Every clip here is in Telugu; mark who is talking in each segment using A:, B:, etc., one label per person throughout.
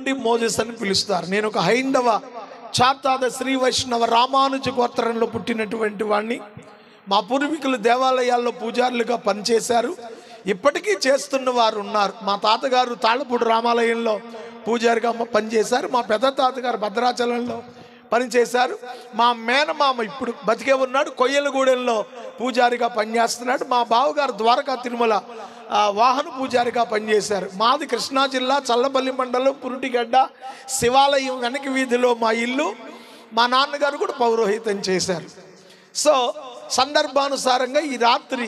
A: నుండి మోజెస్ అని పిలుస్తారు. నేను ఒక హైందవ చాతాద శ్రీ వైష్ణవ రామానుజ గోత్రంలో పుట్టినటువంటి వాడిని. మా పూర్వీకులు దేవాలయాల్లో పూజారులుగా పనిచేశారు, ఇప్పటికీ చేస్తున్న వారు ఉన్నారు. మా తాతగారు తాళ్ళపూడి రామాలయంలో పూజారిగా పనిచేశారు, మా పెద్ద తాతగారు భద్రాచలంలో పనిచేశారు, మా మేనమామ ఇప్పుడు బతికే ఉన్నాడు, కొయ్యలగూడెంలో పూజారిగా పనిచేస్తున్నాడు, మా బావగారు ద్వారకా తిరుమల వాహన పూజారిగా పనిచేశారు. మాది కృష్ణా జిల్లా చల్లపల్లి మండలం పురుటిగడ్డ శివాలయం వెనక వీధిలో మా ఇల్లు. మా నాన్నగారు కూడా పౌరోహితం చేశారు. సో సందర్భానుసారంగా ఈ రాత్రి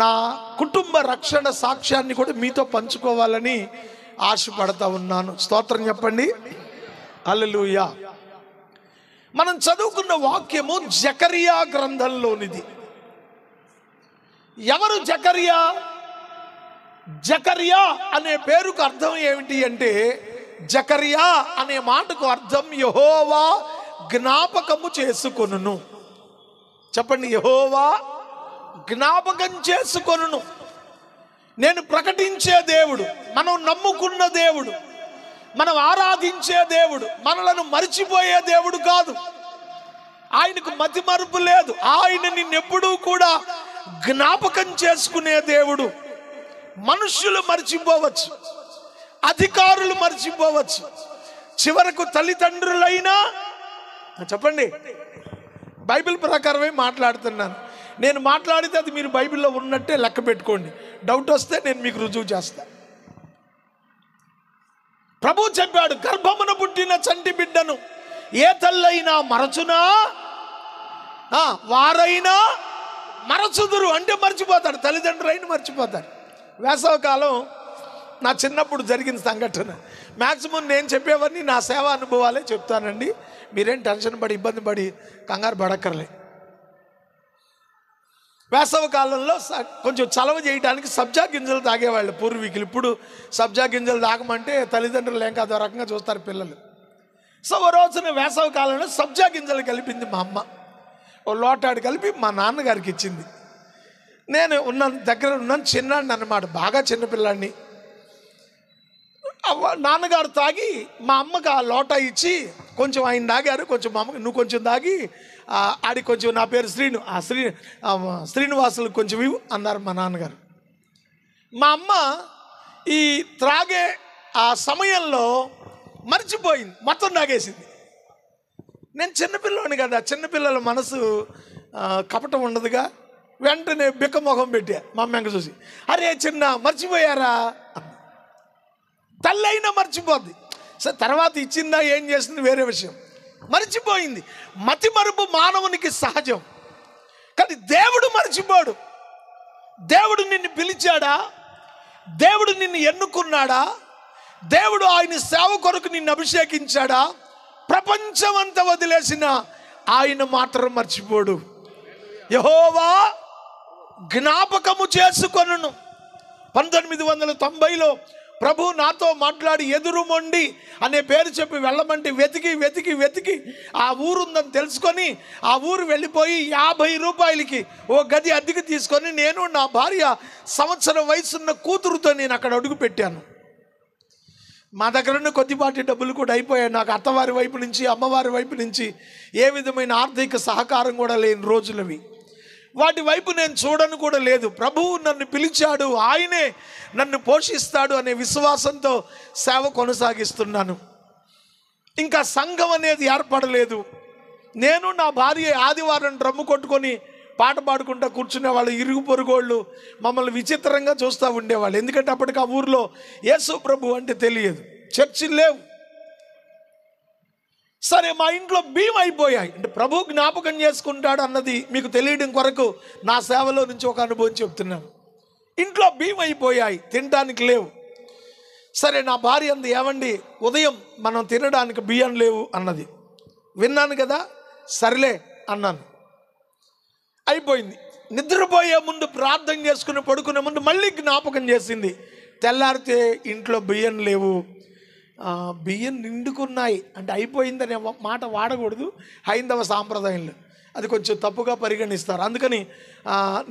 A: నా కుటుంబ రక్షణ సాక్ష్యాన్ని కూడా మీతో పంచుకోవాలని ఆశపడతా ఉన్నాను. స్తోత్రం చెప్పండి, హల్లెలూయా. మనం చదువుకున్న వాక్యము జకరియా గ్రంథంలోనిది. ఎవరు జకరియా? జకరియా అనే పేరుకు అర్థం ఏమిటి అంటే, జకరియా అనే మాటకు అర్థం యెహోవా జ్ఞాపకము చేసుకొనును. చెప్పండి, యెహోవా జ్ఞాపకం చేసుకొనును. నేను ప్రకటించే దేవుడు, మనం నమ్ముకున్న దేవుడు, మనం ఆరాధించే దేవుడు మనలను మరిచిపోయే దేవుడు కాదు. ఆయనకు మతి మరుపు లేదు. ఆయన నిన్నెప్పుడూ కూడా జ్ఞాపకం చేసుకునే దేవుడు. మనుష్యులు మర్చిపోవచ్చు, అధికారులు మర్చిపోవచ్చు, చివరకు తల్లిదండ్రులైనా. చెప్పండి, బైబిల్ ప్రకారమే మాట్లాడుతున్నాను. నేను మాట్లాడితే అది మీరు బైబిల్లో ఉన్నట్టే లెక్క పెట్టుకోండి. డౌట్ వస్తే నేను మీకు రుజువు చేస్తాను. ప్రభు చెప్పాడు, గర్భమున పుట్టిన చంటి బిడ్డను ఏ తల్లైనా మరచునా, వారైనా మరచుదురు. అంటే మర్చిపోతాడు, తల్లిదండ్రులైనా మర్చిపోతారు. వేసవకాలం నా చిన్నప్పుడు జరిగిన సంఘటన. మ్యాక్సిమం నేను చెప్పేవన్నీ నా సేవా అనుభవాలే చెప్తానండి. మీరేం టెన్షన్ పడి ఇబ్బంది పడి కంగారు పడక్కర్లే. వేసవ కాలంలో కొంచెం చలవ చేయడానికి సబ్జా గింజలు తాగేవాళ్ళు పూర్వీకులు. ఇప్పుడు సబ్జా గింజలు తాగమంటే తల్లిదండ్రులు ఏం కాదు రకంగా చూస్తారు పిల్లలు. సో ఓ రోజున వేసవ కాలంలో సబ్జా గింజలు కలిపింది మా అమ్మ. ఓ లోటాడు కలిపి మా నాన్నగారికి ఇచ్చింది. నేను దగ్గర ఉన్నాను, చిన్నాడిని అన్నమాట, బాగా చిన్నపిల్లాడిని. నాన్నగారు తాగి మా అమ్మకి ఆ లోటా ఇచ్చి కొంచెం ఆయన తాగారు, కొంచెం మా అమ్మకి నువ్వు కొంచెం తాగి ఆడి కొంచెం, నా పేరు శ్రీను, శ్రీనివాసులు కొంచెం ఇవ్వు అన్నారు మా నాన్నగారు. మా అమ్మ ఈ త్రాగే ఆ సమయంలో మర్చిపోయింది, మొత్తం తాగేసింది. నేను చిన్నపిల్లని కదా, చిన్నపిల్లల మనసు కపటం ఉండదుగా. వెంటనే బిక్కమొహం పెట్టా మా అమ్మ చూసి, అరే చిన్న మర్చిపోయారా. తల్లి అయినా మర్చిపోద్ది. సరే తర్వాత ఇచ్చిందా ఏం చేసింది వేరే విషయం, మర్చిపోయింది. మతి మరుపు మానవునికి సహజం, కానీ దేవుడు మర్చిపోడు. దేవుడు నిన్ను పిలిచాడా, దేవుడు నిన్ను ఎన్నుకున్నాడా, దేవుడు ఆయన సేవ కొరకు నిన్ను అభిషేకించాడా, ప్రపంచమంతా వదిలేసిన ఆయన మాత్రం మర్చిపోడు. యెహోవా జ్ఞాపకము చేసుకొనును. 1990లో ప్రభు నాతో మాట్లాడి ఎదురుమొండి అనే పేరు చెప్పి వెళ్ళమంటే వెతికి వెతికి వెతికి ఆ ఊరుందని తెలుసుకొని ఆ ఊరు వెళ్ళిపోయి 50 రూపాయలకి ఓ గది అద్దెకి తీసుకొని నేను నా భార్య సంవత్సరం వయసున్న కూతురుతో నేను అక్కడ అడుగు పెట్టాను. మా దగ్గర ఉన్న కొద్దిపాటి డబ్బులు కూడా అయిపోయాయి. నాకు అత్తవారి వైపు నుంచి అమ్మవారి వైపు నుంచి ఏ విధమైన ఆర్థిక సహకారం కూడా లేని రోజులవి. వాటి వైపు నేను చూడను కూడా లేదు. ప్రభువు నన్ను పిలిచాడు, ఆయనే నన్ను పోషిస్తాడు అనే విశ్వాసంతో సేవ కొనసాగిస్తున్నాను. ఇంకా సంఘం అనేది ఏర్పడలేదు. నేను నా భార్య ఆదివారం డ్రమ్ము కొట్టుకొని పాట పాడుకుంటూ కూర్చునే వాళ్ళు. ఇరుగు పొరుగోళ్ళు మమ్మల్ని విచిత్రంగా చూస్తూ ఉండేవాళ్ళు. ఎందుకంటే అప్పటికి ఆ ఊర్లో యేసు ప్రభు అంటే తెలియదు, చర్చిలు లేవు. సరే, మా ఇంట్లో బియ్యం అయిపోయాయి. అంటే ప్రభు జ్ఞాపకం చేసుకుంటాడు అన్నది మీకు తెలియడం కొరకు నా సేవలో నుంచి ఒక అనుభవం చెప్తున్నాను. ఇంట్లో బియ్యం అయిపోయాయి, తినడానికి లేవు. సరే, నా భార్య అంది, ఏమండి ఉదయం మనం తినడానికి బియ్యం లేవు అన్నది. విన్నాను కదా, సరేలే అన్నాను. అయిపోయింది. నిద్రపోయే ముందు ప్రార్థన చేసుకుని పడుకునే ముందు మళ్ళీ జ్ఞాపకం చేసింది. తెల్లారితే ఇంట్లో బియ్యం లేవు. బియ్యం నిండుకున్నాయి అంటే అయిపోయిందనే మాట వాడకూడదు హైందవ సాంప్రదాయంలో, అది కొంచెం తప్పుగా పరిగణిస్తారు. అందుకని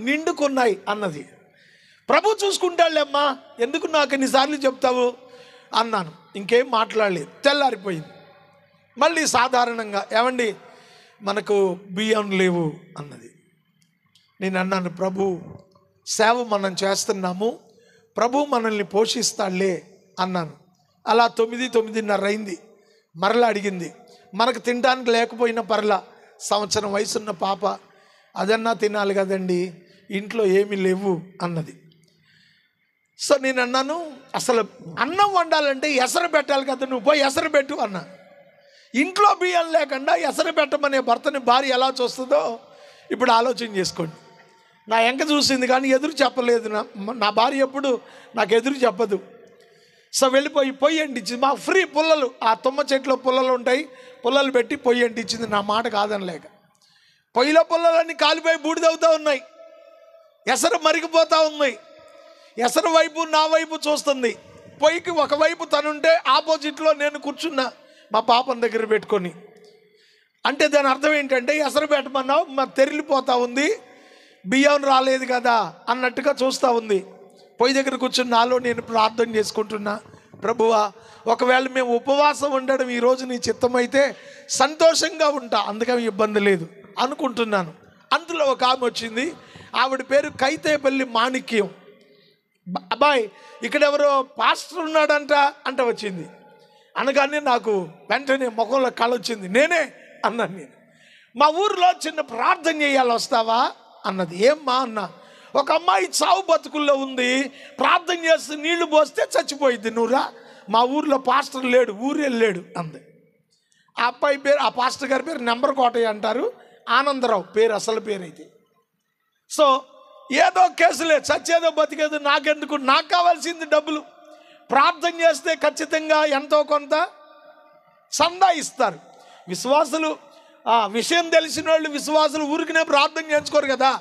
A: నిండుకున్నాయి అన్నది. ప్రభు చూసుకుంటాడులేమ్మా, ఎందుకు నాకు ఎన్నిసార్లు చెప్తావు, అన్నాను. ఇంకేం మాట్లాడలేదు. తెల్లారిపోయింది. మళ్ళీ సాధారణంగా, ఏమండి మనకు బియ్యం లేవు అన్నది. నేను అన్నాను, ప్రభు సేవ మనం చేస్తున్నాము, ప్రభు మనల్ని పోషిస్తాడులే అన్నాను. అలా 9:30 అయింది. మరలా అడిగింది. మనకు తినడానికి లేకపోయినా పర్లా, సంవత్సరం వయసున్న పాప, అదన్నా తినాలి కదండి, ఇంట్లో ఏమీ లేవు అన్నది. సో నేను అన్నాను, అసలు అన్నం వండాలంటే ఎసరు పెట్టాలి కదా, నువ్వు పోయి ఎసరు పెట్టు అన్నా. ఇంట్లో బియ్యం లేకుండా ఎసరు పెట్టమనే భర్తని భార్య ఎలా చూస్తుందో ఇప్పుడు ఆలోచన చేసుకోండి. నా ఎంక చూసింది కానీ ఎదురు చెప్పలేదు. నా భార్య ఎప్పుడు నాకు ఎదురు చెప్పదు. సో వెళ్ళిపోయి పొయ్యి అంటించింది. మాకు ఫ్రీ పుల్లలు, ఆ తుమ్మ చెట్లో పుల్లలు ఉంటాయి, పుల్లలు పెట్టి పొయ్యి అంటించింది. నా మాట కాదనలేక పొయ్యిలో పుల్లలన్నీ కాలిపోయి బూడిదవుతూ ఉన్నాయి, ఎసరు మరిగిపోతూ ఉన్నాయి. ఎసరు వైపు నా వైపు చూస్తుంది. పొయ్యికి ఒకవైపు తనుంటే ఆపోజిట్లో నేను కూర్చున్నా మా పాపం దగ్గర పెట్టుకొని. అంటే దాని అర్థం ఏంటంటే, ఎసరు పెట్టమన్నావు, మరి తెరిలిపోతూ ఉంది, బియ్యం రాలేదు కదా అన్నట్టుగా చూస్తూ ఉంది. పొయ్యి దగ్గర కూర్చుని నాలో నేను ప్రార్థన చేసుకుంటున్నా, ప్రభువా ఒకవేళ మేము ఉపవాసం ఉండడం ఈరోజు నీ చిత్తమైతే సంతోషంగా ఉంటా, అందుకని ఇబ్బంది లేదు అనుకుంటున్నాను. అందులో ఒక ఆమె వచ్చింది. ఆవిడ పేరు కైతేపల్లి మాణిక్యం. అబ్బాయి ఇక్కడ ఎవరో పాస్టర్ ఉన్నాడంట అంట వచ్చింది. అనగానే నాకు వెంటనే ముఖంలో కళ వచ్చింది. నేనే అన్నాను. నేను మా ఊరిలో చిన్న ప్రార్థన చేయాలి, వస్తావా అన్నది. ఏమ్మా అన్నా. ఒక అమ్మాయి చావు బతుకుల్లో ఉంది, ప్రార్థన చేస్తే నీళ్లు పోస్తే చచ్చిపోయింది, నువ్వురా, మా ఊర్లో పాస్టర్ లేడు, ఊరే లేడు అంది. ఆ అబ్బాయి పేరు, ఆ పాస్టర్ గారి పేరు నెంబర్ కోటయ్య అంటారు, ఆనందరావు పేరు, అసలు పేరు అయితే. సో ఏదో కేసులే, చచ్చేదో బతికేదో నాకెందుకు, నాకు కావాల్సింది డబ్బులు. ప్రార్థన చేస్తే ఖచ్చితంగా ఎంతో కొంత సందా ఇస్తారు. విశ్వాసులు, విషయం తెలిసిన వాళ్ళు విశ్వాసులు ఊరికినే ప్రార్థన చేసుకోరు కదా.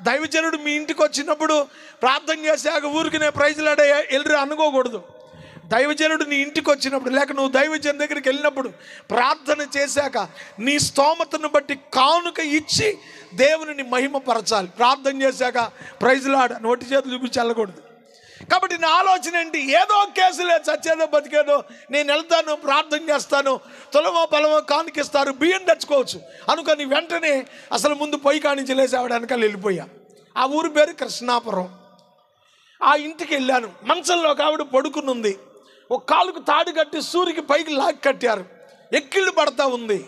A: దైవజనుడు మీ ఇంటికి వచ్చినప్పుడు ప్రార్థన చేసాక ఊరికినే ప్రైజ్లాడే వెళ్ళి అనుకోకూడదు. దైవజనుడు నీ ఇంటికి వచ్చినప్పుడు, లేక నువ్వు దైవజను దగ్గరికి వెళ్ళినప్పుడు ప్రార్థన చేశాక నీ స్తోమతను బట్టి కానుక ఇచ్చి దేవుని మహిమపరచాలి. ప్రార్థన చేశాక ప్రైజ్లాడ నోటి చేతులు చూపించి వెళ్ళకూడదు. కాబట్టి నా ఆలోచన ఏంటి, ఏదో కేసులే, చచ్చేదో బతికేదో, నేను వెళ్తాను, ప్రార్థన చేస్తాను, తులమో పొలమో కానుకిస్తారు, బియ్యం తెచ్చుకోవచ్చు అనుకొని వెంటనే అసలు ముందు పొయ్యి కానించి లేసి ఆవిడ వెనకాల వెళ్ళిపోయా. ఆ ఊరి పేరు కృష్ణాపురం. ఆ ఇంటికి వెళ్ళాను. మంచంలో ఒక ఆవిడ పడుకునుంది. ఒక కాలుకు తాడు కట్టి సూరికి పైకి లాగి కట్టారు. ఎక్కిళ్ళు పడతా ఉంది.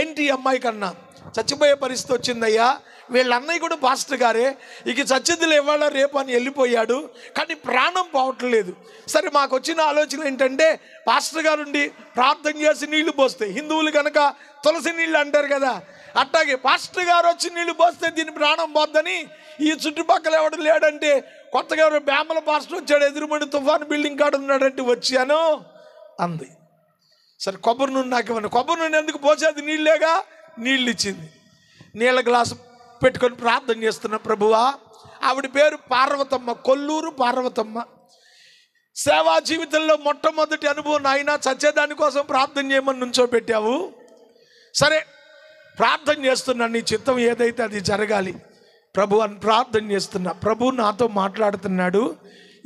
A: ఏంటి అమ్మాయి కన్నా, చచ్చిపోయే పరిస్థితి వచ్చిందయ్యా, వీళ్ళ అన్నయ్య కూడా పాస్టర్ గారే, ఇక చచ్చేదిలో ఇవాళ రేపు అని వెళ్ళిపోయాడు, కానీ ప్రాణం పోవట్లేదు. సరే మాకు వచ్చిన ఆలోచన ఏంటంటే, పాస్టర్ గారుండి ప్రార్థన చేసి నీళ్లు పోస్తే, హిందువులు కనుక తులసి నీళ్ళు అంటారు కదా, అట్లాగే పాస్టర్ గారు వచ్చి నీళ్లు పోస్తే దీని ప్రాణం పోద్దని ఈ చుట్టుపక్కల ఎవడు లేడంటే, కొత్తగా ఎవరు బేమల పాస్టర్ వచ్చాడు, ఎదురుమడి తుఫాను బిల్డింగ్ కాడ ఉన్నాడంటే వచ్చాను అంది. సరే కొబ్బరి నూనె నాకు ఇవ్వండి. కొబ్బరి నూనె ఎందుకు పోసేది, నీళ్ళేగా. నీళ్ళు ఇచ్చింది. నీళ్ళ గ్లాసు పెట్టుకొని ప్రార్థన చేస్తున్న, ప్రభువా, ఆవిడ పేరు పార్వతమ్మ, కొల్లూరు పార్వతమ్మ. సేవా జీవితంలో మొట్టమొదటి అనుభవం, నాయన చచ్చేదానికోసం ప్రార్థన చేయమని నుంచోబెట్టావు. సరే ప్రార్థన చేస్తున్నా, నీ చిత్తం ఏదైతే అది జరగాలి ప్రభు అని ప్రార్థన చేస్తున్నా. ప్రభు నాతో మాట్లాడుతున్నాడు,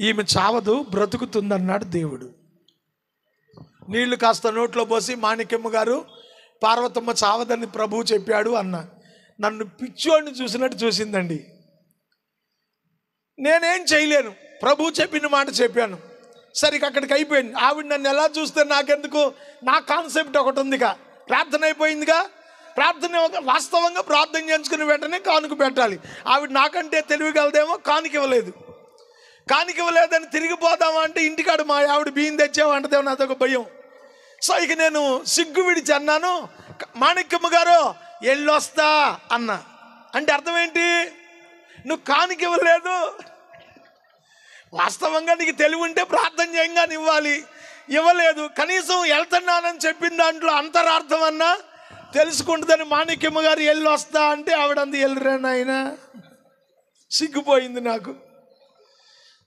A: ఈమె చావదు, బ్రతుకుతుందన్నాడు దేవుడు. నీళ్లు కాస్త నోట్లో పోసి, మాణిక్యమ్మ గారు, పార్వతమ్మ చావదని ప్రభువు చెప్పాడు అన్నా. నన్ను పిచ్చోడిని చూసినట్టు చూసిందండి. నేనేం చేయలేను, ప్రభు చెప్పిన మాట చెప్పాను. సరిగ్గా అక్కడికి అయిపోయింది. ఆవిడ నన్ను ఎలా చూస్తే నాకెందుకు, నా కాన్సెప్ట్ ఒకటి ఉందిగా, ప్రార్థన అయిపోయిందిగా, ప్రార్థన వాస్తవంగా ప్రార్థన చేయించుకుని వెంటనే కానుక పెట్టాలి. ఆవిడ నాకంటే తెలివిగలదేమో, కానుక ఇవ్వలేదు. కానుక ఇవ్వలేదని తిరిగిపోదామా అంటే, ఇంటికాడు మా ఆవిడ బియ్యం తెచ్చామంటదేమో నాదొక భయం. సో ఇక నేను సిగ్గు విడిచి అన్నాను, మాణిక్యమ్మ గారు ఎళ్ళొస్తా అన్నా. అంటే అర్థం ఏంటి, నువ్వు కానుక ఇవ్వలేదు, వాస్తవంగా నీకు తెలివి ఉంటే ప్రార్థన చేయంగానే ఇవ్వాలి, ఇవ్వలేదు. కనీసం వెళ్తున్నానని చెప్పిన దాంట్లో అంతరార్థం అన్నా తెలుసుకుంటుందని మాణిక్యమ్మ గారు ఎళ్ళొస్తా అంటే ఆవిడంది ఎల్లురానాయన. సిగ్గుపోయింది నాకు.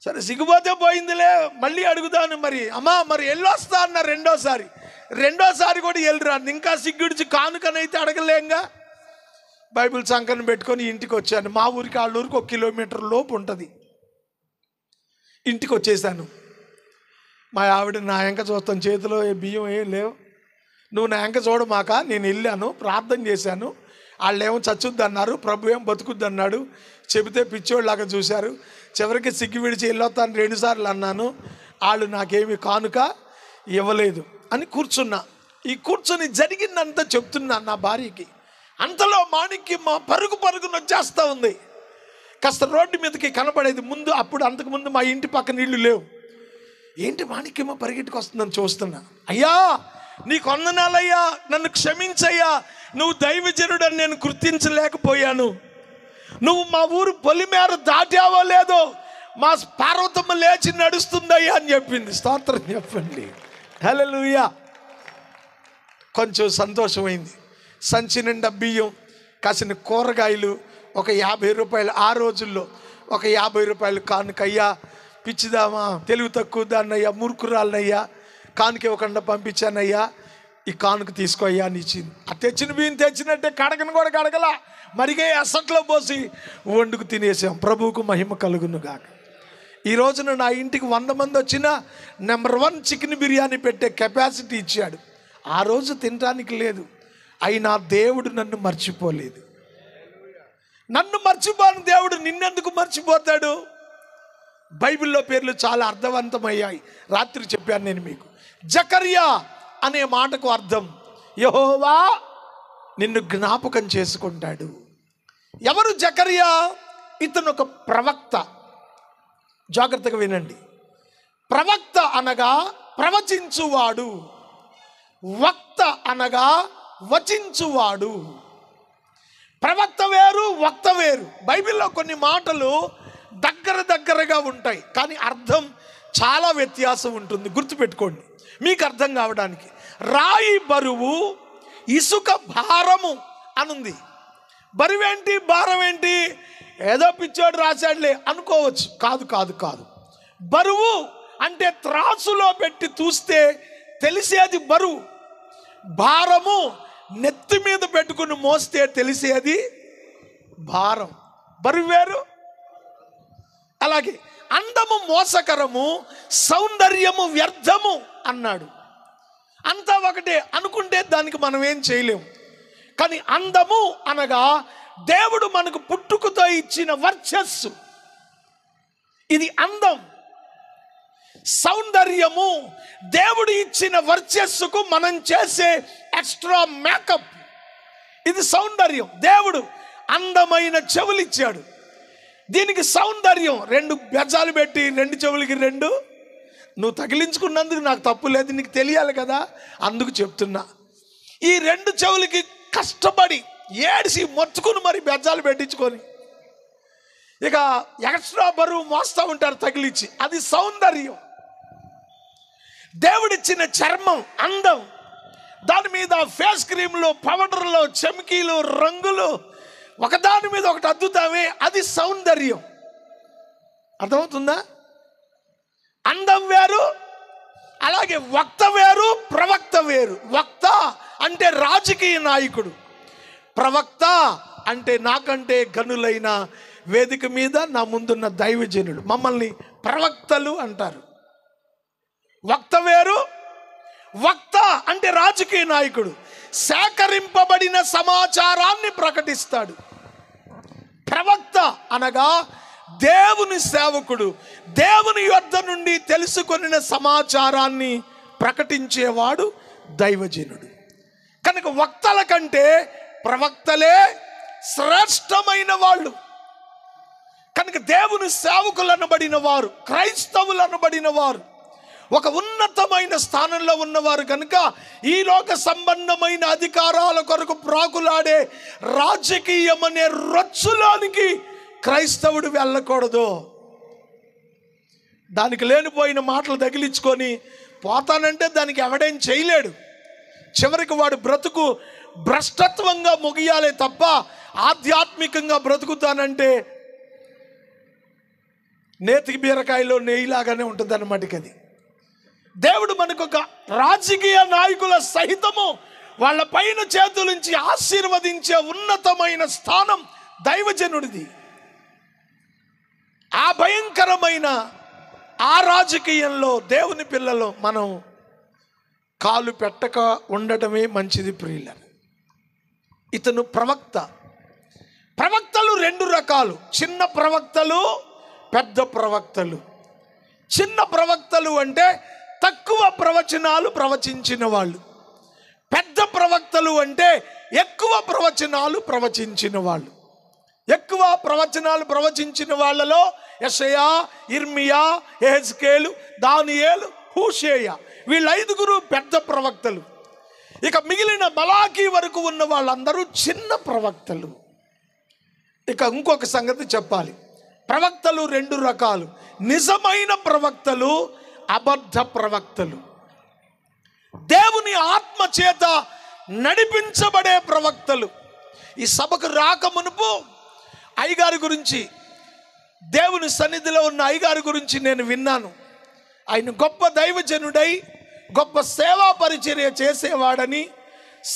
A: సరే సిగ్గుపోతే పోయిందిలే, మళ్ళీ అడుగుతాను, మరి అమ్మా మరి ఎళ్ళొస్తా అన్న రెండోసారి కూడా ఎల్లురాను. ఇంకా సిగ్గుడిచి కానుకనైతే అడగలేంగా. బైబిల్ సంకన పెట్టుకొని ఇంటికి వచ్చాను. మా ఊరికి వాళ్ళ ఊరికి 1 కిలోమీటర్ లోపు ఉంటుంది. ఇంటికి వచ్చేసాను. మా ఆవిడ నా ఎంక చూస్తాం, చేతిలో బియ్యం ఏం లేవు, నువ్వు నా ఎంక చూడమాక, నేను వెళ్ళాను ప్రార్థన చేశాను, వాళ్ళేమో చచ్చుద్ది అన్నారు, ప్రభు ఏం బతుకుద్ది అన్నాడు, చెబితే పిచ్చోళ్ళలాగా చూశారు, చివరికి సిగ్గు విడిచి వెళ్ళొస్తాను 2 సార్లు అన్నాను, వాళ్ళు నాకేమి కానుక ఇవ్వలేదు అని కూర్చున్నా. ఈ కూర్చొని జరిగిందంతా చెప్తున్నాను నా భార్యకి. అంతలో మాణిక్యమ్మ పరుగున వచ్చేస్తూ ఉంది. కాస్త రోడ్డు మీదకి కనపడేది ముందు, అప్పుడు అంతకుముందు మా ఇంటి పక్కన నీళ్లు లేవు. ఏంటి మాణిక్యమ్మ పరిగెట్టుకు వస్తుందని చూస్తున్నా. అయ్యా నీకు వందనాలయ్యా, నన్ను క్షమించయ్యా, నువ్వు దైవజనుడని నేను గుర్తించలేకపోయాను, నువ్వు మా ఊరు పొలిమేర దాటావో లేదో, మా పార్వతమ్మ లేచి నడుస్తుందయ్యా అని చెప్పింది. స్తోత్రం చెప్పండి, హల్లెలూయా. కొంచెం సంతోషమైంది. సంచి నిండా బియ్యం, కాసిన కూరగాయలు, ఒక 50 రూపాయలు, ఆ రోజుల్లో ఒక 50 రూపాయలు కానుకయ్యా, పిచ్చిదామా, తెలివి తక్కువ దాన్నయ్యా, మురుకురాలనయ్యా, కానుక ఇవ్వకుండా పంపించానయ్యా, ఈ కానుక తీసుకో అయ్యా అని ఇచ్చింది. ఆ తెచ్చిన బియ్యం తెచ్చినట్టే కడగను కూడా కడగల, మరిగే అసట్లో పోసి వండుకు తినేసాం. ప్రభువుకు మహిమ కలుగును గాక. ఈ రోజున నా ఇంటికి 100 మంది వచ్చినా నెంబర్ 1 చికెన్ బిర్యానీ పెట్టే కెపాసిటీ ఇచ్చాడు. ఆ రోజు తినడానికి లేదు, అయినా దేవుడు నన్ను మర్చిపోలేదు. నన్ను మర్చిపోని దేవుడు నిన్నెందుకు మర్చిపోతాడు? బైబిల్లో పేర్లు చాలా అర్థవంతమయ్యాయి. రాత్రి చెప్పాను నేను మీకు. జకర్యా అనే మాటకు అర్థం యెహోవా నిన్ను జ్ఞాపకం చేసుకుంటాడు. ఎవరు జకర్యా? ఇతను ఒక ప్రవక్త. జాగ్రత్తగా వినండి. ప్రవక్త అనగా ప్రవచించువాడు, వక్త అనగా వచించువాడు. ప్రవక్త వేరు, వక్త వేరు. బైబిల్లో కొన్ని మాటలు దగ్గరగా ఉంటాయి, కానీ అర్థం చాలా వ్యత్యాసం ఉంటుంది. గుర్తుపెట్టుకోండి మీకు అర్థం కావడానికి. రాయి బరువు, ఇసుక భారము అనుంది. బరువేంటి, భారం ఏంటి? ఏదో పిచ్చోడు రాశాడులే అనుకోవచ్చు. కాదు. బరువు అంటే త్రాసులో పెట్టి చూస్తే తెలిసేది బరువు. భారము నెత్తి మీద పెట్టుకుని మోస్తే తెలిసేది భారం. బరువు వేరు. అలాగే అందము మోసకరము, సౌందర్యము వ్యర్థము అన్నాడు. అంతా ఒకటే అనుకుంటే దానికి మనం ఏం చేయలేము. కానీ అందము అనగా దేవుడు మనకు పుట్టుకతో ఇచ్చిన వర్చస్సు, ఇది అందం. సౌందర్యము దేవుడు ఇచ్చిన వర్చస్సుకు మనం చేసే ఎక్స్ట్రా మేకప్, ఇది సౌందర్యం. దేవుడు అందమైన చెవులు ఇచ్చాడు, దీనికి సౌందర్యం. 2 బెజ్జాలు పెట్టి 2 చెవులకి 2 నువ్వు తగిలించుకున్నందుకు నాకు తప్పు లేదు, నీకు తెలియాలి కదా, అందుకు చెప్తున్నా. ఈ 2 చెవులకి కష్టపడి ఏడిసి మొత్తుకుని మరి బెజ్జాలు పెట్టించుకొని ఇక ఎక్స్ట్రా బరువు మోస్తూ ఉంటారు తగిలిచ్చి, అది సౌందర్యం. దేవుడిచ్చిన చర్మం అందం, దాని మీద ఫేస్ క్రీమ్లు, పౌడర్లు, చెమ్కీలు, రంగులు ఒకదాని మీద ఒకటి అద్దుతామే, అది సౌందర్యం. అర్థమవుతుందా? అందం వేరు, అలాగే వక్త వేరు, ప్రవక్త వేరు. వక్త అంటే రాజకీయ నాయకుడు, ప్రవక్త అంటే నాకంటే గనులైన వేదిక మీద నా ముందున్న దైవజనుడు. మమ్మల్ని ప్రవక్తలు అంటారు. వక్త వేరు. వక్త అంటే రాజకీయ నాయకుడు, సేకరింపబడిన సమాచారాన్ని ప్రకటిస్తాడు. ప్రవక్త అనగా దేవుని సేవకుడు, దేవుని యొద్ద నుండి తెలుసుకొనిన సమాచారాన్ని ప్రకటించేవాడు దైవజనుడు. కనుక వక్తల కంటే ప్రవక్తలే శ్రేష్టమైన వాళ్ళు. కనుక దేవుని సేవకులు అనబడిన వారు, క్రైస్తవులు అనబడిన వారు ఒక ఉన్నతమైన స్థానంలో ఉన్నవారు. కనుక ఈ లోక సంబంధమైన అధికారాల కొరకు ప్రాకులాడే రాజకీయం అనే రొచ్చులోనికి క్రైస్తవుడు వెళ్ళకూడదు. దానికి లేనిపోయిన మాటలు తగిలించుకొని పోతానంటే దానికి ఎవడేం చేయలేడు. చివరికి వాడు బ్రతుకు భ్రష్టత్వంగా ముగియాలే తప్ప ఆధ్యాత్మికంగా బ్రతుకుతానంటే నేతికి బీరకాయలో నెయ్యిలాగానే ఉంటుంది అన్నమాట. అది దేవుడు మనకు ఒక రాజకీయ నాయకుల సహితము వాళ్ళ పైన చేతులుంచి ఆశీర్వదించే ఉన్నతమైన స్థానం దైవజనుడిది. ఆ భయంకరమైన ఆ రాజకీయంలో దేవుని పిల్లలు మనం కాలు పెట్టక ఉండటమే మంచిది ప్రియులారా. ఇతను ప్రవక్త. ప్రవక్తలు రెండు రకాలు, చిన్న ప్రవక్తలు, పెద్ద ప్రవక్తలు. చిన్న ప్రవక్తలు అంటే తక్కువ ప్రవచనాలు ప్రవచించిన వాళ్ళు. పెద్ద ప్రవక్తలు అంటే ఎక్కువ ప్రవచనాలు ప్రవచించిన వాళ్ళు. ఎక్కువ ప్రవచనాలు ప్రవచించిన వాళ్ళలో యెషయా, ఇర్మియా, యెహెజ్కేలు, దానియేలు, హోషేయ వీళ్ళ 5 పెద్ద ప్రవక్తలు. ఇక మిగిలిన మలాకీ వరకు ఉన్న వాళ్ళందరూ చిన్న ప్రవక్తలు. ఇక ఇంకొక సంగతి చెప్పాలి, ప్రవక్తలు 2 రకాలు, నిజమైన ప్రవక్తలు, అబద్ధ ప్రవక్తలు. దేవుని ఆత్మ చేత నడిపించబడే ప్రవక్తలు. ఈ సభకు రాక మునుపు అయ్యగారి గురించి, దేవుని సన్నిధిలో ఉన్న అయ్యగారి గురించి నేను విన్నాను. ఆయన గొప్ప దైవజనుడై గొప్ప సేవా పరిచర్య చేసేవాడని,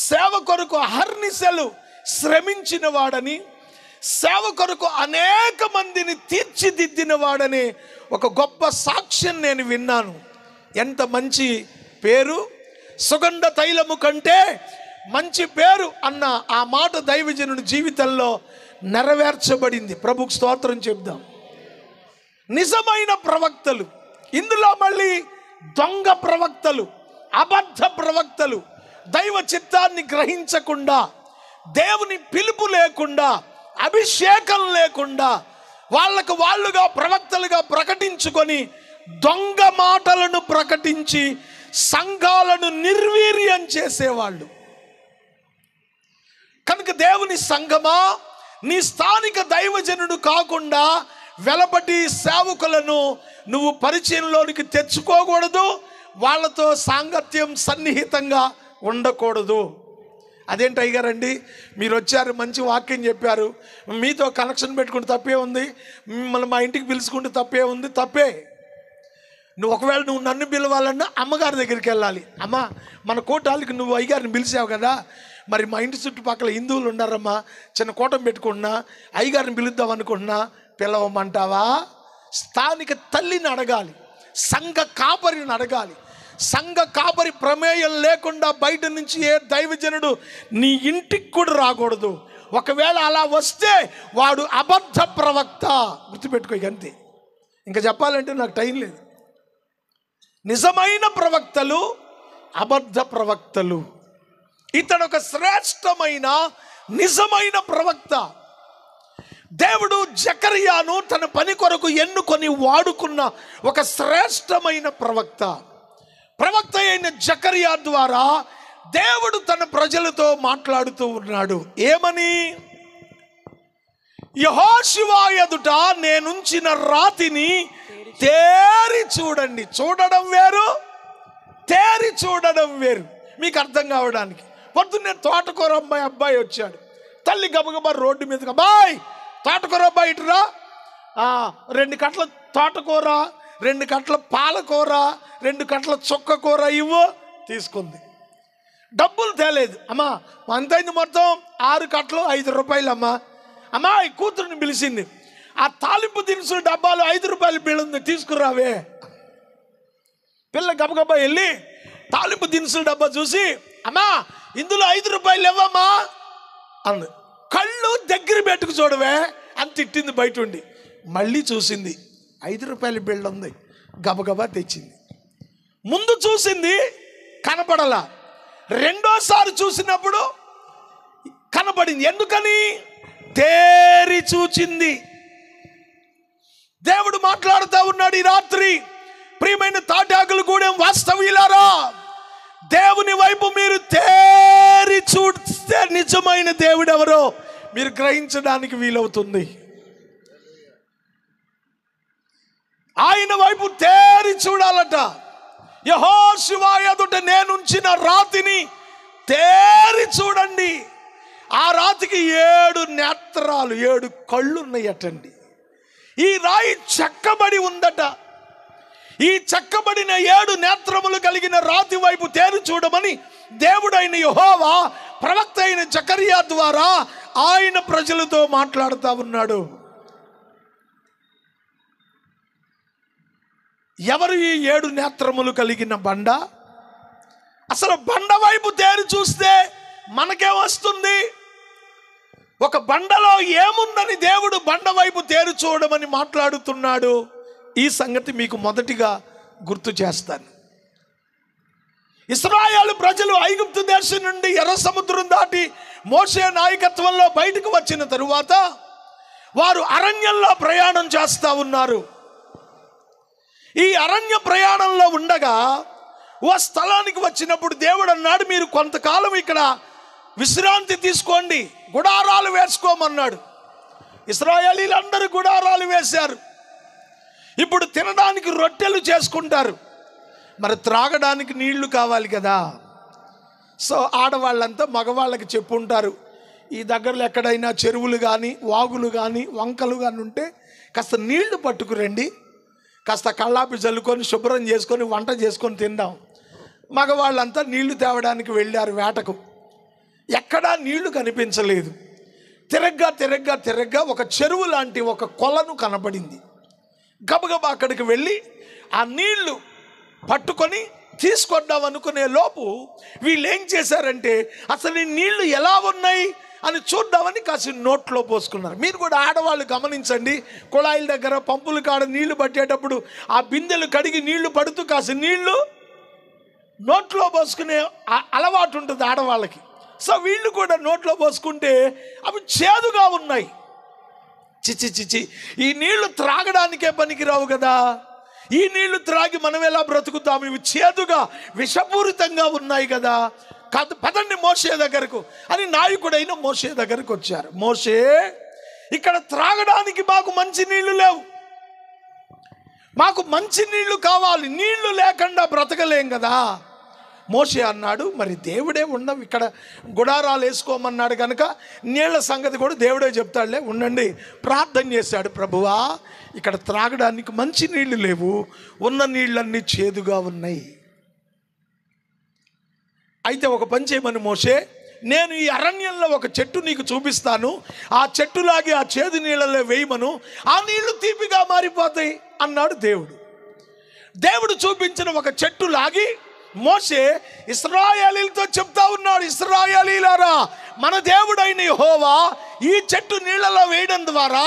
A: సేవ కొరకు అహర్నిశలు శ్రమించిన వాడని, సేవ కొరకు అనేక మందిని తీర్చిదిద్దిన వాడని ఒక గొప్ప సాక్ష్యం నేను విన్నాను. ఎంత మంచి పేరు, సుగంధ తైలము కంటే మంచి పేరు అన్న ఆ మాట దైవజనుడి జీవితంలో నెరవేర్చబడింది. ప్రభుకు స్తోత్రం చెప్దాం. నిజమైన ప్రవక్తలు, ఇందులో మళ్ళీ దొంగ ప్రవక్తలు, అబద్ధ ప్రవక్తలు, దైవ చిత్తాన్ని గ్రహించకుండా, దేవుని పిలుపు లేకుండా, అభిషేకం లేకుండా వాళ్ళకు వాళ్ళుగా ప్రవక్తలుగా ప్రకటించుకొని దొంగ మాటలను ప్రకటించి సంఘాలను నిర్వీర్యం చేసేవాళ్ళు. కనుక దేవుని సంఘమా, నీ స్థానిక దైవజనుడు కాకుండా వెలపటి సేవకులను నువ్వు పరిచయంలోనికి తెచ్చుకోకూడదు, వాళ్ళతో సాంగత్యం సన్నిహితంగా ఉండకూడదు. అదేంటి అయ్యారండి, మీరు వచ్చారు, మంచి వాక్యం చెప్పారు, మీతో కనెక్షన్ పెట్టుకుంటే తప్పే ఉంది, మిమ్మల్ని మా ఇంటికి పిలుచుకుంటే తప్పే ఉంది? తప్పే. ఒకవేళ నువ్వు నన్ను పిలవాలన్నా అమ్మగారి దగ్గరికి వెళ్ళాలి. అమ్మ, మన కోటాలకి నువ్వు అయ్యగారిని పిలిచావు కదా, మరి మా ఇంటి చుట్టుపక్కల హిందువులు ఉన్నారమ్మా, చిన్న కూటం పెట్టుకున్నా, అయ్యగారిని పిలుద్దాం అనుకుంటున్నా, పిలవమంటావా? స్థానిక తల్లిని అడగాలి, సంఘ కాపరిని అడగాలి. సంఘ కాపరి ప్రమేయం లేకుండా బయట నుంచి ఏ దైవజనుడు నీ ఇంటికి కూడా రాకూడదు. ఒకవేళ అలా వస్తే వాడు అబద్ధ ప్రవక్త. గుర్తుపెట్టుకో. అంతే, ఇంకా చెప్పాలంటే నాకు టైం లేదు. నిజమైన ప్రవక్తలు, అబద్ధ ప్రవక్తలు. ఇతడు ఒక శ్రేష్టమైన నిజమైన ప్రవక్త. దేవుడు జకర్యాను తన పని కొరకు ఎన్నుకొని వాడుకున్న ఒక శ్రేష్టమైన ప్రవక్త. ప్రవక్త అయిన జకర్యా ద్వారా దేవుడు తన ప్రజలతో మాట్లాడుతూ ఉన్నాడు. ఏమని? యెహోషువ ఎదుట నేనుంచిన రాతిని తేరి చూడండి. చూడడం వేరు, తేరి చూడడం వేరు. మీకు అర్థం కావడానికి, పొద్దున్నే తోటకూర అబ్బాయి వచ్చాడు. తల్లి గబగబా రోడ్డు మీదకి, అబ్బాయి తోటకూర అబ్బాయి ఇటురా, 2 కట్ల తోటకూర, 2 కట్ల పాలకూర, 2 కట్ల చుక్క కూర ఇవ్వు. తీసుకుంది. డబ్బులు తేలేదు. అమ్మా అంతైంది, మొత్తం 6 కట్టలు 5 రూపాయలు. అమ్మా అమ్మా ఈ కూతురుని పిలిచింది, ఆ తాలింపు దినుసులు డబ్బాలు 5 రూపాయలు బిల్ ఉంది, తీసుకురావే. పిల్ల గబగబా వెళ్ళి తాలింపు దినుసుల డబ్బా చూసి, అమ్మా ఇందులో 5 రూపాయలు ఇవ్వమ్మా అంది. కళ్ళు దగ్గర పెట్టుకు చూడవే అని తిట్టింది బయట ఉండి. మళ్ళీ చూసింది, 5 రూపాయల బిళ్ళ ఉంది, గబగబా తెచ్చింది. ముందు చూసింది, కనపడలా. రెండోసారి చూసినప్పుడు కనపడింది. ఎందుకని? తేరి చూచింది. దేవుడు మాట్లాడుతూ ఉన్నాడు ఈ రాత్రి. ప్రియమైన తాటాకులగూడెం వాస్తవ్యులారా, దేవుని వైపు మీరు తేరి చూస్తే నిజమైన దేవుడు ఎవరో మీరు గ్రహించడానికి వీలవుతుంది. ఆయన వైపు తేరి చూడాలట. యెహోషువ ఎదుట నేనుంచిన రాతిని తేరి చూడండి. ఆ రాతికి 7 నేత్రాలు, 7 కళ్ళు ఉన్నాయటండి. ఈ రాయి చెక్కబడి ఉందట. ఈ చెక్కబడిన 7 నేత్రములు కలిగిన రాతి వైపు తేరి చూడమని దేవుడైన యెహోవా ప్రవక్త అయిన జకర్యా ద్వారా ఆయన ప్రజలతో మాట్లాడుతూ ఉన్నాడు. ఎవరు ఈ 7 నేత్రములు కలిగిన బండ? అసలు బండ వైపు తేరి చూస్తే మనకే వస్తుంది. ఒక బండలో ఏముందని దేవుడు బండ వైపు తేరి చూడమని మాట్లాడుతున్నాడు. ఈ సంగతి మీకు మొదటిగా గుర్తు చేస్తాను. ఇశ్రాయేలు ప్రజలు ఐగుప్తు దేశం నుండి ఎర్ర సముద్రం దాటి మోషే నాయకత్వంలో బయటకు వచ్చిన తరువాత వారు అరణ్యంలో ప్రయాణం చేస్తూ ఉన్నారు. ఈ అరణ్య ప్రయాణంలో ఉండగా ఓ స్థలానికి వచ్చినప్పుడు దేవుడు అన్నాడు, మీరు కొంతకాలం ఇక్కడ విశ్రాంతి తీసుకోండి, గుడారాలు వేసుకోమన్నాడు. ఇశ్రాయేలీలందరూ గుడారాలు వేశారు. ఇప్పుడు తినడానికి రొట్టెలు చేసుకుంటారు, మరి త్రాగడానికి నీళ్లు కావాలి కదా. సో ఆడవాళ్ళంతా మగవాళ్ళకి చెప్పుంటారు, ఈ దగ్గరలో ఎక్కడైనా చెరువులు కానీ వాగులు కానీ వంకలు కానీ ఉంటే కాస్త నీళ్లు పట్టుకురండి, కాస్త కళ్ళాపి చల్లుకొని శుభ్రం చేసుకొని వంట చేసుకొని తిందాం. మగవాళ్ళంతా నీళ్లు తేవడానికి వెళ్ళారు వేటకు. ఎక్కడా నీళ్లు కనిపించలేదు. తిరగ్గా ఒక చెరువు లాంటి ఒక కొలను కనబడింది. గబగబా అక్కడికి వెళ్ళి ఆ నీళ్లు పట్టుకొని తీసుకొద్దాం అనుకునే లోపు వీళ్ళు ఏం చేశారంటే, అసలు ఈ నీళ్లు ఎలా ఉన్నాయి అని చూద్దామని కాసి నోట్లో పోసుకున్నారు. మీరు కూడా ఆడవాళ్ళు గమనించండి, కుళాయిల దగ్గర పంపుల కాడ నీళ్లు పట్టేటప్పుడు ఆ బిందెలు కడిగి నీళ్లు పడుతూ కాసి నీళ్లు నోట్లో పోసుకునే అలవాటు ఉంటుంది ఆడవాళ్ళకి. సో వీళ్ళు కూడా నోట్లో పోసుకుంటే అవి చేదుగా ఉన్నాయి. చిచి ఈ నీళ్లు త్రాగడానికే పనికిరావు కదా, ఈ నీళ్లు త్రాగి మనం ఎలా బ్రతుకుతాం, ఇవి చేదుగా విషపూరితంగా ఉన్నాయి కదా, పదండి మోషే దగ్గరకు అని నాయకుడైన మోషే దగ్గరకు వచ్చారు. మోషే, ఇక్కడ త్రాగడానికి మాకు మంచి నీళ్లు లేవు, మాకు మంచి నీళ్లు కావాలి, నీళ్లు లేకుండా బ్రతకలేం కదా. మోషే అన్నాడు, మరి దేవుడే ఉండవు, ఇక్కడ గుడారాలు వేసుకోమన్నాడు కనుక నీళ్ల సంగతి కూడా దేవుడే చెప్తాడులే, ఉండండి. ప్రార్థన చేశాడు, ప్రభువా ఇక్కడ త్రాగడానికి మంచి నీళ్లు లేవు, ఉన్న నీళ్ళన్నీ చేదుగా ఉన్నాయి. అయితే ఒక పని చేయమని మోషే, నేను ఈ అరణ్యంలో ఒక చెట్టు నీకు చూపిస్తాను, ఆ చెట్టులాగే ఆ చేదు నీళ్ళలో వేయమను, ఆ నీళ్లు తీపిగా మారిపోతాయి అన్నాడు దేవుడు. దేవుడు చూపించిన ఒక చెట్టు లాగి మోషే ఇశ్రాయేలీలతో చెప్తా ఉన్నాడు, ఇశ్రాయేలీలారా, మన దేవుడైన యెహోవా ఈ చెట్టు నీళ్ళలో వేయడం ద్వారా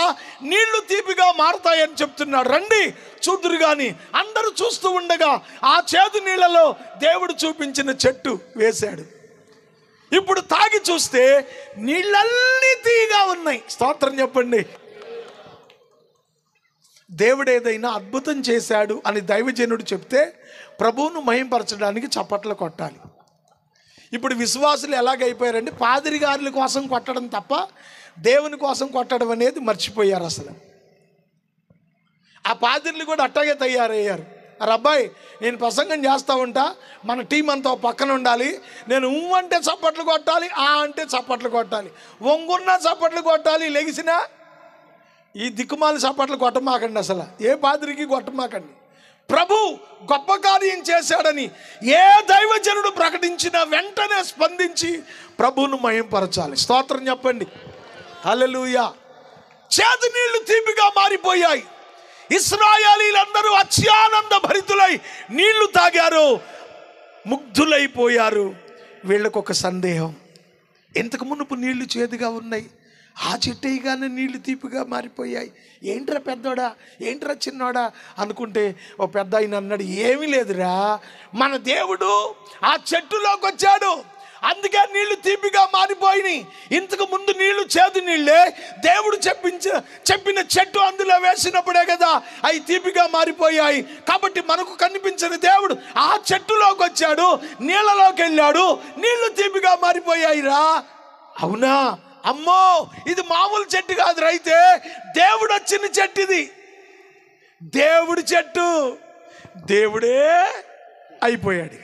A: నీళ్లు తీపిగా మారుతాయని చెప్తున్నాడు, రండి చూదురు గాని. అందరూ చూస్తూ ఉండగా ఆ చేదు నీళ్ళలో దేవుడు చూపించిన చెట్టు వేశాడు. ఇప్పుడు తాగి చూస్తే నీళ్ళన్నీ తీయగా ఉన్నాయి. స్తోత్రం చెప్పండి. దేవుడు ఏదైనా అద్భుతం చేశాడు అని దైవజనుడు చెప్తే ప్రభువును మహింపరచడానికి చప్పట్లు కొట్టాలి. ఇప్పుడు విశ్వాసులు ఎలాగైపోయారంటే పాదిరి గారుల కోసం కొట్టడం తప్ప దేవుని కోసం కొట్టడం అనేది మర్చిపోయారు. అసలు ఆ పాదిర్లు కూడా అట్టాగే తయారయ్యారు. అరే అబ్బాయి, నేను ప్రసంగం చేస్తూ ఉంటా, మన టీం అంతా పక్కన ఉండాలి, నేను అంటే చప్పట్లు కొట్టాలి, అంటే చప్పట్లు కొట్టాలి, వంగున్నా చప్పట్లు కొట్టాలి, లెగిసినా ఈ దిక్కుమాలి చప్పట్లు కొట్టమాకండి, అసలు ఏ పాదిరికి కొట్టమాకండి. ప్రభు గొప్ప కార్యం చేశాడని ఏ దైవజనుడు ప్రకటించినా వెంటనే స్పందించి ప్రభువును మహింపరచాలి. స్తోత్రం చెప్పండి. హల్లెలూయా. చేదు నీళ్లు తీపిగా మారిపోయాయి. ఇశ్రాయేలీలందరూ అత్యానంద భరితులై నీళ్లు తాగారు, ముగ్ధులైపోయారు. వీళ్ళకు ఒక సందేహం, ఇంతకు మునుపు నీళ్లు చేదుగా ఉన్నాయి, ఆ చెట్టేయగానే నీళ్లు తీపిగా మారిపోయాయి, ఏంట్రా పెద్దోడా, ఏంట్రా చిన్నోడా అనుకుంటే ఓ పెద్ద ఆయన అన్నాడు, ఏమీ లేదురా, మన దేవుడు ఆ చెట్టులోకి వచ్చాడు, అందుకే నీళ్లు తీపిగా మారిపోయినాయి. ఇంతకు ముందు నీళ్లు చేదు నీళ్ళే, దేవుడు చెప్పిన చెట్టు అందులో వేసినప్పుడే కదా అవి తీపిగా మారిపోయాయి. కాబట్టి మనకు కనిపించిన దేవుడు ఆ చెట్టులోకి వచ్చాడు, నీళ్ళలోకి వెళ్ళాడు, నీళ్లు తీపిగా మారిపోయాయిరా. అవునా? అమ్మో, ఇది మామూలు చెట్టు కాదు, అయితే దేవుడు వచ్చిన చెట్టు, ఇది దేవుడి చెట్టు, దేవుడే అయిపోయాడు.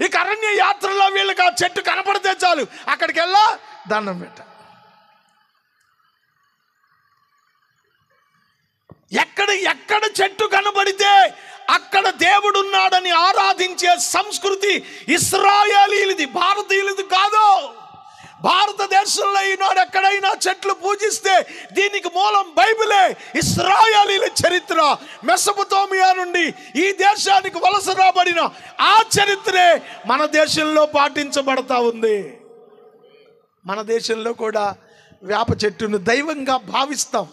A: ఇక అరణ్య యాత్రలో వీళ్ళకి ఆ చెట్టు కనపడితే చాలు, అక్కడికి వెళ్ళా దండం పెట్ట. ఎక్కడ చెట్టు కనబడితే అక్కడ దేవుడు ఉన్నాడని ఆరాధించే సంస్కృతి ఇశ్రాయేలీలది, భారతీయులది కాదు. భారతదేశంలో ఈనాడు ఎక్కడైనా చెట్లు పూజిస్తే దీనికి మూలం బైబిలే. ఇశ్రాయేలీల చరిత్ర, మెసొపొతేమియా నుండి ఈ దేశానికి వలస రాబడిన ఆ చరిత్రే మన దేశంలో పాటించబడతా ఉంది. మన దేశంలో కూడా వేప చెట్టును దైవంగా భావిస్తాం.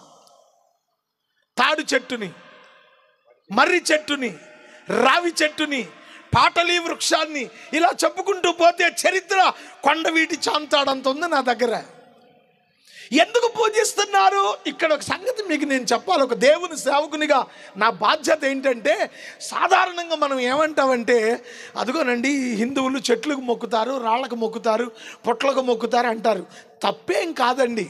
A: తాడు చెట్టుని, మర్రి చెట్టుని, రావి చెట్టుని, పాటలీ వృక్షాన్ని ఇలా చెప్పుకుంటూ పోతే చరిత్ర కొండవీటి చాంతాడంత ఉంది నా దగ్గర. ఎందుకు పూజిస్తున్నారు? ఇక్కడ ఒక సంగతి మీకు నేను చెప్పాలి. ఒక దేవుని సేవకునిగా నా బాధ్యత ఏంటంటే, సాధారణంగా మనం ఏమంటామంటే, అదిగోనండి హిందువులు చెట్లకు మొక్కుతారు, రాళ్ళకు మొక్కుతారు, పొట్లకు మొక్కుతారు అంటారు. తప్పేం కాదండి.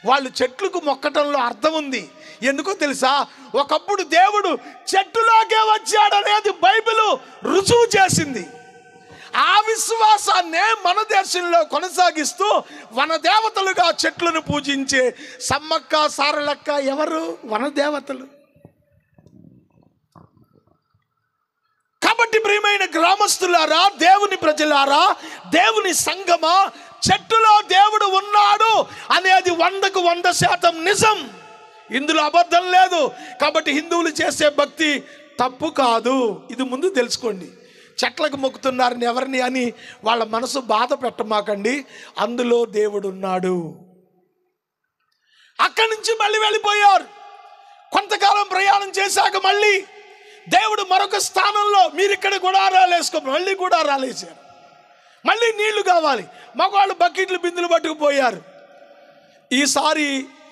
A: వాళ్ళు చెట్లకు మొక్కటంలో అర్థం ఉంది. ఎందుకో తెలుసా? ఒకప్పుడు దేవుడు చెట్టులోకే వచ్చాడనేది బైబిల్ రుజువు చేసింది. ఆ విశ్వాసాన్నే మన దేశంలో కొనసాగిస్తూ వనదేవతలుగా చెట్లను పూజించే సమ్మక్క సారలక్క ఎవరు? వనదేవతలు. కాబట్టి ప్రియమైన గ్రామస్తులారా, దేవుని ప్రజలారా, దేవుని సంగమా, చెట్టులో దేవుడు ఉన్నాడు అనేది 100కు 100% నిజం. ఇందులో అబద్ధం లేదు. కాబట్టి హిందువులు చేసే భక్తి తప్పు కాదు. ఇది ముందు తెలుసుకోండి. చెట్లకు మొక్కుతున్నారని ఎవరిని అని వాళ్ళ మనసు బాధ పెట్టమాకండి. అందులో దేవుడు ఉన్నాడు. అక్కడి నుంచి మళ్ళీ వెళ్ళిపోయారు. కొంతకాలం ప్రయాణం చేశాక మళ్ళీ దేవుడు మరొక స్థానంలో, మీరు ఇక్కడ గుడారాలు వేసుకో, మళ్ళీ గుడారాలు వేసారు. మళ్ళీ నీళ్లు కావాలి. మగవాళ్ళు బకెట్లు బిందులు పట్టుకుపోయారు. ఈసారి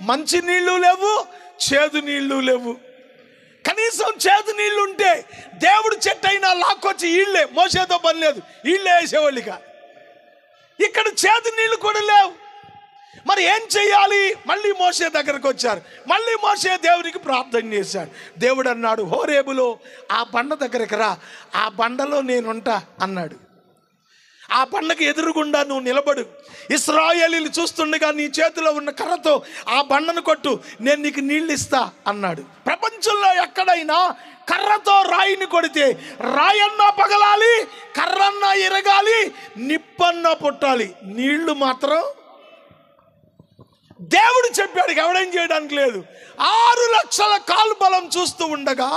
A: మంచి నీళ్లు లేవు, చేదు నీళ్లు లేవు. కనీసం చేదు నీళ్లు ఉంటే దేవుడు చెట్టు అయినా లాక్కొచ్చి ఈళ్ళే, మోసేతో పని లేదు, ఈళ్ళే వేసేవాళ్ళుగా. ఇక్కడ చేదు నీళ్లు కూడా లేవు. మరి ఏం చెయ్యాలి? మళ్ళీ మోసే దగ్గరకు వచ్చారు. మళ్ళీ మోసే దేవునికి ప్రార్థన చేశాడు. దేవుడు అన్నాడు, హోరేబులో ఆ బండ దగ్గరకు రా, ఆ బండలో నేనుంటా అన్నాడు. ఆ బండకి ఎదురుగుండా నువ్వు నిలబడు, ఇశ్రాయేలీలు చూస్తుండగా నీ చేతిలో ఉన్న కర్రతో ఆ బండను కొట్టు, నేను నీకు నీళ్ళు ఇస్తా అన్నాడు. ప్రపంచంలో ఎక్కడైనా కర్రతో రాయిని కొడితే రాయన్నా పగలాలి, కర్రన్నా ఇరగాలి, నిప్పన్నా పుట్టాలి, నీళ్లు మాత్రం దేవుడు చెప్పాడు, ఎవడేం చేయడానికి లేదు. 6 లక్షల కాలు బలం చూస్తూ ఉండగా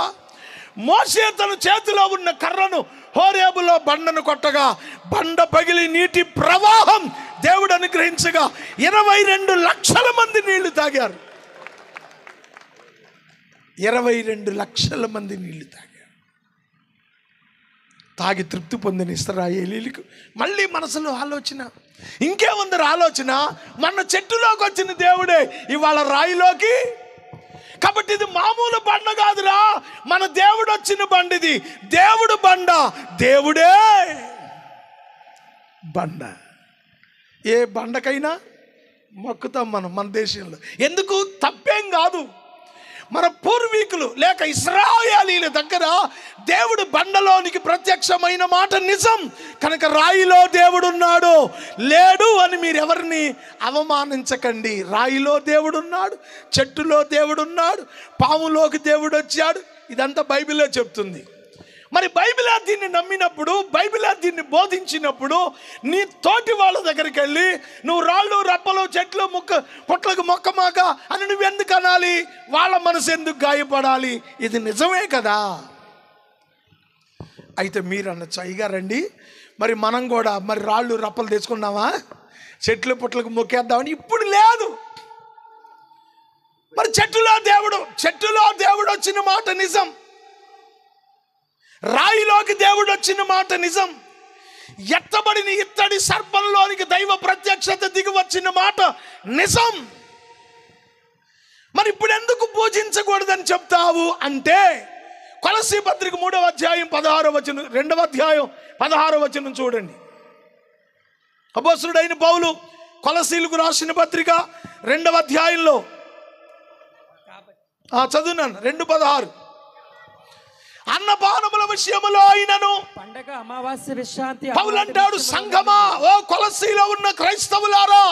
A: మోషే తన చేతిలో ఉన్న కర్రను హోరేబులో బండను కొట్టగా బండ పగిలి నీటి ప్రవాహం దేవుడు అనుగ్రహించగా 22 లక్షల మంది నీళ్లు తాగారు. 22 లక్షల మంది నీళ్లు తాగారు. తాగి తృప్తి పొందిన ఇశ్రాయేలీయులకు మళ్ళీ మనసులో ఆలోచన, ఇంకేముందరు ఆలోచన, మన చెట్టులోకి వచ్చిన దేవుడే ఇవాళ రాయిలోకి. కాబట్టి ఇది మామూలు బండ కాదురా, మన దేవుడు వచ్చిన బండిది. దేవుడు బండ, దేవుడే బండ. ఏ బండకైనా మొక్కుతాం మనం మన దేశంలో. ఎందుకు? తప్పేం కాదు. మన పూర్వీకులు లేక ఇశ్రాయేలీయుల దగ్గర దేవుడు బండలోనికి ప్రత్యక్షమైన మాట నిజం. కనుక రాయిలో దేవుడున్నాడు లేడు అని మీరు ఎవరిని అవమానించకండి. రాయిలో దేవుడున్నాడు, చెట్టులో దేవుడున్నాడు, పాములోకి దేవుడు వచ్చాడు. ఇదంతా బైబిలే చెప్తుంది. మరి బైబిలే దీన్ని నమ్మినప్పుడు, బైబిలే దీన్ని బోధించినప్పుడు నీ తోటి వాళ్ళ దగ్గరికి వెళ్ళి నువ్వు రాళ్ళు రప్పలు చెట్లు పొట్లకు మొక్కమాక అని నువ్వెందుకు అనాలి? వాళ్ళ మనసు ఎందుకు గాయపడాలి? ఇది నిజమే కదా. అయితే మీరు అనొచ్చు, అయ్యగారండి మరి మనం కూడా మరి రాళ్ళు రప్పలు తెచ్చుకున్నావా, చెట్లు పొట్లకు మొక్కేద్దామని? ఇప్పుడు లేదు. మరి చెట్టులో దేవుడు వచ్చిన మాట నిజం, రాయిలోకి దేవుడు వచ్చిన మాట నిజం, ఎత్తబడిన ఇత్తడి సర్పంలోనికి దైవ ప్రత్యక్షత దిగి వచ్చిన మాట నిజం. మరి ఇప్పుడు ఎందుకు పూజించకూడదని చెప్తావు అంటే, కొలసీ పత్రిక 3వ అధ్యాయం 16వ వచనం, 2వ అధ్యాయం 16వ వచనం చూడండి. అపోస్తలుడైన పౌలు కొలసీలకు రాసిన పత్రిక 2వ అధ్యాయంలో చదువున్నాను 2:16. అన్నపానముల విషయములో అయినను
B: పండగ అమావాస్య విశ్రాంతి
A: పౌలు అంటాడు, సంఘమా, ఓ కొలసీలో ఉన్న క్రైస్తవులారా,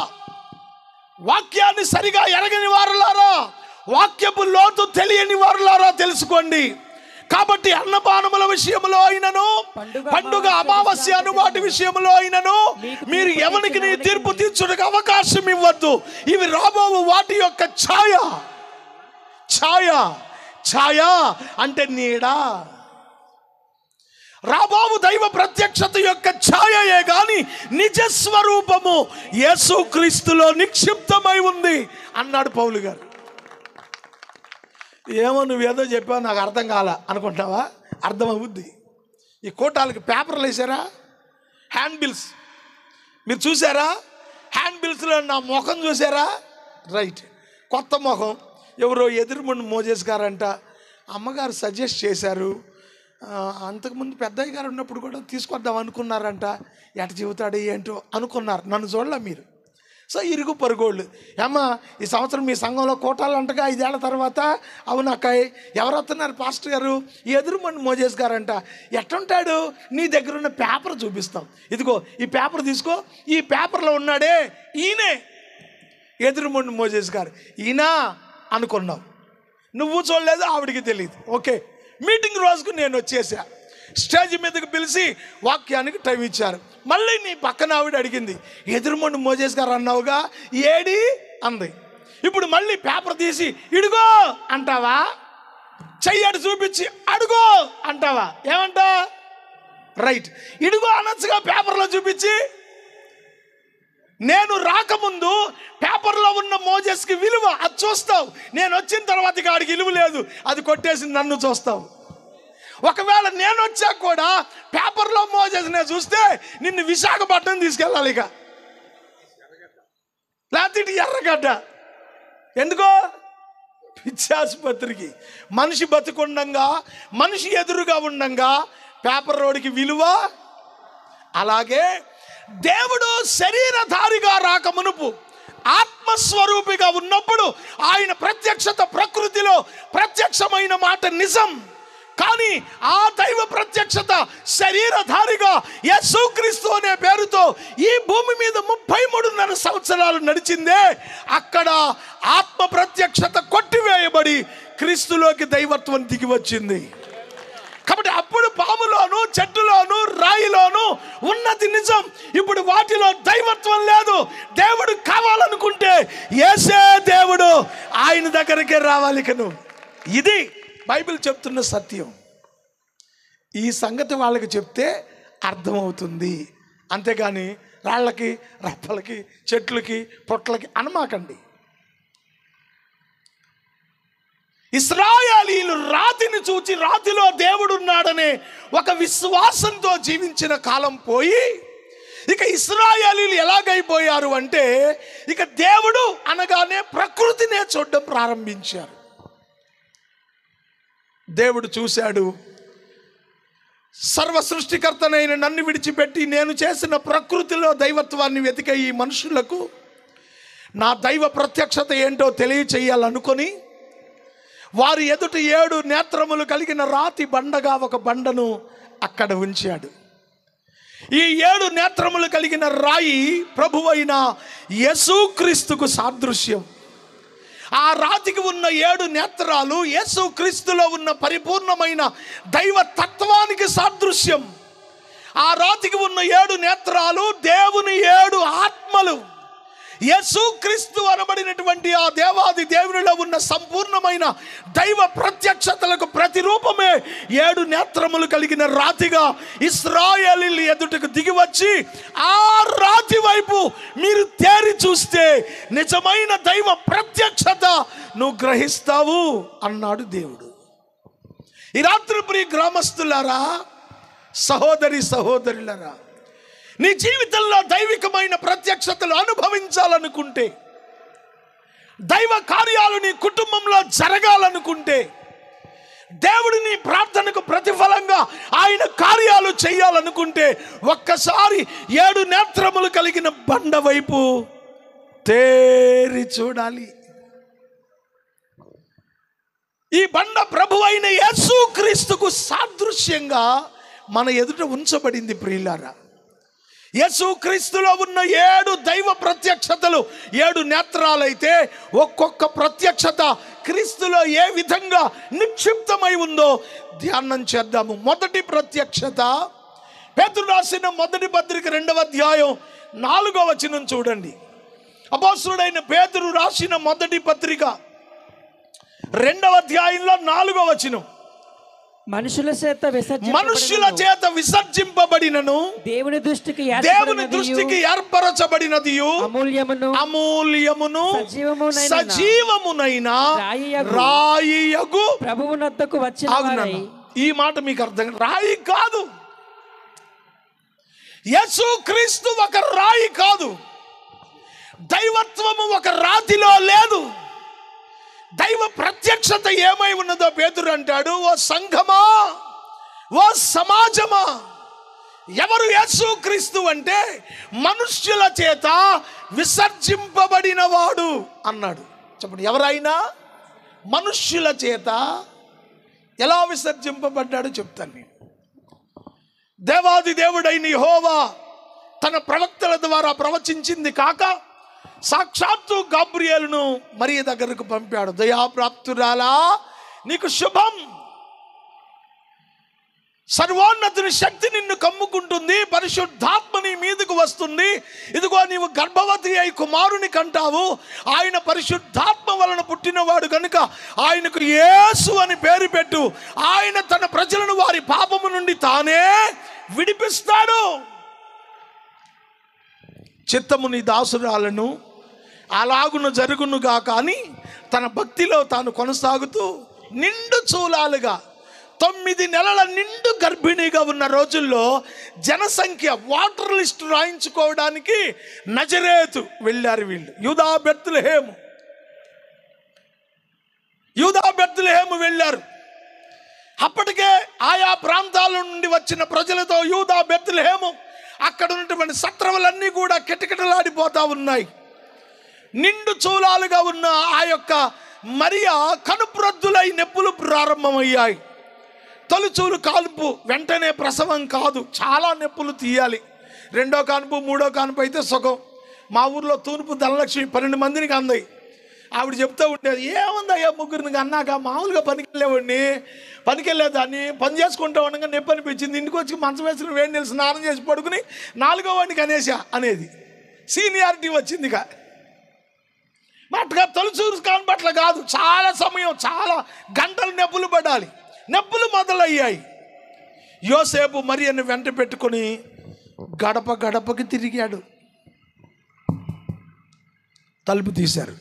A: వాక్యాన్ని సరిగా ఎరగని వారులారా, వాక్యపు లోతు తెలియని వారులారా తెలుసుకోండి. కాబట్టి అన్నపానముల విషయంలో అయినను, పండుగ అమావాస్య అను వాటి విషయంలో అయినను మీరు ఎవరికి నీ తీర్పు తీర్చుటకు అవకాశం ఇవ్వద్దు. ఇవి రాబో వాటి యొక్క ఛాయ. ఛాయ ఛాయ అంటే నీడ. రాబోవు దైవ ప్రత్యక్షత యొక్క ఛాయయే గాని నిజ స్వరూపము యేసుక్రీస్తులో నిక్షిప్తమై ఉంది అన్నాడు పౌలు గారు. ఏమో నువ్వేదో చెప్పావు నాకు అర్థం కాల అనుకుంటున్నావా? అర్థమవుద్ది. ఈ కోటాలకి పేపర్లు వేసారా? హ్యాండ్ బిల్స్ మీరు చూసారా? హ్యాండ్ బిల్స్లో నా ముఖం చూసారా? రైట్, కొత్త ముఖం. ఎవరో ఎదురుమండి మోజేస్ గారంట అమ్మగారు సజెస్ట్ చేశారు. అంతకుముందు పెద్దయ్య గారు ఉన్నప్పుడు కూడా తీసుకొద్దాం అనుకున్నారంట. ఎట చెబుతాడు ఏంటో అనుకున్నారు. నన్ను చూడలే మీరు. సో ఇరుగు పరుగోళ్ళు, ఏమ్మా ఈ సంవత్సరం మీ సంఘంలో కోటాలు అంటగా 5 ఏళ్ల తర్వాత. అవును అక్కాయ్, ఎవరు వస్తున్నారు? పాస్టర్ గారు ఎదురుమండి మోజేస్ గారంట. ఎట్టుంటాడు? నీ దగ్గర ఉన్న పేపర్ చూపిస్తాం. ఇదిగో ఈ పేపర్ తీసుకో. ఈ పేపర్లో ఉన్నాడే ఈయనే ఎదురుమండి మోజేస్ గారు. ఈయన అనుకున్నావు. నువ్వు చూడలేదు, ఆవిడికి తెలియదు. ఓకే, మీటింగ్ రోజుకు నేను వచ్చేసా. స్టేజ్ మీదకి పిలిచి వాక్యానికి టైం ఇచ్చారు. మళ్ళీ నీ పక్కన ఆవిడ అడిగింది, ఎదురుమండి మోజేస్ గారు అన్నావుగా ఏడి అంది. ఇప్పుడు మళ్ళీ పేపర్ తీసి ఇడుగో అంటావా? చెయ్యడు చూపించి అడుగో అంటావా? ఏమంటా? రైట్, ఇడుగో అనొచ్చుగా పేపర్లో చూపించి. నేను రాకముందు పేపర్లో ఉన్న మోజెస్కి విలువ అది చూస్తావు. నేను వచ్చిన తర్వాత ఇక ఆడికి విలువ లేదు, అది కొట్టేసి నన్ను చూస్తావు. ఒకవేళ నేను వచ్చాక కూడా పేపర్లో మోజెస్నే చూస్తే నిన్ను విశాఖపట్నం తీసుకెళ్ళాలి, ఇక లేకపోతే ఇటు ఎర్రగడ్డ. ఎందుకో? పిచ్చాసుపత్రికి. మనిషి బతికుండంగా, మనిషి ఎదురుగా ఉండంగా పేపర్ రోడ్కి విలువ. అలాగే దేవుడు శరీరధారిగా రాకమునుపు ఆత్మస్వరూపిగా ఉన్నప్పుడు ఆయన ప్రత్యక్షత ప్రకృతిలో ప్రత్యక్షమైన మాట నిజం. కానీ ఆ దైవ ప్రత్యక్షత శరీరధారిగా యేసుక్రీస్తు అనే పేరుతో ఈ భూమి మీద 33.5 సంవత్సరాలు నడిచిందే. అక్కడ ఆత్మ ప్రత్యక్షత కొట్టివేయబడి క్రీస్తులోకి దైవత్వం దిగి వచ్చింది. కాబట్టి అప్పుడు పాములోను, చెట్టులోను, రాయిలోను ఉన్నది నిజం. ఇప్పుడు వాటిలో దైవత్వం లేదు. దేవుడు కావాలనుకుంటే యేసే దేవుడు, ఆయన దగ్గరికే రావాలి. కను ఇది బైబిల్ చెప్తున్న సత్యం. ఈ సంగతి వాళ్ళకి చెప్తే అర్థమవుతుంది. అంతేగాని రాళ్ళకి, రప్పలకి, చెట్లకి, పొట్లకి అనమాకండి. ఇశ్రాయేలీయులు రాతిని చూచి రాతిలో దేవుడు ఉన్నాడనే ఒక విశ్వాసంతో జీవించిన కాలం పోయి ఇక ఇశ్రాయేలీయులు ఎలాగైపోయారు అంటే ఇక దేవుడు అనగానే ప్రకృతినే చూడడం ప్రారంభించారు. దేవుడు చూశాడు, సర్వ సృష్టికర్తనైన నన్ను విడిచిపెట్టి నేను చేసిన ప్రకృతిలో దైవత్వాన్ని వెతికే ఈ మనుషులకు నా దైవ ప్రత్యక్షత ఏంటో తెలియచేయాలనుకొని వారి ఎదుట 7 నేత్రములు కలిగిన రాతి బండగా ఒక బండను అక్కడ ఉంచాడు. ఈ 7 నేత్రములు కలిగిన రాయి ప్రభువైన యేసుక్రీస్తుకు సాదృశ్యం. ఆ రాతికి ఉన్న 7 నేత్రాలు యేసుక్రీస్తులో ఉన్న పరిపూర్ణమైన దైవ తత్వానికి సాదృశ్యం. ఆ రాతికి ఉన్న 7 నేత్రాలు దేవుని 7 ఆత్మలు. యేసుక్రీస్తు అనబడినటువంటి ఆ దేవాది దేవునిలో ఉన్న సంపూర్ణమైన దైవ ప్రత్యక్షతలకు ప్రతిరూపమే 7 నేత్రములు కలిగిన రాతిగా ఇశ్రాయేలీయుల ఎదుటకు దిగి వచ్చి ఆ రాతి వైపు మీరు తేరి చూస్తే నిజమైన దైవ ప్రత్యక్షత నువ్వు గ్రహిస్తావు అన్నాడు దేవుడు. ఈ రాత్రి ప్రియ గ్రామస్తులారా, సహోదరి సహోదరులారా, నీ జీవితంలో దైవికమైన ప్రత్యక్షతలు అనుభవించాలనుకుంటే, దైవ కార్యాలు నీ కుటుంబంలో జరగాలనుకుంటే, దేవుడు నీ ప్రార్థనకు ప్రతిఫలంగా ఆయన కార్యాలు చేయాలనుకుంటే ఒక్కసారి 7 నేత్రములు కలిగిన బండ వైపు తేరి చూడాలి. ఈ బండ ప్రభువైన యేసుక్రీస్తుకు సాదృశ్యంగా మన ఎదుట ఉంచబడింది. ప్రియులారా, యేసుక్రీస్తులో ఉన్న 7 దైవ ప్రత్యక్షతలు 7 నేత్రాలైతే ఒక్కొక్క ప్రత్యక్షత క్రీస్తులో ఏ విధంగా నిక్షిప్తమై ఉందో ధ్యానం చేద్దాము. మొదటి ప్రత్యక్షత పేతురు రాసిన మొదటి పత్రిక 2వ అధ్యాయం 4వ వచనం చూడండి. అపోస్తలుడైన పేతురు రాసిన మొదటి పత్రిక 2వ అధ్యాయంలో 4వ వచనం.
B: మనుషుల చేత విసర్జింపబడినను దేవుని దృష్టికి ఏర్పరచబడినది అమూల్యమును సజీవమునైన రాయియగు ప్రభువునొద్దకు వచ్చిన.
A: ఈ మాట మీకు అర్థం, రాయి కాదు, యేసుక్రీస్తు ఒక రాయి కాదు, దైవత్వము ఒక రాతిలో లేదు. దైవ ప్రత్యక్షత ఏమై ఉన్నదో పేతురు అంటాడు, ఓ సంఘమా, ఓ సమాజమా, ఎవరు యేసుక్రీస్తు అంటే మనుష్యుల చేత విసర్జింపబడిన వాడు అన్నాడు. చెప్పండి, ఎవరైనా మనుష్యుల చేత ఎలా విసర్జింపబడ్డాడో చెప్తాను నేను. దేవాది దేవుడైన యెహోవా తన ప్రవక్తల ద్వారా ప్రవచించింది కాక సాక్షాత్తు గాబ్రియేలును మరియ దగ్గరకు పంపాడు. దయాప్రాప్తురాలా నీకు శుభం, సర్వోన్నతుని శక్తి నిన్ను కమ్ముకుంటుంది, పరిశుద్ధాత్మ నీ మీదకు వస్తుంది, ఇదిగో నీవు గర్భవతి అయి కుమారుని కంటావు, ఆయన పరిశుద్ధాత్మ వలన పుట్టినవాడు కనుక ఆయనకు యేసు అని పేరు పెట్టు, ఆయన తన ప్రజలను వారి పాపము నుండి తానే విడిపిస్తాడు. చిత్తము నీ దాసురాలను అలాగున జరుగునుగా కానీ తన భక్తిలో తాను కొనసాగుతూ నిండు చూలాలుగా 9 నెలల నిండు గర్భిణిగా ఉన్న రోజుల్లో జనసంఖ్య వాటర్ లిస్ట్ రాయించుకోవడానికి నజరేతు వెళ్ళారు వీళ్ళు. యూదా బెత్లెహేము వెళ్ళారు. అప్పటికే ఆయా ప్రాంతాల నుండి వచ్చిన ప్రజలతో యూదా బెత్లెహేము అక్కడ ఉన్నటువంటి సత్రములన్నీ కూడా కిటకిటలాడిపోతా ఉన్నాయి. నిండు చూలాలుగా ఉన్న ఆ యొక్క మరియా కనుప్రొద్దులై నొప్పులు ప్రారంభమయ్యాయి. తొలిచూలు కాన్పు వెంటనే ప్రసవం కాదు, చాలా నొప్పులు తీయాలి. 2వ కాన్పు 3వ కాన్పు అయితే సుఖం. మా ఊర్లో తూర్పు ధనలక్ష్మి 12 మందిని అందాయి. ఆవిడ చెప్తూ ఉండేది, ఏముందయ్యా ముగ్గురిని అన్నాక మామూలుగా పనికెళ్ళేదాన్ని పని చేసుకుంటూ ఉండగా నొప్పి అనిపించింది, ఇంటికి వచ్చి మంచం వేసుకుని వేడి నీళ్ళు స్నానం చేసి పడుకుని 4వ వాడికి అనేసా అనేది సీనియారిటీ వచ్చింది. అట్టుగా తొలిచూరు కాన్పట్ల కాదు, చాలా సమయం, చాలా గంటలు నొప్పులు పడాలి. నొప్పులు మొదలయ్యాయి. యోసేపు మరియను వెంట పెట్టుకొని గడప గడపకి తిరిగాడు. తలుపు తీశారు.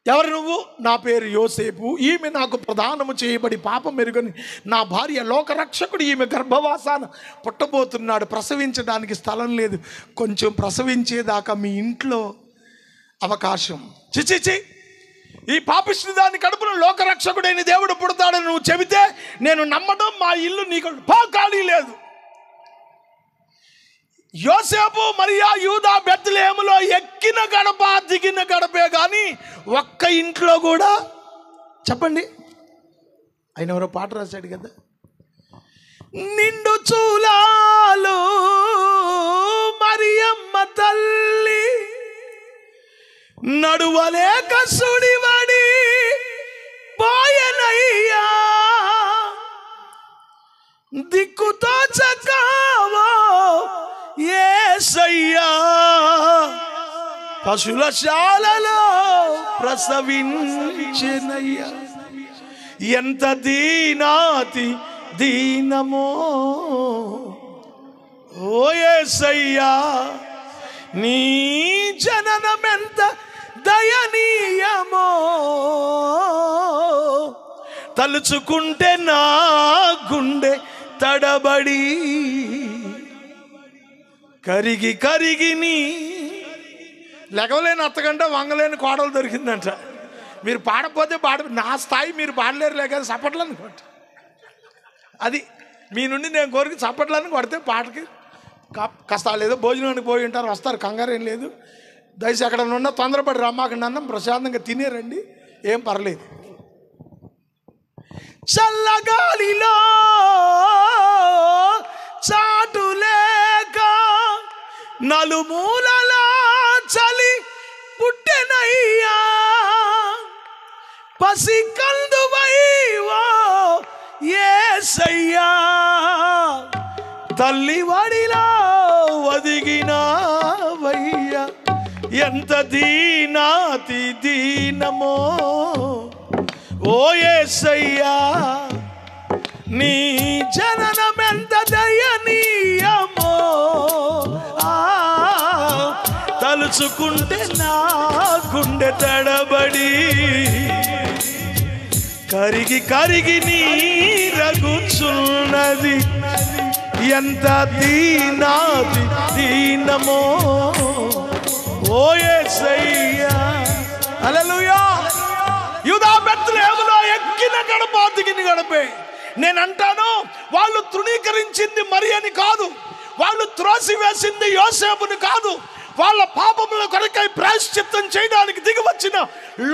A: ఎవరు నువ్వు? నా పేరు యోసేపు, ఈమె నాకు ప్రదానము చేయబడి పాపం మెరుగని నా భార్య, లోకరక్షకుడు ఈమె గర్భవాసాన పుట్టబోతున్నాడు, ప్రసవించడానికి స్థలం లేదు, కొంచెం ప్రసవించేదాకా మీ ఇంట్లో అవకాశం. చిచిచి, ఈ పాపిష్టి దాని కడుపున లోకరక్షకుడైన దేవుడు పుడతాడని నువ్వు చెబితే నేను నమ్మడం, మా ఇల్లు నీకు ఖాళీ లేదు. యోసేపు మరియా యూదా బెత్లెహేములో ఎక్కిన గడప దిగిన గడపే కానీ ఒక్క ఇంట్లో కూడా, చెప్పండి, ఆయన ఎవరో పాట రాశాడు కదా, నిండు చూలాలు మరియమ్మ తల్లి నడువలేక సుడివడి పోయనయ్యా, దిక్కుతో చకావో యేసయ్యా, పశులశాలలో ప్రసవించెనయ్యా, ఎంత దీనాతి దీనమో ఓ యేసయ్యా, నీ జననమెంత దయనీయమో, తలుచుకుంటే నా గుండె తడబడి కరిగి కరిగి నీ లెగవలేని అత్తకంటే వంగలేని కోడలు దొరికిందంట. మీరు పాడపోతే నా స్థాయి మీరు పాడలేరులే కానీ చప్పట్లని కొట్ట, అది మీ నుండి నేను కోరిక చప్పట్లని కొడితే పాటకి కష్టాలు ఏదో భోజనానికి పోయి ఉంటారు, వస్తారు, కంగారేం లేదు. దయచేసి ఎక్కడ ఉన్న తొందరపడి రమ్మాకండి, అన్నం ప్రశాంతంగా తినేరండి, ఏం పర్లేదు. చల్లగాలిలో చాటులేక నలుమూలలా చలి పుట్టెనయ్యా, పసికందువైవో యేసయ్యా, తల్లి వడిలో ఒదిగినావయ్యా, ఎంత దీనాతి దీనమో ఓ యేసయ్యా, నీ జననమెంత దయనీయమో, తలుచుకుంటే నా గుండె తడబడి కరిగి కరిగి నీరగుచున్నది, ఎంత దీనాతి దీనమో ఓ యేసయ్యా. హల్లెలూయా. యూదా బెత్లెహేములో ఎక్కిన గడప దిగిన గడపే. నేను అంటాను, వాళ్ళు తృణీకరించింది మరి అని కాదు, వాళ్ళు త్రోసివేసింది యోసేపుని కాదు, వాళ్ళ పాపముల కొరకై ప్రాయశ్చిత్తం చేయడానికి దిగి వచ్చిన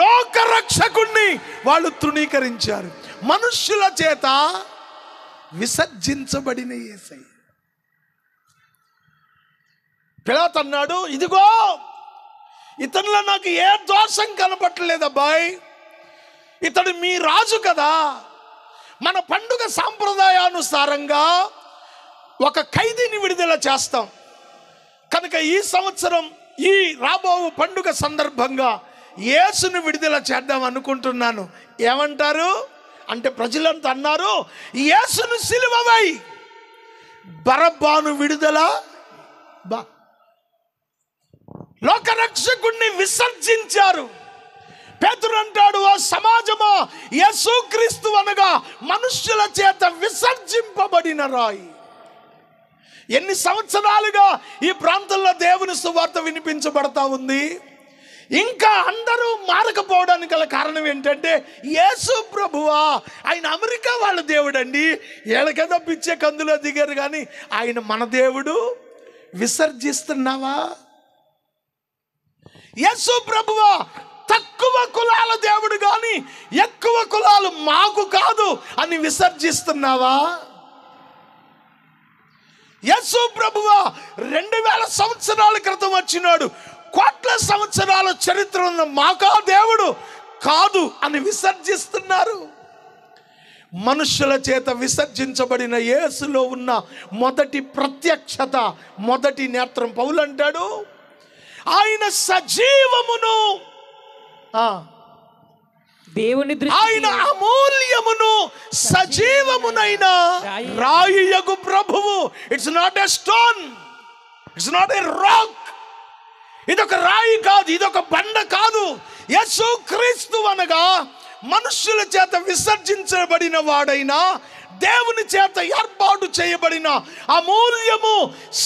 A: లోకరక్షకుణ్ణి వాళ్ళు తృణీకరించారు. మనుష్యుల చేత విసర్జించబడిన యేసయ్య. పిలాతు అన్నాడు, ఇదిగో ఇతనిలో నాకు ఏ దోషం కనపట్టలేదు అబ్బాయి, ఇతడు మీ రాజు కదా, మన పండుగ సాంప్రదాయానుసారంగా ఒక ఖైదీని విడుదల చేస్తాం కనుక ఈ సంవత్సరం ఈ రాబో పండుగ సందర్భంగా యేసుని విడుదల చేద్దాం అనుకుంటున్నాను. ఏమంటారు అంటే ప్రజలంతా అన్నారు, యేసును సిలువవై బరబ్బాను విడుదల లోకరక్షకుణ్ణి విసర్జించారు. పేతురు అంటాడు, ఓ సమాజమా, యేసుక్రీస్తు అనగా మనుష్యుల చేత విసర్జింపబడిన రాయి. ఎన్ని సంవత్సరాలుగా ఈ ప్రాంతంలో దేవుని సువార్త వినిపించబడతా ఉంది, ఇంకా అందరూ మారకపోవడానికి గల కారణం ఏంటంటే యేసు ప్రభువా, ఆయన అమెరికా వాళ్ళ దేవుడండి, ఏళ్ళకేదో పిచ్చే కందులో దిగారు కానీ ఆయన మన దేవుడు. విసర్జిస్తున్నావా? యేసు ప్రభువా తక్కువ కులాల దేవుడు కానీ ఎక్కువ కులాలు మాకు కాదు అని విసర్జిస్తున్నావా? యేసు ప్రభువా 2000 సంవత్సరాల క్రితం వచ్చినాడు, కోట్ల సంవత్సరాల చరిత్ర ఉన్న మాకా దేవుడు కాదు అని విసర్జిస్తున్నారు. మనుష్యుల చేత విసర్జించబడిన యేసులో ఉన్న మొదటి ప్రత్యక్షత, మొదటి నేత్రం. పౌలు అంటాడు, ఆయన సజీవమును,
B: దేవుని
A: ఆయన అమూల్యమును సజీవమునైన రాయియగు ప్రభువు. It's not a stone, it's not a rock. ఇదొక రాయి కాదు, ఇదొక బండ కాదు. యేసుక్రీస్తు అనగా మనుష్యుల చేత విసర్జించబడిన వాడైనా దేవుని చేత ఏర్పాటు చేయబడిన అమూల్యము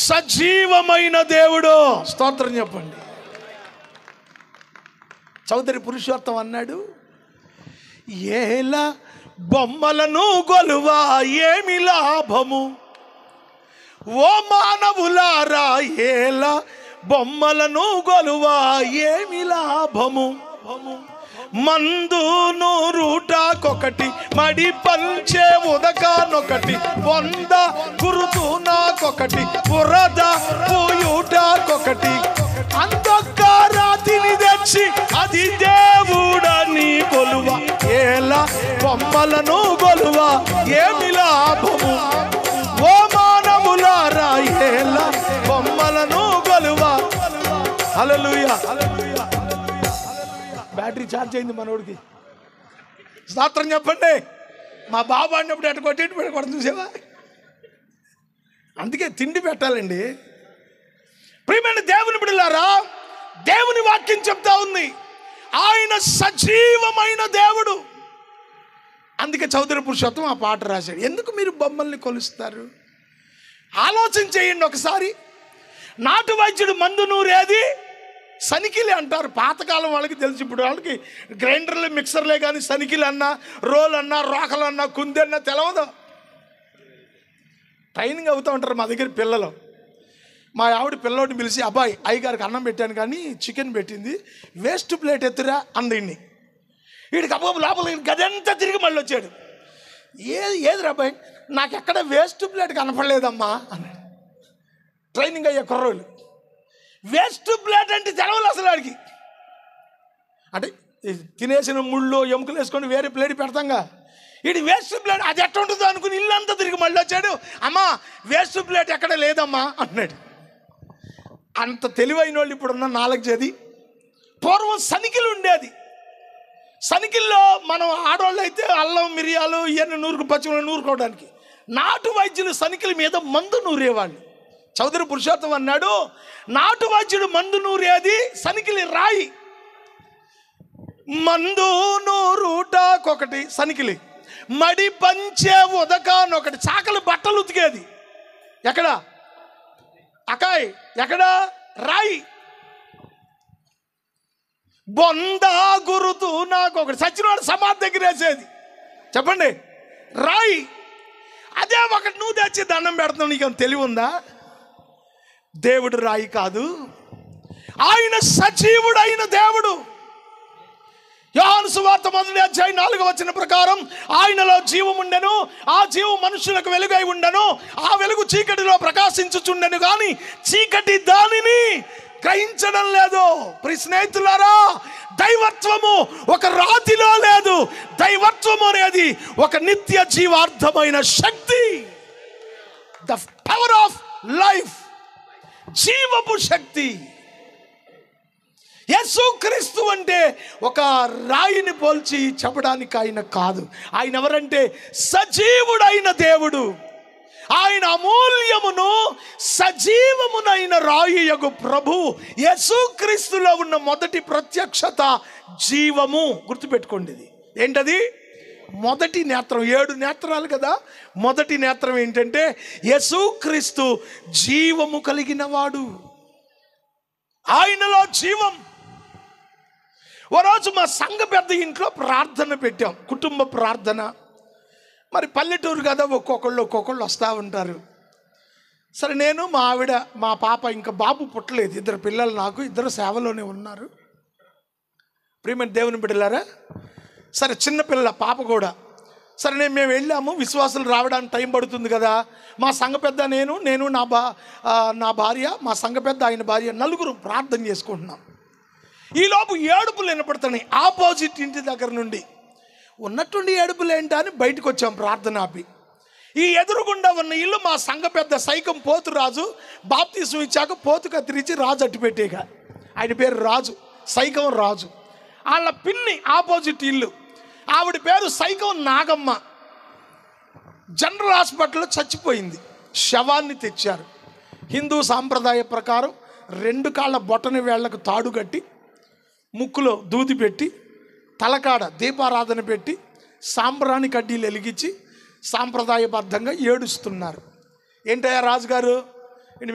A: సజీవమైన దేవుడు. స్తోత్రం చెప్పండి. చౌదరి పురుషోత్తం అన్నాడు, ఏలా బొమ్మలను గొలువా ఏమి లాభము, ఓ మానవులారా ఏలా బొమ్మలను గొలువా ఏమి లాభము, మందును రూటాకొకటి మడి పంచే ఉదకానొకటి, వంద గురుతునాకొకటి బురద పూయుటాకొకటి, అందొక్క రాతిని తెచ్చి అది దేవుడని కొలువ, ఏలా బొమ్మలను గొలువ ఏమి లాభము, ఓ మానవులారా ఏలా బొమ్మలను గొలువ. హల్లెలూయా. బ్యాటరీ ఛార్జ్ అయింది మనోడికి. స్తోత్రం చెప్పండి. మా బాబు అన్నప్పుడు ఎటు కొట్టి పెట్టకూడదు, చూసావా? అందుకే తిండి పెట్టాలండి. ప్రియమైన దేవుని బిడ్డలారా, దేవుని వాక్యం చెప్తా ఉంది ఆయన సజీవమైన దేవుడు. అందుకే చౌదరి పురుషోత్తం ఆ పాట రాశాడు. ఎందుకు మీరు బొమ్మల్ని కొలుస్తారు? ఆలోచన చేయండి ఒకసారి. నాటు వైద్యుడు మందు నూరేది సనికిలే అంటారు. పాతకాలం వాళ్ళకి తెలిసి, ఇప్పుడు వాళ్ళకి గ్రైండర్లు మిక్సర్లే కానీ సనికిలు అన్నా, రోల్ అన్నా, రోకలు అన్నా, కుంది అన్నా తెలవదు. ట్రైనింగ్ అవుతూ ఉంటారు మా దగ్గర పిల్లలు. మా ఆవిడ పిల్లోడిని పిలిచి, అబ్బాయి అయ్యగారికి అన్నం పెట్టాను కానీ చికెన్ పెట్టింది, వేస్ట్ ప్లేట్ ఎత్తురా అందిండి. వీడికి అబ్బాబు లోపల గదంతా తిరిగి మళ్ళీ వచ్చాడు. ఏది అబ్బాయి, నాకు ఎక్కడ వేస్ట్ ప్లేట్ కనపడలేదమ్మా అన్నాడు. ట్రైనింగ్ అయ్యే కుర్రోళ్ళు వేస్ట్ ప్లేట్ అంటే తెలవలు అసలు వాడికి. అంటే తినేసిన ముళ్ళు ఎముకలు వేసుకొని వేరే ప్లేట్ పెడతాంగా, ఇది వేస్ట్ ప్లేట్, అది ఎట్లా ఉంటుందో అనుకుని ఇల్లంతా తిరిగి మళ్ళీ వచ్చాడు. అమ్మా వేస్ట్ ప్లేట్ ఎక్కడ లేదమ్మా అన్నాడు. అంత తెలివైన వాళ్ళు ఇప్పుడున్న నాలెడ్జ్ అది. పూర్వం సనికిలు ఉండేది. సనికిల్లో మనం ఆడవాళ్ళు అయితే అల్లం మిరియాలు ఇవన్నీ పచ్చిమిరపకాయలు నూరుకోవడానికి, నాటు వైద్యులు సనికిల మీద మందు నూరేవాళ్ళు. చౌదరి పురుషోత్తం అన్నాడు, నాటు వైద్యుడు మందు నూరేది సనికిలి రాయి. మందు నూరుటాకొకటి సనికిలి, మడి పంచే ఉదకానొకటి, చాకలి బట్టలు ఉతికేది ఎక్కడ అకాయ్, ఎక్కడ రాయి. బొందా గురుతు నాకొకటి, సచ్చినవాడు సమాధి దగ్గర వేసేది చెప్పండి రాయి. అదే ఒకటి నువ్వు తెచ్చి దండం పెడుతున్నావు, నీకు తెలివి ఉందా? దేవుడు రాయి కాదు, ఆయన సజీవుడైన దేవుడు. యోహాను సువార్త 1:4 ప్రకారం ఆయనలో జీవం ఉండెను, ఆ జీవం మనుషులకు వెలుగై ఉండెను, ఆ వెలుగు చీకటిలో ప్రకాశించుచుండెను కానీ చీకటి దానిని గ్రహించడం లేదు. ప్రియ స్నేహితులారా, దైవత్వము ఒక రాతిలో లేదు. దైవత్వము అనేది ఒక నిత్య జీవార్థమైన శక్తి, ద పవర్ ఆఫ్ లైఫ్, జీవపు శక్తి. యేసుక్రీస్తు అంటే ఒక రాయిని పోల్చి చెప్పడానికి ఆయన కాదు. ఆయన ఎవరంటే సజీవుడైన దేవుడు. ఆయన అమూల్యమును సజీవమునైన రాయియగు ప్రభు. యేసుక్రీస్తులో ఉన్న మొదటి ప్రత్యక్షత జీవము. గుర్తుపెట్టుకోండి, ఇది ఏంటది? మొదటి నేత్రం. 7 నేత్రాలు కదా. మొదటి నేత్రం ఏంటంటే యేసుక్రీస్తు జీవము కలిగిన వాడు, ఆయనలో జీవం. ఓ రోజు మా సంఘ పెద్ద ఇంట్లో ప్రార్థన పెట్టాం, కుటుంబ ప్రార్థన. మరి పల్లెటూరు కదా, ఒక్కొక్కళ్ళు వస్తూ ఉంటారు. సరే, నేను మా ఆవిడ మా పాప, ఇంకా బాబు పుట్టలేదు, 2 పిల్లలు నాకు, 2 సేవలోనే ఉన్నారు. ప్రియమైన దేవుని బిడ్డలారా, సరే చిన్నపిల్ల పాప కూడా. సరే మేము వెళ్ళాము, విశ్వాసులు రావడానికి టైం పడుతుంది కదా. మా సంఘ పెద్ద నేను నా భార్య, మా సంఘ పెద్ద ఆయన భార్య, 4 ప్రార్థన చేసుకుంటున్నాం. ఈలోపు ఏడుపులు వినపడుతున్నాయి ఆపోజిట్ ఇంటి దగ్గర నుండి. ఉన్నట్టుండి ఏడుపులు ఏంటా అని బయటకు వచ్చాం ప్రార్థన ఆపి. ఈ ఎదురుగుండా ఉన్న ఇల్లు మా సంఘ పెద్ద సైకం పోతురాజు. బాప్తీసం ఇచ్చాక పోతు కత్తిరించి రాజు అట్టు పెట్టేగా, ఆయన పేరు రాజు, సైకం రాజు. వాళ్ళ పిన్ని ఆపోజిట్ ఇల్లు, ఆవిడ పేరు సైకం నాగమ్మ. జనరల్ హాస్పిటల్లో చచ్చిపోయింది. శవాన్ని తెచ్చారు. హిందూ సాంప్రదాయ ప్రకారం 2 కాళ్ళ బొటని వేళ్లకు తాడు కట్టి, ముక్కులో దూది పెట్టి, తలకాడ దీపారాధన పెట్టి, సాంబ్రాణి కడ్డీలు వెలిగించి సాంప్రదాయబద్ధంగా ఏడుస్తున్నారు. ఏంటయ్యా రాజుగారు,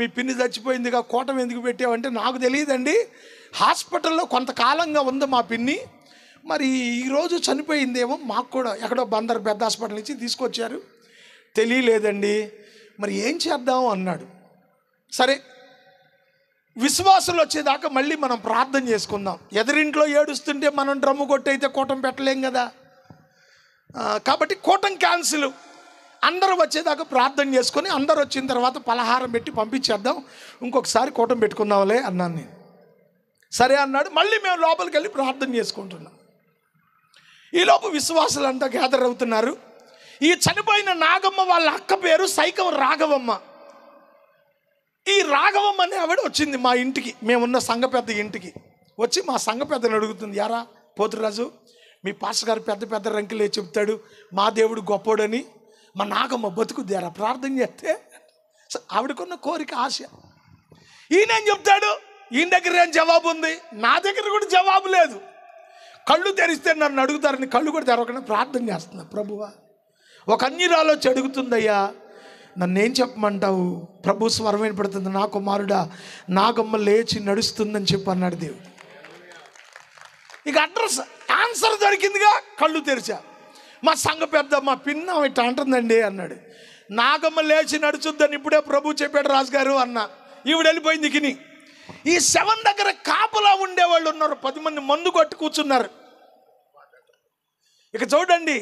A: మీ పిన్ని చచ్చిపోయిందిగా, కోటం ఎందుకు పెట్టావంటే, నాకు తెలియదండి, హాస్పిటల్లో కొంతకాలంగా ఉంది మా పిన్ని, మరి ఈరోజు చనిపోయిందేమో, మాకు కూడా ఎక్కడో బందర్ పెద్ద హాస్పిటల్ నుంచి తీసుకొచ్చారు, తెలియలేదండి, మరి ఏం చేద్దాం అన్నాడు. సరే, విశ్వాసులు వచ్చేదాకా మళ్ళీ మనం ప్రార్థన చేసుకుందాం. ఎదురింట్లో ఏడుస్తుంటే మనం డ్రమ్ము కొట్టయితే కూటం పెట్టలేం కదా. కాబట్టి కూటం క్యాన్సిల్. అందరూ వచ్చేదాకా ప్రార్థన చేసుకొని, అందరూ వచ్చిన తర్వాత పలహారం పెట్టి పంపించేద్దాం, ఇంకొకసారి కూటం పెట్టుకుందాంలే అన్నాను నేను. సరే అన్నాడు. మళ్ళీ మేము లోపలికి వెళ్ళి ప్రార్థన చేసుకుంటున్నాం. ఈలోపు విశ్వాసులంతా గ్యాదర్ అవుతున్నారు. ఈ చనిపోయిన నాగమ్మ వాళ్ళ అక్క పేరు సైకం రాఘవమ్మ. ఈ రాఘవమ్మ అనే ఆవిడ వచ్చింది మా ఇంటికి, మేమున్న సంఘ పెద్ద ఇంటికి వచ్చి మా సంఘ పెద్దను అడుగుతుంది, యారా పోతురాజు, మీ పాస్టర్ గారు పెద్ద రంకిలే చెప్తాడు మా దేవుడు గొప్పోడని, మా నాగమ్మ బతుకుద్దారా ప్రార్థన చేస్తే. ఆవిడకున్న కోరిక, ఆశ. ఈయనేం చెప్తాడు, ఈయన దగ్గర ఏం జవాబు ఉంది, నా దగ్గర కూడా జవాబు లేదు. కళ్ళు తెరిస్తే నన్ను అడుగుతారని కళ్ళు కూడా తెరవకుండా ప్రార్థన చేస్తున్నా. ప్రభువా, ఒక అన్యురాలో అడుగుతుందయ్యా, నన్నేం చెప్పమంటావు? ప్రభు స్వరం వినపడుతుంది, నా కుమారుడా నాగమ్మ లేచి నడుస్తుందని చెప్పి అన్నాడు దేవుడు. ఇక ఆన్సర్ దొరికిందిగా, కళ్ళు తెరిచా. మా సంఘ పెద్ద మా పిన్న ఇట్లా అంటుందండి అన్నాడు. నాగమ్మ లేచి నడుచుద్దని ఇప్పుడే ప్రభు చెప్పాడు రాజుగారు అన్న. ఈవిడ వెళ్ళిపోయింది కిని. ఈ శవం దగ్గర కాపలా ఉండేవాళ్ళు ఉన్నారు, 10 మంది మందు కొట్టి కూర్చున్నారు. ఇక చూడండి,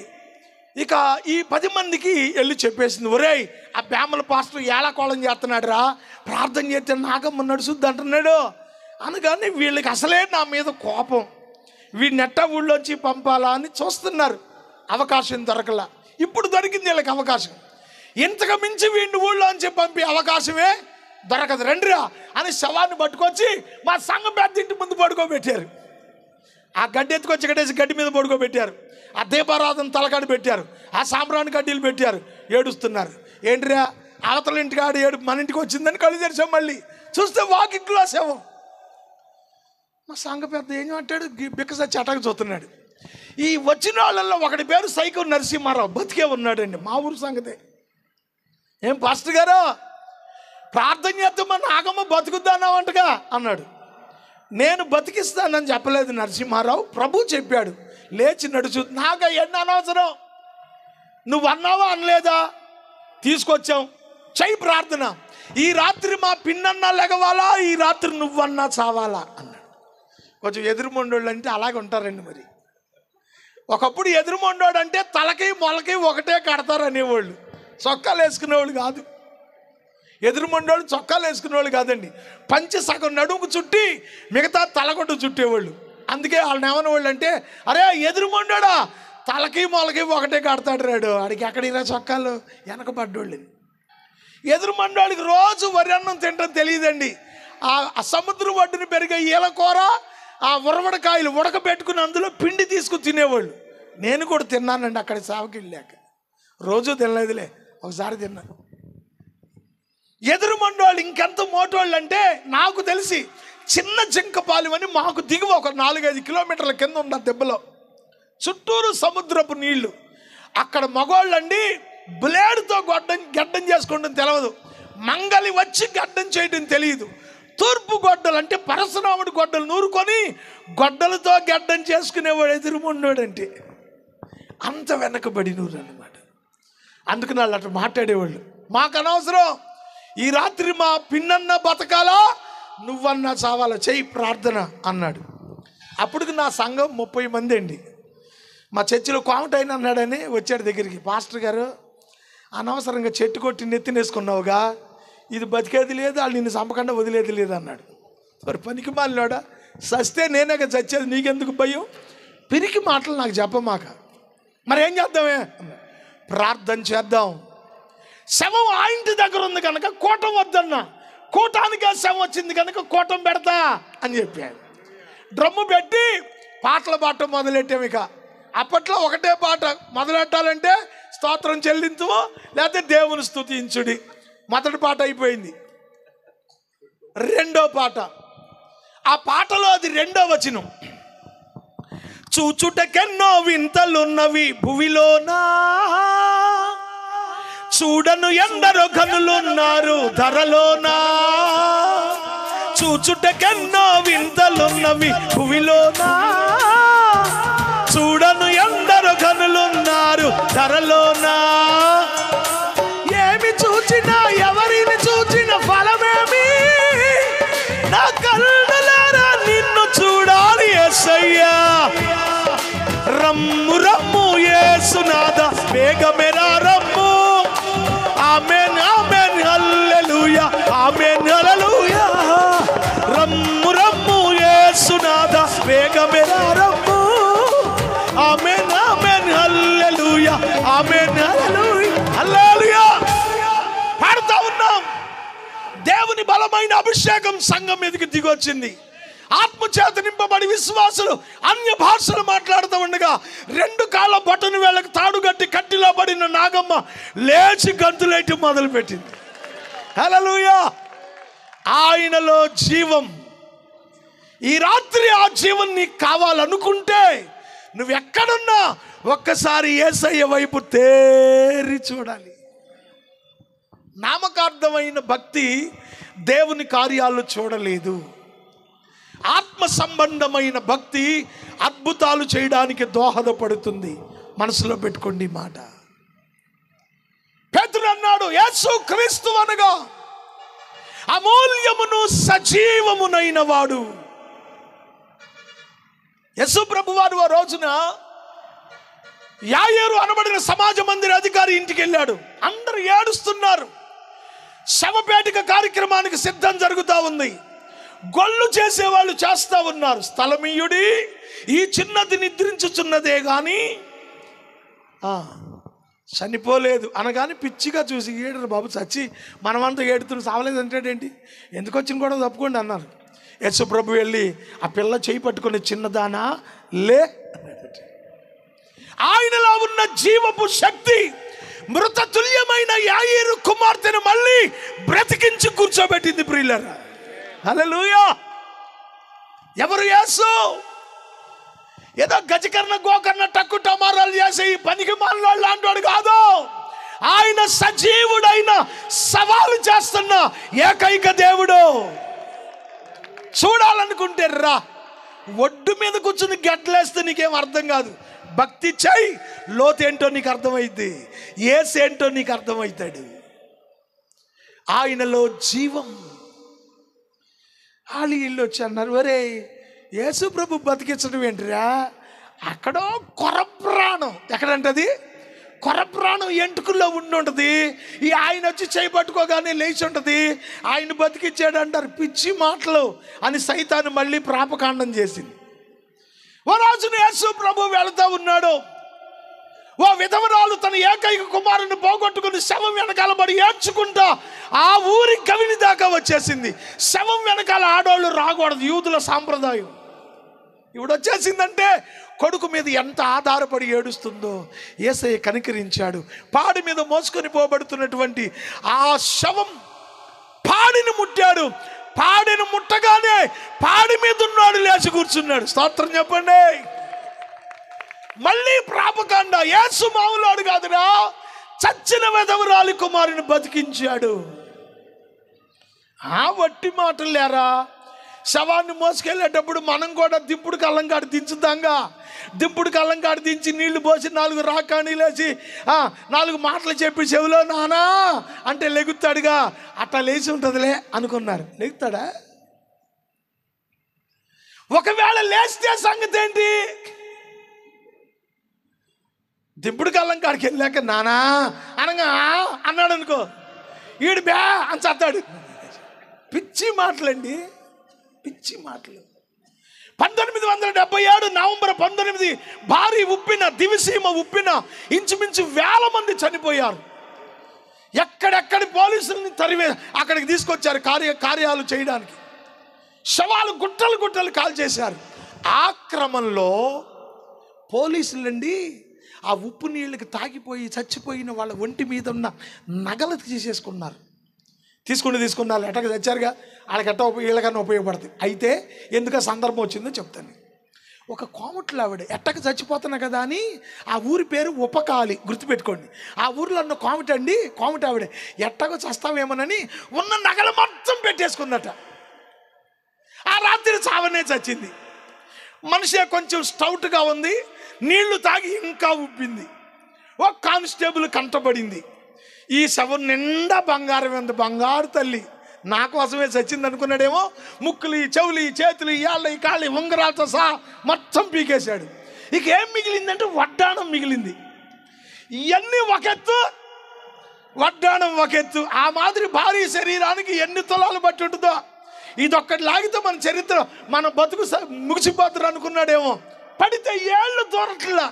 A: ఇక ఈ 10 మందికి వెళ్ళి చెప్పేసింది, ఒరేయ్ ఆ బ్యామల పాస్టర్ ఏళకోళం చేస్తున్నాడు రా, ప్రార్థన చేస్తే నాగమ్మ నడుచుద్ది అంటున్నాడు అనగానే వీళ్ళకి అసలే నా మీద కోపం. వీడినెట్ట ఊళ్ళోంచి పంపాలా అని చూస్తున్నారు. అవకాశం దొరకలా. ఇప్పుడు దొరికింది వీళ్ళకి అవకాశం. ఇంతకు మించి వీడిని ఊళ్ళోంచి పంపే అవకాశమే దొరకదు. రండిరా అని శవాన్ని పట్టుకొచ్చి మా సంఘం పెద్ద ఇంటి ముందు పడుకోబెట్టారు. ఆ గడ్డి ఎత్తుకొచ్చి కట్టేసి గడ్డి మీద పడుకోబెట్టారు. ఆ దీపారాధన తలకాడు పెట్టారు. ఆ సాంబ్రాణి కడ్డీలు పెట్టారు. ఏడుస్తున్నారు. ఏంటిరా అవతల ఇంటికాడు ఏడు మన ఇంటికి వచ్చిందని కళ్ళు తెరిచాం. మళ్ళీ చూస్తే వాకిట్లో శవం. మా సంఘ పెద్ద ఏం అంటాడు, బిక్కస చటకు చూస్తున్నాడు. ఈ వచ్చిన వాళ్ళల్లో ఒకటి పేరు సైకో నరసింహారావు, బతికే ఉన్నాడండి. మా ఊరు సంగతే. ఏం పాస్టర్ గారు ప్రార్థన చేద్దామని నాగమ్మ బతుకుద్దానావంటగా అన్నాడు. నేను బతికిస్తానని చెప్పలేదు నరసింహారావు, ప్రభు చెప్పాడు లేచి నడుచు. నాకు ఎన్ని అనవసరం, నువ్వు అన్నావా అనలేదా, తీసుకొచ్చాం, చెయ్యి ప్రార్థన. ఈ రాత్రి మా పిన్నన్నా లెగవాలా, ఈ రాత్రి నువ్వన్నా చావాలా అన్నాడు. కొంచెం ఎదురుమొండోళ్ళు అంటే అలాగే ఉంటారండి. మరి ఒకప్పుడు ఎదురుమొండోడు అంటే తలకి మొలకి ఒకటే కడతారు అనేవాళ్ళు, చొక్కాలు వేసుకునేవాళ్ళు కాదు. ఎదురుమొండోళ్ళు చొక్కాలు వేసుకునేవాళ్ళు కాదండి, పంచి సగం నడుముకు చుట్టి మిగతా తలగొట్టు చుట్టేవాళ్ళు. అందుకే వాళ్ళని ఏమనేవాళ్ళు అంటే, అరే ఎదురుమొండోడా తలకి మొలకి ఒకటే కడతాడు రాడు, ఆడికి ఎక్కడిరా చొక్కాలు, వెనకబడ్డోళ్ళు. ఎదురుమండోళ్ళకి రోజు వరి అన్నం తినడం తెలియదండి. ఆ సముద్రం ఒడ్డున పెరిగే ఈలకూర, ఆ ఉరవడకాయలు ఉడకబెట్టుకుని అందులో పిండి తీసుకుని తినేవాళ్ళు. నేను కూడా తిన్నానండి అక్కడ సేవకి వెళ్ళాక. రోజు తినలేదులే, ఒకసారి తిన్నాను. ఎదురుమండోళ్ళు ఇంకెంత మోటోళ్ళు అంటే, నాకు తెలిసి చిన్న జింకపాలెం అని మాకు దిగువ ఒక 4-5 కిలోమీటర్ల కింద ఉన్న దెబ్బలో చుట్టూరు సముద్రపు నీళ్లు. అక్కడ మగవాళ్ళండి బ్లేడ్తో గడ్డం చేసుకోవడం తెలియదు, మంగలి వచ్చి గడ్డం చేయడం తెలియదు. తూర్పు గొడ్డలు అంటే పరశురాముడు గొడ్డలు నూరుకొని గొడ్డలతో గడ్డం చేసుకునేవాడు ఎదురుమొండోడు అంటే. అంత వెనకబడి నూరు అన్నమాట. అందుకు వాళ్ళు అట్లా మాట్లాడేవాళ్ళు. మాకు అనవసరం, ఈ రాత్రి మా పిన్నన్న బతకాలా, నువ్వన్నా చావాలా, చెయ్యి ప్రార్థన అన్నాడు. అప్పటికి నా సంఘం 30 మంది అండి. మా చర్చిలో కోమటైన అన్నాడని వచ్చాడు దగ్గరికి. పాస్టర్ గారు అనవసరంగా చెట్టు కొట్టి నెత్తినేసుకున్నావుగా, ఇది బతికేది లేదు, వాళ్ళు నిన్ను చంపకుండా వదిలేది లేదు అన్నాడు. మరి పనికి మాలినోడా, సస్తే నేనేగా చచ్చేది, నీకెందుకు భయం, పిరికి మాటలు నాకు చెప్పమాక. మరి ఏం చేద్దామే, ప్రార్థన చేద్దాం. శవం ఆ ఇంటి దగ్గర ఉంది కనుక కూటం వద్దన్నా, కూటానికి ఆ శవం వచ్చింది కనుక కూటం పెడతా అని చెప్పాడు. డ్రమ్ము పెట్టి పాటలు పాడటం మొదలెట్టాము. ఇక అప్పట్లో ఒకటే పాట మొదలెట్టాలంటే స్తోత్రం చెల్లించు లేకపోతే దేవుని స్తుతించుడి. మొదటి పాట అయిపోయింది. రెండో పాట, ఆ పాటలో అది 2వ వచనం, చూచుటకెన్నో వింతలున్నవి భువిలోనా, చూడను ఎందరో కనులున్నారు ధరలోనా, చూచుటకెన్నో వింతలున్నవి భువిలోనా, చూడను ఎందరో కనులున్నారు ధరలోనా, ఏమి చూచినా ఎవరిని చూచిన ఫలమేమి, నా కళ్ళలారా నిన్ను చూడాలి యేసయ్యా, రమ్ము రమ్ము యేసునాథ వేగమేరా రమ్ము, ఆమేన్ ఆమేన్ హల్లెలూయా ఆమేన్ హల్లెలూయా, రమ్ము రమ్ము యేసునాథ వేగమేరా రమ్ము, ఆమేన్ ఆమేన్ హల్లెలూయా ఆమేన్ హల్లెలూయా హల్లెలూయా. పాడుతా ఉన్నాం. దేవుని బలమైన అభిషేకం సంఘం మీదకి దిగొచ్చింది. ఆత్మచేత నింపబడి విశ్వాసులు అన్య భాషలు మాట్లాడుతూ ఉండగా 2 కాళ్ళ బొటను వేళ్ళకు తాడుగట్టి కట్టిలో పడిన నాగమ్మ లేచి గంతులేటి మొదలుపెట్టింది. హల్లెలూయా. ఆయనలో జీవం. ఈ రాత్రి ఆ జీవం నీకు కావాలనుకుంటే నువ్వు ఎక్కడున్నా ఒక్కసారి యేసయ్య వైపు తేరి చూడాలి. నామకార్థమైన భక్తి దేవుని కార్యాలు చూడలేదు. ఆత్మ సంబంధమైన భక్తి అద్భుతాలు చేయడానికి దోహదపడుతుంది. మనసులో పెట్టుకోండి ఈ మాట. పేతురు అన్నాడు, యేసు క్రీస్తు అనగా అమూల్యమును సజీవమునైన వాడు. యేసు ప్రభువారు ఆ రోజున యాయేరు అనబడిన సమాజ మందిర అధికారి ఇంటికి వెళ్ళాడు. అందరూ ఏడుస్తున్నారు. శవపేటిక కార్యక్రమానికి సిద్ధం జరుగుతూ ఉంది. గొల్లు చేసేవాళ్ళు చేస్తా ఉన్నారు. స్థలమీయుడి, ఈ చిన్నది నిద్రించుచున్నదే గాని చనిపోలేదు అనగాని పిచ్చిగా చూసి, ఏడు బాబు చచ్చి మనమంతా ఏడుతున్న సావలేదు అంటాడేంటి, ఎందుకు వచ్చిన కూడా తప్పుకోండి అన్నారు. యేసు ప్రభు వెళ్ళి ఆ పిల్ల చేయి పట్టుకుని, చిన్నదానా లే. ఆయనలో ఉన్న జీవపు శక్తి మృతతుల్యమైన యాయీరు కుమార్తెను మళ్ళీ బ్రతికించి కూర్చోబెట్టింది. ప్రియులారా, హల్లెలూయా. ఎవరు? యేసు. ఏదో గజకర్ణ గోకర్ణ టక్కు టమారాలు చేసే ఈ పనికి మాలినోళ్ళు అంటాడు కాదు. ఆయన సజీవుడైన సవాలు చేస్తున్న ఏకైక దేవుడు. చూడాలనుకుంటే రా, ఒడ్డు మీద కూర్చుని గడ్డలేస్తే నీకేం అర్థం కాదు. భక్తి చెయ్యి, లోతేంటో నీకు అర్థమైద్ది, యేసేంటో నీకు అర్థమవుతాడు. ఆయనలో జీవం. వాళ్ళు ఇల్లు వచ్చి అన్నారు, ఒరే యేసు ప్రభు బతికించడం ఏంటిరా, అక్కడో కొరప్రాణం, ఎక్కడంటది కొరప్రాణం ఎంటుకుల్లో ఉండి ఉంటుంది, ఈ ఆయన వచ్చి చేయబట్టుకోగానే లేచి ఉంటుంది, ఆయన బతికిచ్చాడు అంటారు. పిచ్చి మాటలు అని సైతాను మళ్ళీ ప్రాపకాండం చేసింది. ఓ రోజున యేసు ప్రభు వెళుతూ ఉన్నాడు. ఓ విధవరాలు తన ఏకైక కుమారుని పోగొట్టుకుని శవం వెనకాల పడి ఏడ్చుకుంటా ఆ ఊరి గవిని దాకా వచ్చేసింది. శవం వెనకాల ఆడవాళ్ళు రాకూడదు, యూదుల సాంప్రదాయం. ఇప్పుడు వచ్చేసిందంటే కొడుకు మీద ఎంత ఆధారపడి ఏడుస్తుందో యేసయ్య కనికరించాడు. పాడి మీద మోసుకొని పోబడుతున్నటువంటి ఆ శవం పాడిని ముట్టాడు. పాడిని ముట్టగానే పాడి మీద ఉన్నాడు లేచి కూర్చున్నాడు. స్తోత్రం చెప్పండి. మళ్ళీ ప్రాపకాండ. యేసు మామూలాడు కాదురా, చచ్చిన విధవరాలి కుమారుని బతికించాడు. ఆ వట్టి మాటలు లేరా. శవాన్ని మోసుకెళ్ళేటప్పుడు మనం కూడా దింపుడు కళ్ళంకాడు దించుదాంగా. దింపుడు కళ్ళంకాడు దించి నీళ్లు పోసి 4 రాకాణి లేచి 4 మాటలు చెప్పి చెవిలో నానా అంటే లెగుతాడుగా. అట్లా లేచి ఉంటుందిలే అనుకున్నారు. లెగుతాడా? ఒకవేళ లేస్తే సంగతి ఏంటి? దింపుడు కళ్ళంకాడికి వెళ్ళాక నానా అనగా అన్నాడు అనుకో, ఈడు బ్యా అని చస్తాడు. పిచ్చి మాటలండి, పిచ్చి మాటలు. 1977 నవంబర్ 19 భారీ ఉప్పిన, దివిసీమ ఉప్పిన ఇంచుమించు 1000 మంది చనిపోయారు. ఎక్కడెక్కడి పోలీసుల్ని తరివే అక్కడికి తీసుకొచ్చారు కార్యాలు చేయడానికి. శవాలు గుట్టలు గుట్టలు కాల్చేశారు. ఆ క్రమంలో పోలీసులండి ఆ ఉప్పు నీళ్ళకి తాగిపోయి చచ్చిపోయిన వాళ్ళ ఒంటి మీద ఉన్న నగలు తీసేసుకున్నారు. తీసుకున్నారు. ఎట్టగా తెచ్చారుగా, వాళ్ళకి ఎట్ట వీళ్ళకన్నా ఉపయోగపడుతుంది. అయితే ఎందుకు సందర్భం వచ్చిందో చెప్తాను. ఒక కోమట్లు ఆవిడ ఎట్టక చచ్చిపోతున్నా కదా అని ఆ ఊరి పేరు ఉపకాలి, గుర్తుపెట్టుకోండి. ఆ ఊరిలో ఉన్న కోమట ఆవిడ ఎట్టగా చస్తావేమోనని ఉన్న నగలు మొత్తం పెట్టేసుకున్నట. ఆ రాత్రి చావనే చచ్చింది. మనిషి కొంచెం స్టౌట్గా ఉంది, నీళ్లు తాగి ఇంకా ఉబ్బింది. ఒక కానిస్టేబుల్ కంటపడింది. ఈ శవం నిండా బంగారం, ఎంత బంగారు తల్లి నా కోసమే చచ్చింది అనుకున్నాడేమో. ముక్కులు, చెవులు, చేతులు, ఇయాళ్ళ, కాళ్ళు, ఉంగరాలతో సహా మొత్తం పీకేశాడు. ఇక ఏం మిగిలిందంటే వడ్డాణం మిగిలింది. ఇవన్నీ ఒకెత్తు, వడ్డాణం ఒకెత్తు. ఆ మాదిరి భారీ శరీరానికి ఎన్ని తులాలు బట్టి ఉంటుందో. ఇదొక్కటి లాగితే మన చరిత్ర, మన బతుకు ముగిసిపోతారు అనుకున్నాడేమో. పడితే ఏళ్ళు దూరట్లా,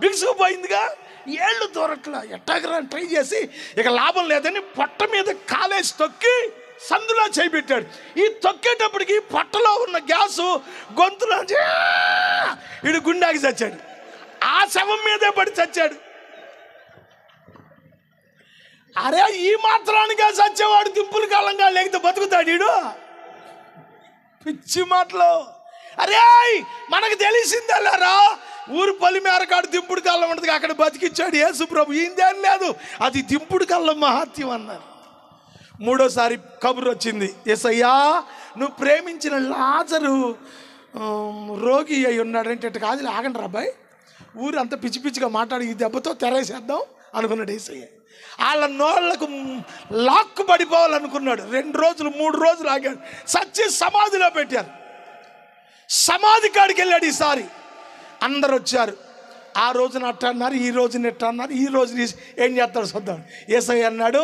A: బిగుసుకుపోయిందిగా, ఏళ్ళు దూరట్లా. ఎట్టాగరా ట్రై చేసి ఇక లాభం లేదని పొట్ట మీద కాలేసి తొక్కి సందులో చేయిపెట్టాడు. ఈ తొక్కేటప్పటికి పొట్టలో ఉన్న గ్యాసు గొంతులో ఇడు గుండాకి చచ్చాడు. ఆ శవం మీదే పడి చచ్చాడు. అరే ఈ మాత్రానిగా చచ్చేవాడు దింపులు కాలంగా లేకపోతే బతుకుతాడు ఈడు. పిచ్చి మాటలు. అరే మనకు తెలిసిందల్లారా, ఊరు పొలిమేరకాడు దింపుడు కళ్ళం ఉంటుంది, అక్కడ బతికిచ్చాడు యేసు ప్రభు. ఇందేం లేదు, అది దింపుడు కళ్ళం మహాత్యం అన్నారు. 3వసారి కబురు వచ్చింది, యేసయ్యా నువ్వు ప్రేమించిన లాజరు రోగి అయి ఉన్నాడంటే. ఇట్ట కాదు, ఆగండి రాబాయ్, ఊరు అంతా పిచ్చి పిచ్చిగా మాట్లాడి ఈ దెబ్బతో తెరేసేద్దాం అనుకున్నాడు యేసయ్య. వాళ్ళ నోళ్లకు లాక్కు పడిపోవాలనుకున్నాడు. 2 రోజులు 3 రోజులు ఆగాడు. సచ్చి సమాధిలో పెట్టారు. సమాధి కాడికి వెళ్ళాడు. ఈసారి అందరు వచ్చారు. ఆ రోజున అట్ట అన్నారు, ఈ రోజున ఎట్ట అన్నారు, ఈ రోజున ఏం చేస్తాడు చూద్దాం. యేసయ్య అన్నాడు,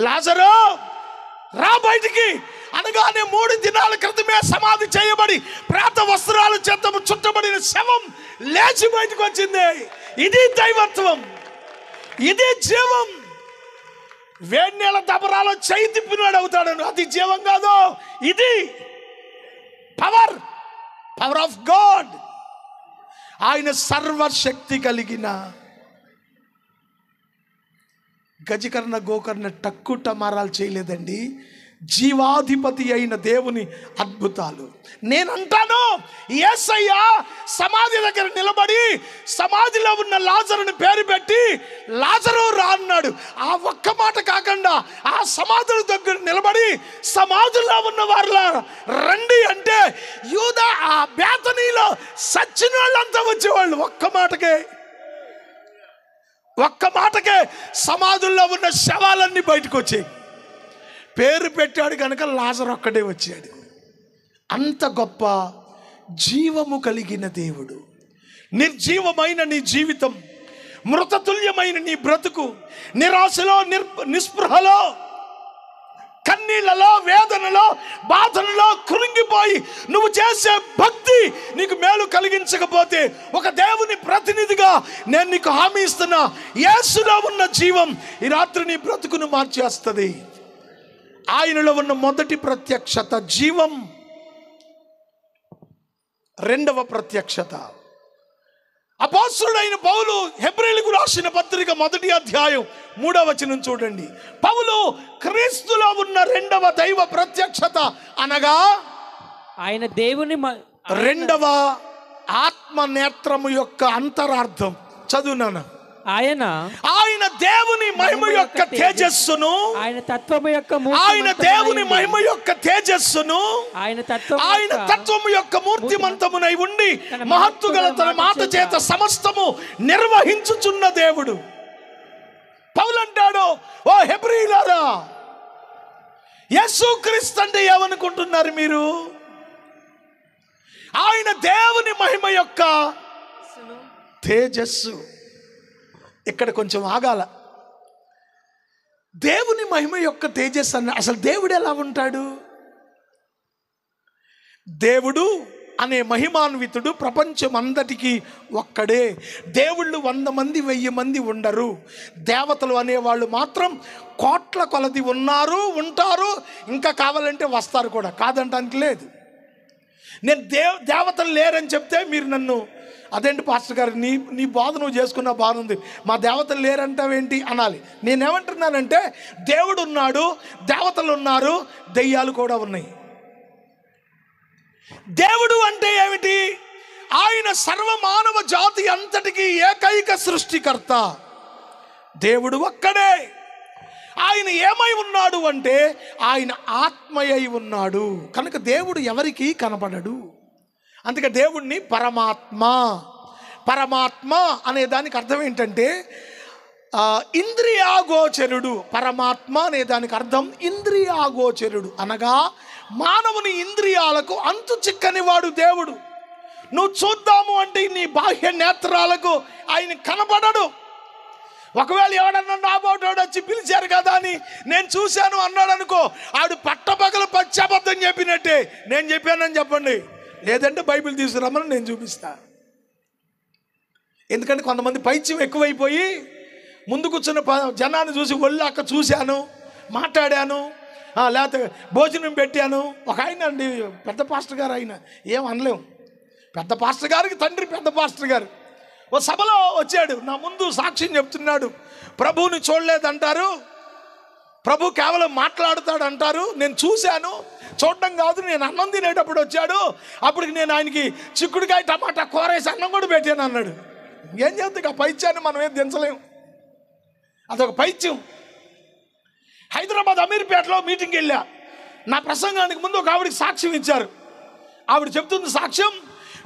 A: లాజరు రా బయటికి అనగానే 3 దినాల క్రితమే సమాధి చేయబడి ప్రేత వస్త్రాలు చేత చుట్టబడిన శవం లేచి బయటకు వచ్చింది. ఇది దైవత్వం, ఇది జీవం. వేడి నీళ్ళ దబరాలో చేయి తిప్పినాడు అవుతాడు, అది జీవం కాదు. ఇది పవర్ ఆఫ్ గాడ్. ఆయన సర్వశక్తి కలిగిన గజకర్ణ గోకర్ణ టక్కు టమారాలు చేయలేదండి. జీవాధిపతి అయిన దేవుని అద్భుతాలు. నేనంటాను, యేసయ్య సమాధి దగ్గర నిలబడి సమాధిలో ఉన్న లాజరుని పేరు పెట్టి లాజరు రా అన్నాడు. ఆ ఒక్క మాట కాకుండా ఆ సమాధుల దగ్గర నిలబడి సమాధుల్లో ఉన్న వారిలా రండి అంటే యూదా ఆ బేతనీలో సచ్చిన వాళ్ళంతా వచ్చేవాళ్ళు. ఒక్క మాటకే సమాధుల్లో ఉన్న శవాలన్నీ బయటకు వచ్చాయి. పేరు పెట్టాడు కనుక లాజరు ఒక్కడే వచ్చాడు. అంత గొప్ప జీవము కలిగిన దేవుడు. నిర్జీవమైన నీ జీవితం, మృతతుల్యమైన నీ బ్రతుకు, నిరాశలో నిస్పృహలో, కన్నీళ్లలో, వేదనలో, బాధలలో కృంగిపోయి నువ్వు చేసే భక్తి నీకు మేలు కలిగించకపోతే ఒక దేవుని ప్రతినిధిగా నేను నీకు హామీ ఇస్తున్నా, యేసులో ఉన్న జీవం ఈ రాత్రి నీ బ్రతుకును మార్చేస్తుంది. ఆయనలో ఉన్న మొదటి ప్రత్యక్షత జీవం. రెండవ ప్రత్యక్షత అపోస్తలుడైన పౌలు హెబ్రీయులకు రాసిన పత్రిక 1వ అధ్యాయం 3వ వచనం చూడండి. పౌలు క్రీస్తులో ఉన్న రెండవ దైవ ప్రత్యక్షత అనగా
B: ఆయన దేవుని
A: రెండవ ఆత్మ నేత్రము యొక్క అంతరార్థం. చదువునాను. ఆయన దేవుని మహిమ యొక్క తేజస్సును,
B: ఆయన తత్వము యొక్క
A: ఆయన దేవుని మహిమ యొక్క తేజస్సును, ఆయన తత్వము యొక్క మూర్తిమంతమునై ఉండి మహత్తు గల తన మాట చేత సమస్తము నిర్వహించుచున్న దేవుడు. పౌలు అంటాడు, ఓ హెబ్రీయులారా, యేసుక్రీస్తు అంటే ఏమనుకుంటున్నారు మీరు? ఆయన దేవుని మహిమ యొక్క తేజస్సు. ఇక్కడ కొంచెం ఆగాల. దేవుని మహిమ యొక్క తేజస్సు అన్న అసలు దేవుడు ఎలా ఉంటాడు? దేవుడు అనే మహిమాన్వితుడు ప్రపంచం అంతటికి ఒక్కడే. దేవుళ్ళు 100 మంది 1000 మంది ఉండరు. దేవతలు అనేవాళ్ళు మాత్రం కోట్ల కొలది ఉన్నారు, ఉంటారు, ఇంకా కావాలంటే వస్తారు కూడా, కాదంటానికి లేదు. నేను దేవతలు లేరని చెప్తే మీరు నన్ను అదేంటి పాస్టర్ గారు నీ బోధ నువ్వు చేసుకున్న బాగుంది, మా దేవతలు లేరంటావేంటి అనాలి. నేనేమంటున్నానంటే దేవుడు ఉన్నాడు, దేవతలు ఉన్నారు, దెయ్యాలు కూడా ఉన్నాయి. దేవుడు అంటే ఏమిటి? ఆయన సర్వమానవ జాతి అంతటికి ఏకైక సృష్టికర్త. దేవుడు ఒక్కడే. ఆయన ఏమై ఉన్నాడు అంటే ఆయన ఆత్మయై ఉన్నాడు కనుక దేవుడు ఎవరికి కనపడడు. అందుకే దేవుణ్ణి పరమాత్మ అనే దానికి అర్థం ఏంటంటే ఇంద్రియాగోచరుడు. పరమాత్మ అనే దానికి అర్థం ఇంద్రియాగోచరుడు అనగా మానవుని ఇంద్రియాలకు అంతు చిక్కని వాడు దేవుడు. నువ్వు చూద్దాము అంటే నీ బాహ్య నేత్రాలకు ఆయన కనపడడు. ఒకవేళ ఎవడన్నా నాబోటోడు వచ్చి పిలిచారు కదా అని నేను చూశాను అన్నాడు అనుకో, ఆడు పట్టపగల పచ్చబద్ధం చెప్పినట్టే. నేను చెప్పానని చెప్పండి, లేదంటే బైబిల్ తీసుకురమ్మని నేను చూపిస్తా. ఎందుకంటే కొంతమంది పైత్యం ఎక్కువైపోయి ముందు కూర్చున్న జనాన్ని చూసి ఒళ్ళు అక్క చూశాను, మాట్లాడాను, లేకపోతే భోజనం పెట్టాను. ఒక ఆయన అండి, పెద్ద పాస్టర్ గారు, ఆయన ఏం అనలేము. పెద్ద పాస్టర్ గారికి తండ్రి పెద్ద పాస్టర్ గారు ఓ సభలో వచ్చాడు, నా ముందు సాక్ష్యం చెప్తున్నాడు. ప్రభువుని చూడలేదంటారు, ప్రభు కేవలం మాట్లాడుతాడు అంటారు. నేను చూశాను, చూడడం కాదు, నేను అన్నం తినేటప్పుడు వచ్చాడు, అప్పటికి నేను ఆయనకి చిక్కుడుకాయ టమాటా కూరేసి అన్నం కూడా పెట్టాను అన్నాడు. ఏం చేద్దాం, ఆ పైత్యాన్ని మనం ఏం దించలేము, అదొక పైత్యం. హైదరాబాద్ అమీర్పేటలో మీటింగ్కి వెళ్ళా. నా ప్రసంగానికి ముందు ఒక ఆవిడికి సాక్ష్యం ఇచ్చారు. ఆవిడ చెప్తుంది సాక్ష్యం,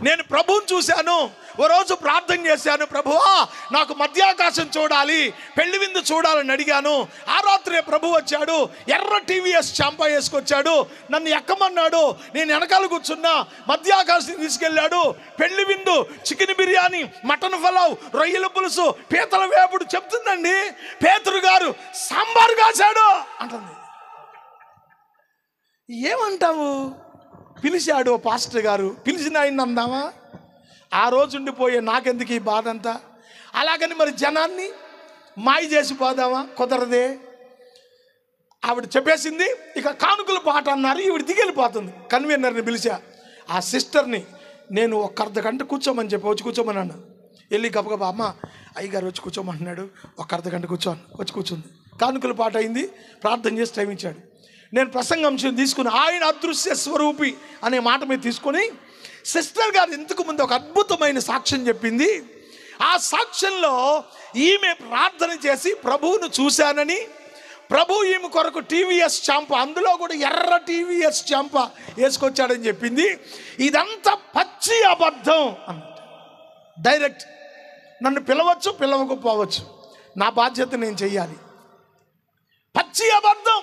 A: నేను ప్రభువుని చూశాను, ఓ రోజు ప్రార్థన చేశాను, ప్రభువా నాకు మధ్యాకాశం చూడాలి, పెళ్లి విందు చూడాలని అడిగాను. ఆ రాత్రే ప్రభు వచ్చాడు, ఎర్ర టీవీఎస్ చాంపా వేసుకొచ్చాడు, నన్ను ఎక్కమన్నాడు, నేను వెనకాల కూర్చున్నా, మధ్యాకాశం తీసుకెళ్ళాడు, పెళ్లి విందు, చికెన్ బిర్యానీ, మటన్ పలావ్, రొయ్యల పులుసు, పీతల వేపుడు చెప్తుందండి. పేతురు గారు సాంబార్ కాశాడు అంటుంది. ఏమంటావు? పిలిచాడు ఓ పాస్టర్ గారు, పిలిచిన ఆయన అందామా? ఆ రోజు ఉండిపోయే నాకెందుకు ఈ బాధ అంతా? అలాగని మరి జనాన్ని మాయ చేసి పోదామా? కుదరదే. ఆవిడ చెప్పేసింది, ఇక కానుకల పాట అన్నారు, ఈవిడ దిగెళ్ళిపోతుంది. కన్వీనర్ని పిలిచా, ఆ సిస్టర్ని నేను ఒక అర్ధ గంట కూర్చోమని చెప్పి వచ్చి కూర్చోమని అన్న. వెళ్ళి గబగబా, అమ్మ అయ్యగారు వచ్చి కూర్చోమంటున్నాడు, ఒక అర్ధ గంట కూర్చోను. వచ్చి కూర్చుంది. కానుకల పాట అయింది, ప్రార్థన చేసి టైం ఇచ్చాడు. నేను ప్రసంగాంశం తీసుకుని ఆయన అదృశ్య స్వరూపి అనే మాట మీద తీసుకొని, సిస్టర్ గారు ఇంతకు ముందు ఒక అద్భుతమైన సాక్ష్యం చెప్పింది. ఆ సాక్ష్యంలో ఈమె ప్రార్థన చేసి ప్రభువును చూశానని, ప్రభు ఈమె కొరకు టీవీఎస్ చాంప, అందులో కూడా ఎర్ర టీవీఎస్ చాంప వేసుకొచ్చాడని చెప్పింది. ఇదంతా పచ్చి అబద్ధం అన్నట్టు. డైరెక్ట్ నన్ను పిలవచ్చు, పిలవకపోవచ్చు, నా బాధ్యత నేను చెయ్యాలి. పచ్చి అబద్ధం.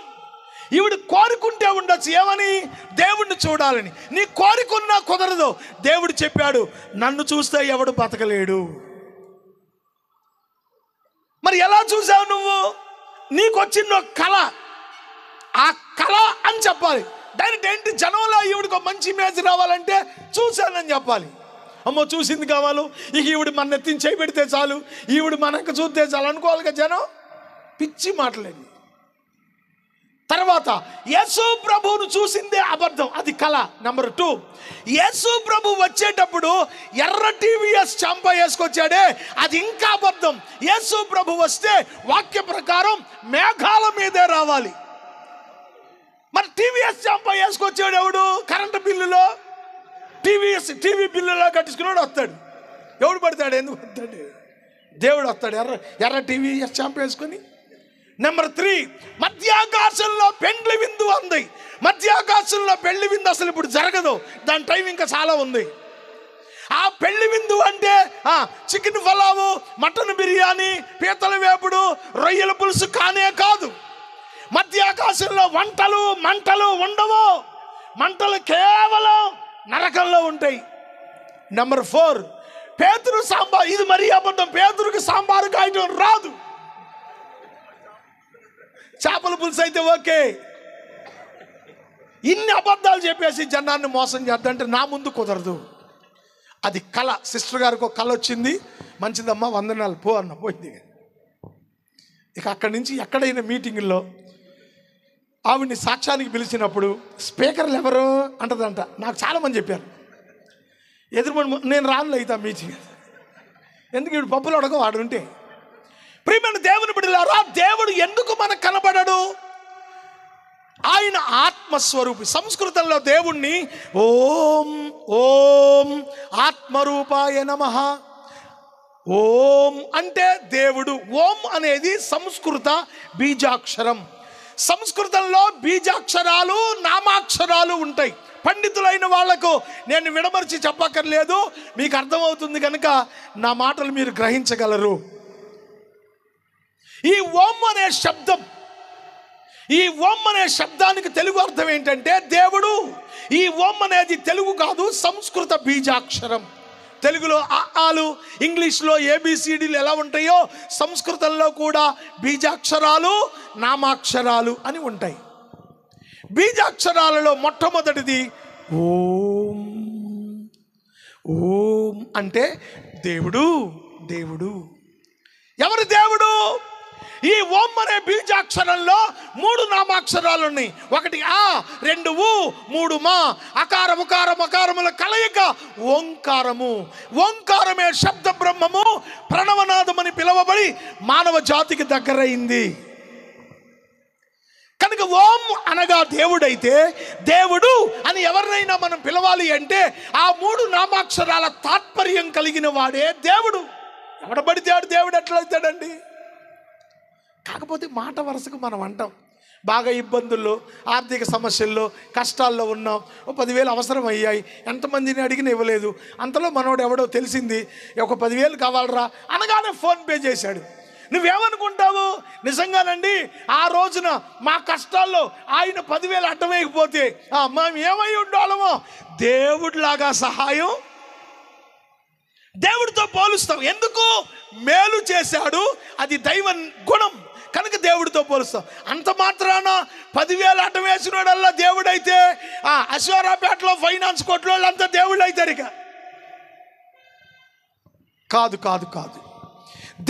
A: ఈవిడ కోరుకుంటే ఉండొచ్చు, ఏమని? దేవుడిని చూడాలని. నీ కోరుకున్నా కుదరదు. దేవుడు చెప్పాడు, నన్ను చూస్తే ఎవడు బతకలేడు. మరి ఎలా చూసావు నువ్వు? నీకు వచ్చిన కళ, ఆ కళ అని చెప్పాలి. డైరెక్ట్ ఏంటి, జనంలో ఈవిడికి ఒక మంచి ఇమేజ్ రావాలంటే చూశానని చెప్పాలి. అమ్మో చూసింది కావాలి, ఇక ఈవిడ మన ఎత్తిని చేయబెడితే చాలు, ఈవిడ మనకు చూస్తే చాలు అనుకోవాలిగా జనం. పిచ్చి మాటలేండి. తర్వాత యేసు ప్రభువును చూసిందే అబద్ధం, అది కళ. నెంబర్ 2, యేసు ప్రభు వచ్చేటప్పుడు ఎర్ర టీవీఎస్ చంప వేసుకొచ్చాడే, అది ఇంకా అబద్ధం. యేసు ప్రభు వస్తే వాక్య ప్రకారం మేఘాల మీదే రావాలి. మరి టీవీఎస్ చంప వేసుకొచ్చాడు ఎవడు? కరెంటు బిల్లులో టీవీ బిల్లులో కట్టించుకున్నాడు వస్తాడు. ఎవడు పడతాడు? ఎందుకు వస్తాడు? దేవుడు వస్తాడు ఎర్ర టీవీఎస్ చంప వేసుకొని. నెంబర్ 3, మధ్యాకాశంలో పెండ్లి విందు ఉంది. మధ్యాకాశంలో పెళ్లి విందు అసలు ఇప్పుడు జరగదు, దాని టైం ఇంకా చాలా ఉంది. ఆ పెళ్లి విందు అంటే చికెన్ పలావు, మటన్ బిర్యానీ, పీతల వేపుడు, రొయ్యల పులుసు కానే కాదు. మధ్యాకాశంలో మంటలు ఉండవు. మంటలు కేవలం నరకంలో ఉంటాయి. నెంబర్ 4, పేతురు సాంబార్. ఇది మరీ అబద్ధం. పేతురుకి సాంబారు కాయటం రాదు. చేపల పులుసు అయితే ఓకే. ఇన్ని అబద్ధాలు చెప్పేసి జనాన్ని మోసం చేద్దంటే నా ముందు కుదరదు. అది కళ. సిస్టర్ గారికి ఒక కళ వచ్చింది, మంచిదమ్మా వందనాలు పో అన్న, పోయింది. ఇక అక్కడి నుంచి ఎక్కడైనా మీటింగుల్లో ఆవిడ్ని సాక్ష్యానికి పిలిచినప్పుడు స్పీకర్లు ఎవరు అంటదంట. నాకు చాలామంది చెప్పారు, ఎదురుమని నేను రాను అయితే ఆ మీటింగ్, ఎందుకు వీడు పప్పులు అడగ వాడు ఉంటే. ప్రియమైన దేవుని బిడ్డలారా, దేవుడు ఎందుకు మనకు కనబడడు? ఆయన ఆత్మస్వరూపి. సంస్కృతంలో దేవుణ్ణి ఓం ఓం ఆత్మరూపాయ నమః. ఓం అంటే దేవుడు. ఓం అనేది సంస్కృత బీజాక్షరం. సంస్కృతంలో బీజాక్షరాలు, నామాక్షరాలు ఉంటాయి. పండితులైన వాళ్లకు నేను విడమర్చి చెప్పక్కర్లేదు, మీకు అర్థమవుతుంది కనుక నా మాటలు మీరు గ్రహించగలరు. ఈ ఓం అనే శబ్దం, ఈ ఓం అనే శబ్దానికి తెలుగు అర్థం ఏంటంటే దేవుడు. ఈ ఓం అనేది తెలుగు కాదు, సంస్కృత బీజాక్షరం. తెలుగులో ఆలు, ఇంగ్లీష్లో ఏబిసిడీలు ఎలా ఉంటాయో సంస్కృతంలో కూడా బీజాక్షరాలు, నామాక్షరాలు అని ఉంటాయి. బీజాక్షరాలలో మొట్టమొదటిది ఓం. ఓం అంటే దేవుడు. దేవుడు ఎవరు? దేవుడు. ఈ ఓం అనే బీజాక్షరంలో 3 నామాక్షరాలు ఉన్నాయి. 1 ఆ, 2 ఊ, 3 మా. అకార ఉకార మకారముల కలయిక ఓంకారము. ఓంకారమే శబ్ద బ్రహ్మము, ప్రణవనాదమని పిలువబడి మానవ జాతికి దగ్గరైంది. కనుక ఓం అనగా దేవుడైతే, దేవుడు అని ఎవరినైనా మనం పిలవాలి అంటే ఆ 3 నామాక్షరాల తాత్పర్యం కలిగిన వాడే దేవుడు. ఎవడబడితే దేవుడు ఎట్లా అవుతాడండి? కాకపోతే మాట వరుసకు మనం అంటాం, బాగా ఇబ్బందుల్లో, ఆర్థిక సమస్యల్లో, కష్టాల్లో ఉన్నాం, 10,000 అవసరం అయ్యాయి, ఎంతమందిని అడిగినా ఇవ్వలేదు, అంతలో మనోడు ఎవడో తెలిసింది ఒక 10,000 కావాలరా అనగానే ఫోన్పే చేశాడు. నువ్వేమనుకుంటావు? నిజంగానండి ఆ రోజున మా కష్టాల్లో ఆయన 10,000 అడ్డమేయకపోతే మేము ఏమై ఉండాలమో. దేవుడిలాగా సహాయం దేవుడితో పోలుస్తాం. ఎందుకు? మేలు చేశాడు, అది దైవ గుణం. కనుక దేవుడితో పోలుస్తాం. అంత మాత్రాన 10,000 అడ్డం వేసినోడల్లా దేవుడైతే అశ్వారాపేటలో ఫైనాన్స్ కొట్టిన వాళ్ళంతా దేవుళ్ళు అవుతారు. ఇక కాదు కాదు కాదు.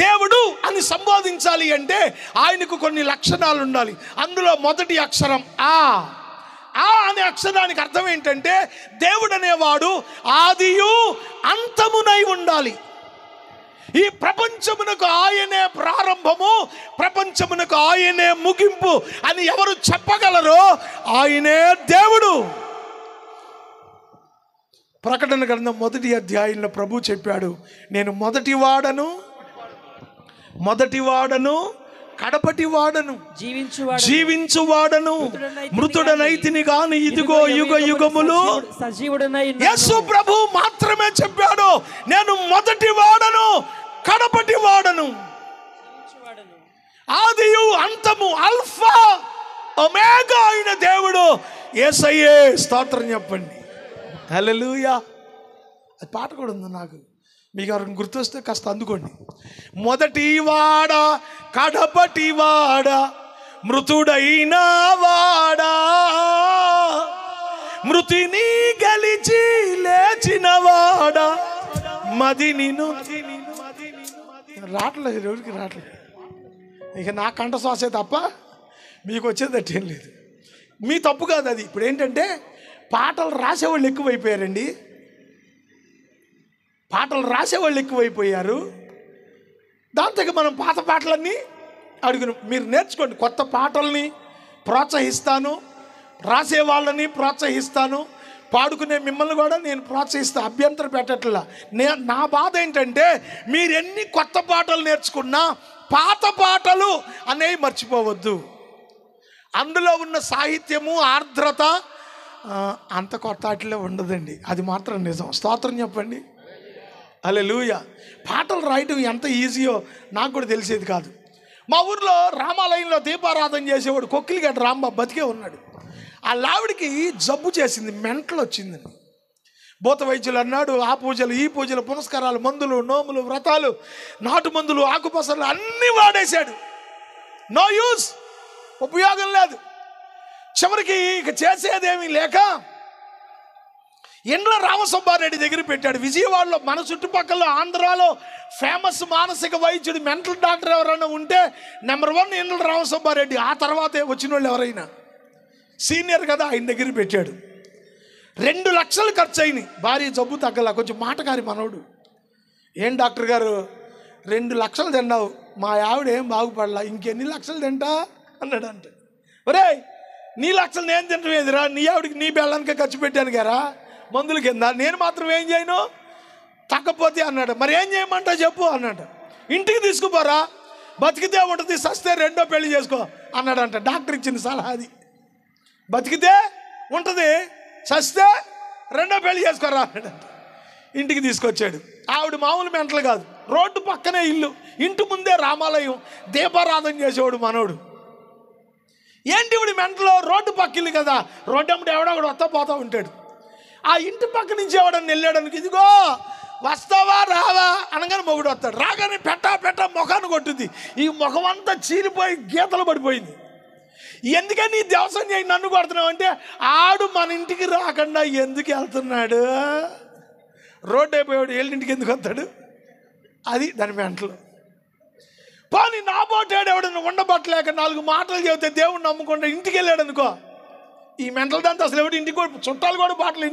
A: దేవుడు అని సంబోధించాలి అంటే ఆయనకు కొన్ని లక్షణాలు ఉండాలి. అందులో మొదటి అక్షరం ఆ అనే అక్షరానికి అర్థం ఏంటంటే దేవుడు అనేవాడు ఆదియు అంతమునై ఉండాలి. ఈ ప్రపంచమునకు ఆయనే ప్రారంభము, ప్రపంచమునకు ఆయనే ముగింపు అని ఎవరు చెప్పగలరో ఆయనే దేవుడు. ప్రకటన గ్రంథం 1వ అధ్యాయంలో ప్రభు చెప్పాడు, నేను మొదటివాడను కడపటివాడను జీవించువాడను మృతుడనైతిని గాని ఇదిగో యుగ యుగములు యేసు ప్రభు మాత్రమే చెప్పాడు, నేను మొదటివాడను కడపటివాడను, ఆదియు అంతము, అల్ఫా ఒమేగా అయిన దేవుడు యేసయ్యే. స్తోత్రం చెప్పండి, హల్లెలూయా. అది పాట కూడా ఉంది నాకు, మీకు ఎవరిని గుర్తొస్తే కాస్త అందుకోండి. మొదటివాడ కడపటివాడ మృతుడైన వాడా, మృతిని గెలిచి లేచినవాడా, మదిని రావట్లేదు, ఎవరికి రావట్లేదు. ఇక నా కంఠ శ్వాసే తప్ప మీకు వచ్చేది అట్టేం లేదు. మీ తప్పు కాదు అది. ఇప్పుడు ఏంటంటే పాటలు రాసేవాళ్ళు ఎక్కువైపోయారండి, పాటలు రాసేవాళ్ళు ఎక్కువైపోయారు. దాంతో మనం పాత పాటలన్నీ అడుగును. మీరు నేర్చుకోండి, కొత్త పాటల్ని ప్రోత్సహిస్తాను, రాసే వాళ్ళని ప్రోత్సహిస్తాను, పాడుకునే మిమ్మల్ని కూడా నేను ప్రోత్సహిస్తాను, అభ్యంతరం పెట్టట్లా. నా బాధ ఏంటంటే మీరు ఎన్ని కొత్త పాటలు నేర్చుకున్నా పాత పాటలు అనేవి మర్చిపోవద్దు. అందులో ఉన్న సాహిత్యము ఆర్ద్రత అంత కొత్త వాటిలో ఉండదండి, అది మాత్రం నిజం. స్తోత్రం చెప్పండి, హల్లెలూయా. పాటలు రాయటం ఎంత ఈజీయో నాకు కూడా తెలిసేది కాదు. మా ఊర్లో రామాలయంలో దీపారాధన చేసేవాడు కొక్కిలిగడ్డ రాంబాబు బతికే ఉన్నాడు. ఆ లావిడికి జబ్బు చేసింది, మెంటలు వచ్చిందండి. భూత వైద్యులు అన్నాడు, ఆ పూజలు ఈ పూజలు పునస్కారాలు, మందులు, నోములు, వ్రతాలు, నాటు మందులు, ఆకుపసలు అన్నీ వాడేశాడు. నో యూజ్, ఉపయోగం లేదు. చివరికి ఇక చేసేదేమీ లేక ఇండ్ల రామసుబ్బారెడ్డి దగ్గర పెట్టాడు. విజయవాడలో మన చుట్టుపక్కల ఆంధ్రాలో ఫేమస్ మానసిక వైద్యుడు, మెంటల్ డాక్టర్ ఎవరైనా ఉంటే నెంబర్ 1 ఇండ్ల రామసుబ్బారెడ్డి. ఆ తర్వాతే వచ్చిన వాళ్ళు ఎవరైనా, సీనియర్ కదా, ఆయన దగ్గర పెట్టాడు. 2 లక్షలు ఖర్చు అయినాయి. భార్య జబ్బు తగ్గల, కొంచెం మాటకారి మనోడు. ఏం డాక్టర్ గారు 2 లక్షలు తిన్నావు, మా ఆవిడ ఏం బాగుపడలా, ఇంకెన్ని లక్షలు తింటా అన్నాడు. అంటే ఒరే, నీ లక్షలు నేను తింటాం ఎదురా, నీ ఆవిడికి నీ బెల్లానికే ఖర్చు పెట్టాను గారా మందుల కింద, నేను మాత్రం ఏం చేయను తగ్గపోతే అన్నాడు. మరి ఏం చేయమంటా చెప్పు అన్నాడు. ఇంటికి తీసుకుపోరా, బతికితే ఉంటుంది, సస్తే 2వ పెళ్లి చేసుకో అన్నాడంట. డాక్టర్ ఇచ్చిన సలహా అది. బతికితే ఉంటుంది, సస్తే 2వ పెళ్లి చేసుకోరా అన్నాడంట. ఇంటికి తీసుకొచ్చాడు. ఆవిడ మామూలు మెంటలు కాదు, రోడ్డు పక్కనే ఇల్లు, ఇంటి ముందే రామాలయం, దీపారాధన చేసేవాడు మనోడు. ఏంటి ఇవిడి మెంటలో, రోడ్డు పక్కిల్లు కదా, రోడ్డు అమ్మడు ఎవడో ఒకడు వస్తా పోతా ఉంటాడు. ఆ ఇంటి పక్క నుంచి ఎవడన్నా వెళ్ళాడనుకో, ఇదిగో వస్తావా రావా అనగానే మొగుడు వస్తాడు. రాగానే పెట్ట ముఖాన్ని కొట్టుద్ది. ఈ ముఖం అంతా చీలిపోయి గీతలు పడిపోయింది. ఎందుకని ఈ దేవసం చేయి నన్ను కొడుతున్నావు అంటే, ఆడు మన ఇంటికి రాకుండా ఎందుకు వెళ్తున్నాడు, రోడ్డు అయిపోయాడు, ఏళ్ళింటికి ఎందుకు వస్తాడు, అది దాని మెంటలు. పోనీ నా పోటాడు ఎవడన్నా ఉండబట్టలేక 4 మాటలు చెబితే దేవుడిని నమ్ముకుంటే ఇంటికి వెళ్ళాడు అనుకో, ఈ మెంటల్ దాంతో అసలు ఎవడు ఇంటికి కూడా, చుట్టాలు కూడా బాటలు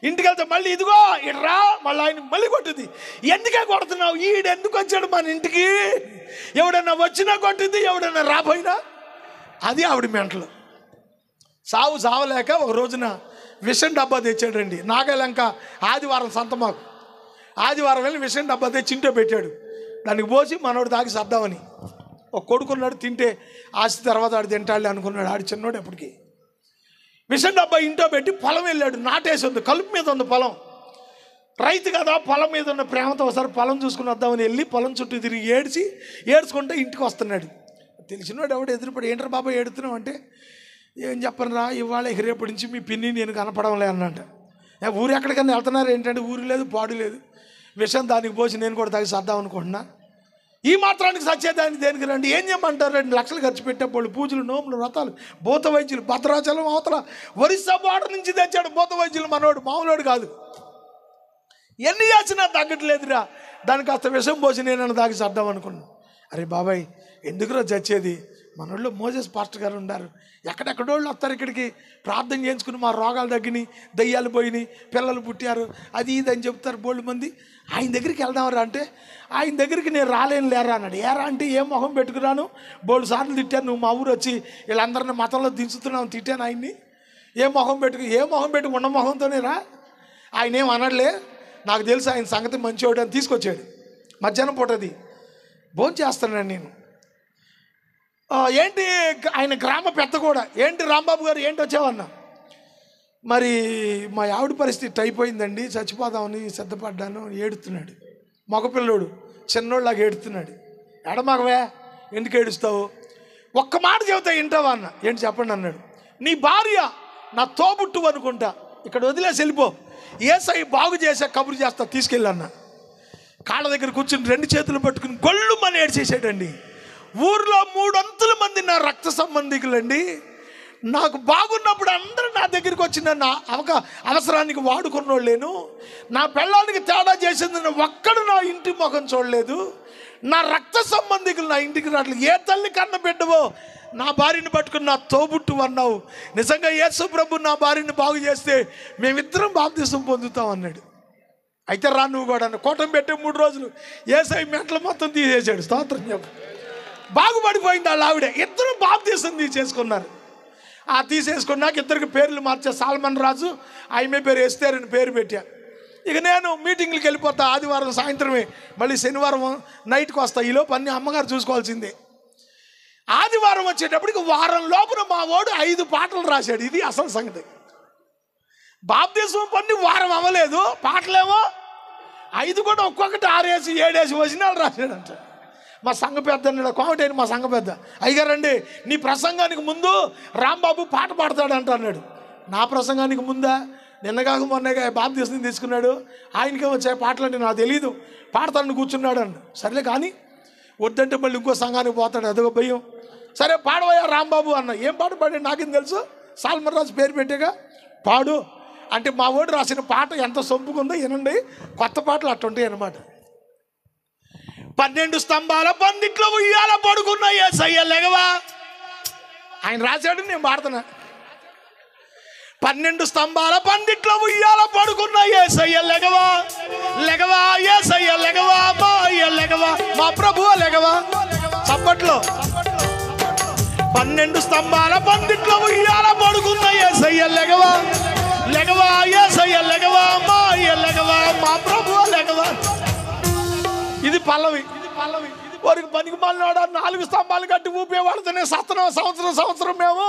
A: ఇంటికి వెళ్తే మళ్ళీ ఇదిగో ఇట్రా, మళ్ళీ ఆయన మళ్ళీ కొట్టుద్ది. ఎందుకే కొడుతున్నావు, ఈడెందుకు వచ్చాడు మన ఇంటికి, ఎవడన్నా వచ్చినా కొట్టింది, ఎవడన్నా రాపోయినా, అది ఆవిడ మెంటలు. సావలేక ఒక రోజున విషం డబ్బా తెచ్చాడండి. నాగలంక ఆదివారం సంత, మాకు ఆదివారం వెళ్ళి విషం డబ్బా తెచ్చి ఇంట్లో పెట్టాడు. దానికి పోసి మనోడు తాగి సర్దామని. ఒక కొడుకున్నాడు, తింటే ఆస్తి తర్వాత ఆడు తింటాడు అనుకున్నాడు. ఆడు చిన్నోడు ఎప్పటికీ. విషం డబ్బా ఇంట్లో పెట్టి పొలం వెళ్ళాడు. నాటేసి ఉంది, కలుపు మీద ఉంది పొలం. రైతు కదా, పొలం మీద ఉన్న ప్రేమతో ఒకసారి పొలం చూసుకుని వద్దామని వెళ్ళి పొలం చుట్టూ తిరిగి ఏడ్చుకుంటే ఇంటికి వస్తున్నాడు. తెలిసినోడు ఎవడు ఎదురుపడి, ఏంట్రా బాబా ఏడుతున్నావు అంటే, ఏం చెప్పను రా, ఇవాళ రేపటి నుంచి మీ పిన్ని నేను కనపడంలే అన్నట్ట. ఊరు ఎక్కడికన్నా వెళ్తున్నారు ఏంటంటే, ఊరు లేదు పాడు లేదు, విషం దానికి పోసి నేను కూడా తాగి సర్దాం అనుకుంటున్నా. ఈ మాత్రానికి సచ్చేదానికి దేనికి రండి? ఏం చేయమంటారు? 2 లక్షలు ఖర్చు పెట్టేవాళ్ళు, పూజలు, నోములు, వ్రతాలు, భూత వైద్యులు. భద్రాచలం అవతల ఒరిస్సా బార్డర్ నుంచి తెచ్చాడు భూత వైద్యులు. మనోడు మామూలోడు కాదు. ఎన్ని చేసినా తగ్గట్లేదురా. దానికి కాస్త విషం పోసి నేను దాకి చద్దాం అనుకున్నాను. అరే బాబాయ్, ఎందుకురా చచ్చేది? మనోళ్ళు మోజెస్ పాస్టర్ గారు ఉన్నారు, ఎక్కడెక్కడోళ్ళు వస్తారు ఇక్కడికి ప్రార్థన చేయించుకుని మా రోగాలు తగ్గినాయి, దయ్యాలు పోయినాయి, పిల్లలు పుట్టారు, అది ఇది అని చెప్తారు బోళ్ళు మంది. ఆయన దగ్గరికి వెళ్దామరా అంటే, ఆయన దగ్గరికి నేను రాలేను లేరా అన్నాడు. ఏరా అంటే, ఏం మొహం పెట్టుకురాను, బోళ్ళు సార్లు తిట్టాను, నువ్వు మా ఊరు వచ్చి వీళ్ళందరినీ మతంలో దించుతున్నావు, తిట్టాను ఆయన్ని. ఏ మొహం పెట్టుకు ఉన్న మొహంతోనే రా. ఆయన ఏం అనడలే, నాకు తెలుసు ఆయన సంగతి మంచివాడు అని తీసుకొచ్చాడు. మధ్యాహ్నం పూటది భోజనం చేస్తున్నాను నేను. ఏంటి ఆయన గ్రామ పెద్ద కూడా, ఏంటి రాంబాబు గారు ఏంటి వచ్చావన్నా? మరి మా ఆవిడ పరిస్థితి అయిపోయిందండి, చచ్చిపోదామని సిద్ధపడ్డాను. ఏడుతున్నాడు మగపిల్లోడు, చిన్నోళ్ళలాగా ఏడుతున్నాడు. ఎడమగవే, ఎందుకు ఏడుస్తావు? ఒక్క మాట చెబుతా వింటావా అన్న. ఏంటి చెప్పండి అన్నాడు. నీ భార్య నా తోబుట్టు అనుకుంటా, ఇక్కడ వదిలేసి వెళ్ళిపో, ఏసై బాగు చేసే కబురు చేస్తా, తీసుకెళ్ళన్న. కాళ్ళ దగ్గర కూర్చుని 2 చేతులు పట్టుకుని గొల్లుమని ఏడ్చేసాడండి. ఊర్లో 300 మంది నా రక్త సంబంధికులండి. నాకు బాగున్నప్పుడు అందరూ నా దగ్గరికి వచ్చి నన్ను అవసరానికి వాడుకున్నోళ్ళేను. నా పెళ్ళానికి తేడా చేసింది ఒక్కడు నా ఇంటి ముఖం చూడలేదు. నా రక్త సంబంధికులు నా ఇంటికి రావట్లేదు. ఏ తల్లి కన్న బిడ్డవో నా భార్యని పట్టుకుని నా తోబుట్టు అన్నావు. నిజంగా యేసు ప్రభు నా భార్యని బాగు చేస్తే మేమిద్దరం బాప్తిసం పొందుతాం అన్నాడు. అయితే రా నువ్వు కూడా అన్న. కోటం పెట్టే 3 రోజులు యేసై మెంటలు మొత్తం తీసేసాడు. స్తోత్రం చెప్పు. బాగుపడిపోయింది వాళ్ళ ఆవిడ. ఇద్దరు బాప్తిసం తీసేసుకున్నారు. తీసేసుకున్నాక ఇద్దరికి పేర్లు మార్చా. సాల్మన్ రాజు, ఆమె పేరు ఎస్తేర్ అని పేరు పెట్టా. ఇక నేను మీటింగ్లకు వెళ్ళిపోతా. ఆదివారం సాయంత్రమే, మళ్ళీ శనివారం నైట్కి వస్తా. ఈలోపు అన్ని అమ్మగారు చూసుకోవాల్సిందే. ఆదివారం వచ్చేటప్పటికి వారం లోపల మా వాడు 5 పాటలు రాశాడు. ఇది అసలు సంగతి. బాప్తిసం పొంది వారం అవ్వలేదు, పాటలేమో 5 కూడా ఒక్కొక్కటి 6 వేసి 7 వేసి వచనాలు రాశాడంట. మా సంఘ పెద్ద కోమటైన మా సంఘ పెద్ద, అయ్యగారండి నీ ప్రసంగానికి ముందు రాంబాబు పాట పాడతాడంట అన్నాడు. నా ప్రసంగానికి ముందా? నిన్నగాక మొన్నగా బాప్తిసం తీసుకున్నాడు, ఆయనకే వచ్చే పాటలంటే నాకు తెలీదు, పాడతాడని కూర్చున్నాడు అన్న. సర్లే కానీ వద్దంటే మళ్ళీ ఇంకో సంఘానికి పోతాడు, అదొక భయం. సరే పాడవయ్యా రాంబాబు అన్న. ఏం పాట పాడి నాకేం తెలుసు, సాల్మన్ రాజు పేరు పెట్టాగా పాడు అంటే మా వాడు రాసిన పాట ఎంత సొంపుకుందో వినండి. కొత్త పాటలు అట్టుంటాయి అన్నమాట. 12 స్తంభాల పందిట్లో ఉయ్యాల పడుకున్న యేసయ్య లెగవా. ఆయన రాశాడు, నేను పాడుతున్నా. 12 స్తంభాల పందిట్లో ఉయ్యాల పడుకున్న యేసయ్య లెగవా, లెగవా యేసయ్య లెగవా, మా అయ్య లెగవా, మా ప్రభువు లెగవా. చప్పట్లో. 12 స్తంభాల పందిట్లో ఉయ్యాల పడుకున్న యేసయ్య లెగవా, లెగవా యేసయ్య లెగవా, మా అయ్య లెగవా, మా ప్రభువు లెగవా. ఇది పల్లవి. వారికి పనికి మళ్ళీ 4 స్తంభాలు కట్టి ఊపేవాడుతూనే సత్తున్నాం సంవత్సరం మేము.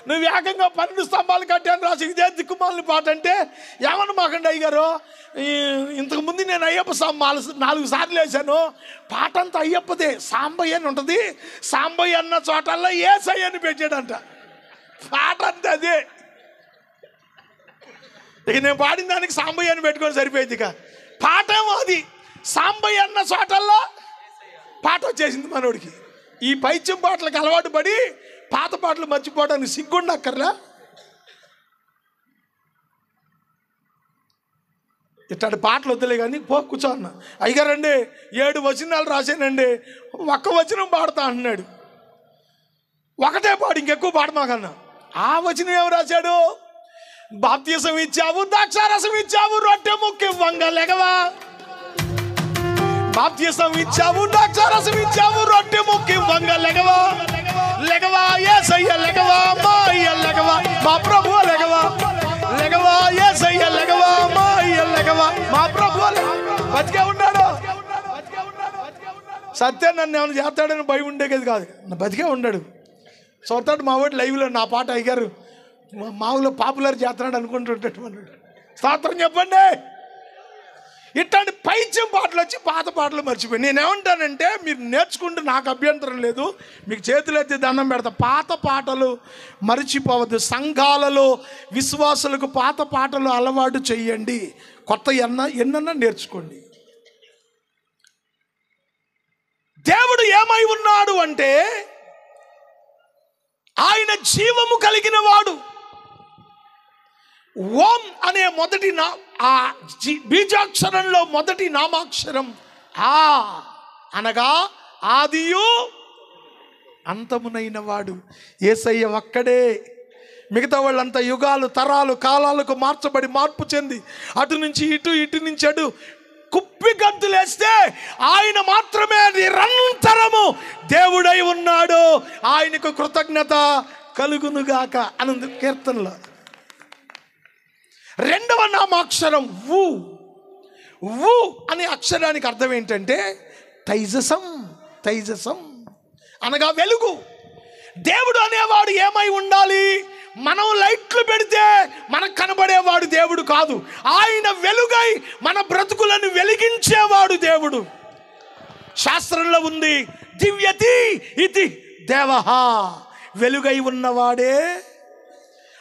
A: నువ్వు ఏకంగా 12 స్తంభాలు కట్టాను రాసి ఇదే దిక్కుమాలని పాట అంటే ఏమన్నా మాకండి అయ్యారు. ఇంతకుముందు నేను అయ్యప్ప 4 సార్లు వేసాను. పాట అంతా అయ్యప్పదే. సాంబయ్య అని ఉంటుంది. సాంబయ్య అన్న చోటల్లో యేసయ్య అని పెట్టాడంట. పాట అంతా అదే. ఇక నేను పాడిన దానికి సాంబయ్య అని పెట్టుకొని సరిపోయింది. ఇక పాటేమో అది. సాంబయ్య అన్న చోటల్లో పాట వచ్చేసింది మనోడికి. ఈ పైత్యం పాటలకు అలవాటు పడి పాత పాటలు మర్చిపోవడానికి సిగ్గుండక్కర్లా. ఇట్లాంటి పాటలు వద్దులే కానీ పో కూర్చో అన్న. అయ్యారండి 7 వచనాలు రాశానండి, ఒక్క వచనం పాడతా అంటున్నాడు. ఒకటే పాడు, ఇంకెక్కువ పాడమాకన్నా. ఆ వచనం ఏమి రాశాడు? బాప్తిసం ఇచ్చావు, ద్రాక్షారసం ఇచ్చావు, రొట్టె ముక్కి వంగ లెగవా. బాప్తిసం ఇచ్చావు, ద్రాక్షారసం ఇచ్చావు, రొట్టె ముక్కి వంగ లెగవా, లెగవా యేసయ్య లెగవా, మా అయ్య లెగవా, మా ప్రభువు లెగవా, లెగవా యేసయ్య లెగవా, మా అయ్య లెగవా, మా ప్రభువు బతికే ఉన్నాడు. సత్యం నన్ను ఏమైనా చేస్తాడని భయం ఉండేది కాదు, బతికే ఉన్నాడు. చూస్తాడు మా వాడు లైవ్లో నా పాట అయ్యారు మా ఊళ్ళో పాపులర్ చేస్తున్నాడు అనుకుంటుంటాడు. స్తోత్రం చెప్పండి. ఇట్లాంటి పైత్యం పాటలు వచ్చి పాత పాటలు మర్చిపోయి. నేనేమంటానంటే మీరు నేర్చుకుంటే నాకు అభ్యంతరం లేదు, మీకు చేతులు ఎత్తి దండం పెడతా. పాత పాటలు మర్చిపోవద్దు. సంఘాలలో విశ్వాసులకు పాత పాటలు అలవాటు చెయ్యండి. కొత్త ఎన్నన్నా నేర్చుకోండి. దేవుడు ఏమై ఉన్నాడు అంటే ఆయన జీవము కలిగిన వాడు. ఓం అనే మొదటి బీజాక్షరంలో మొదటి నామాక్షరం ఆ అనగా ఆదియు అంతమునైన వాడు. యేసయ్య ఒక్కడే. మిగతా వాళ్ళంతా యుగాలు, తరాలు, కాలాలకు మార్చబడి మార్పు చెంది అటు నుంచి ఇటు, ఇటు నుంచి అటు కుప్పి గంతులేస్తే ఆయన మాత్రమే నిరంతరము దేవుడై ఉన్నాడు. ఆయనకు కృతజ్ఞత కలుగునుగాక అని కీర్తనలో. రెండవ నామాక్షరం ఊ. ఊ అనే అక్షరానికి అర్థం ఏంటంటే తైజసం. తైజసం అనగా వెలుగు. దేవుడు అనేవాడు ఏమై ఉండాలి? మనం లైట్లు పెడితే మనకు కనబడేవాడు దేవుడు కాదు. ఆయన వెలుగై మన బ్రతుకులను వెలిగించేవాడు దేవుడు. శాస్త్రంలో ఉంది, దివ్యతి ఇది దేవః. వెలుగై ఉన్నవాడే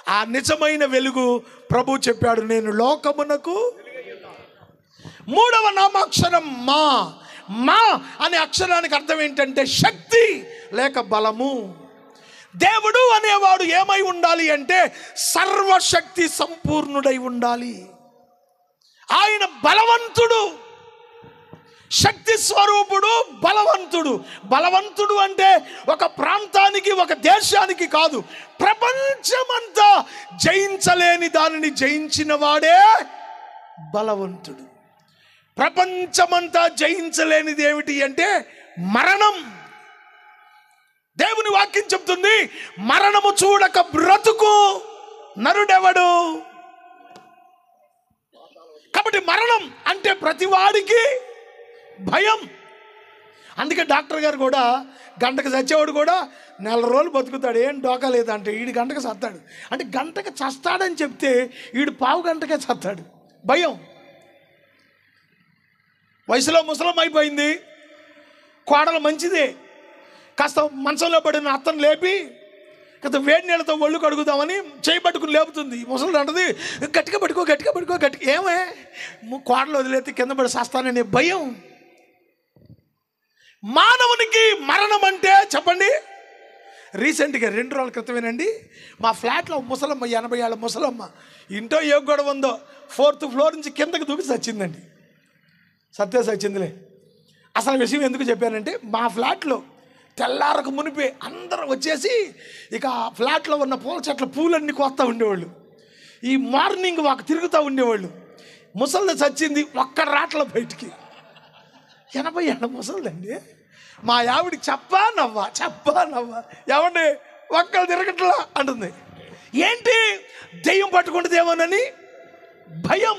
A: ఆ నిజమైన వెలుగు. ప్రభు చెప్పాడు, నేను లోకమునకు. మూడవ నామాక్షరం మా. మా అనే అక్షరానికి అర్థం ఏంటంటే శక్తి లేక బలము. దేవుడు అనేవాడు ఏమై ఉండాలి అంటే సర్వశక్తి సంపూర్ణుడై ఉండాలి. ఆయన బలవంతుడు, శక్తి స్వరూపుడు, బలవంతుడు. బలవంతుడు అంటే ఒక ప్రాంతానికి, ఒక దేశానికి కాదు, ప్రపంచమంతా జయించలేని దానిని జయించిన వాడే బలవంతుడు. ప్రపంచమంతా జయించలేనిది ఏమిటి అంటే మరణం. దేవుని వాక్యం చెప్తుంది, మరణము చూడక బ్రతుకు నరుడెవడు. కాబట్టి మరణం అంటే ప్రతివాడికి భయం. అందుకే డాక్టర్ గారు కూడా గంటకు చచ్చేవాడు కూడా నెల రోజులు బతుకుతాడు, ఏం డోకా లేదంటే ఈడు గంటకు చస్తాడు. అంటే గంటకు చస్తాడని చెప్తే ఈడు పావు గంటకే చస్తాడు. భయం. వయసులో ముసలం అయిపోయింది, కోడలు మంచిదే, కాస్త మంచంలో పడిన అత్తను లేపి కాస్త వేడి నీళ్ళతో ఒళ్ళు కడుగుదామని చేయబట్టుకుని లేపుతుంది. ముసలి అంటది, గట్టిగా పట్టుకో, గట్టిగా పట్టుకో, గట్టిగా. ఏమే కోడలు వదిలేస్తే కింద పడి చేస్తాననే భయం. మానవునికి మరణం అంటే చెప్పండి. రీసెంట్గా 2 రోజుల క్రితమేనండి మా ఫ్లాట్లో ముసలమ్మ, 80 ఏళ్ళ ముసలమ్మ, ఇంట్లో ఏ గొడవ ఉందో 4th ఫ్లోర్ నుంచి కిందకి దూకి చచ్చిందండి. సత్య చచ్చిందిలే. అసలు విషయం ఎందుకు చెప్పానంటే, మా ఫ్లాట్లో తెల్లారకు మునిపే అందరూ వచ్చేసి ఇక ఫ్లాట్లో ఉన్న పూల చెట్ల పూలన్నీ కోస్తూ ఉండేవాళ్ళు. ఈ మార్నింగ్ వాక్ తిరుగుతూ ఉండేవాళ్ళు. ముసలిది చచ్చింది, ఒక్క రాట్ల బయటికి. 80 ఏళ్ళ ముసలిదండి. మా ఆవిడ చెప్పా నవ్వా ఏమండి ఒక్కరు తిరగట్లా అంటుంది. ఏంటి? దెయ్యం పట్టుకుంటుందేమోనని భయం.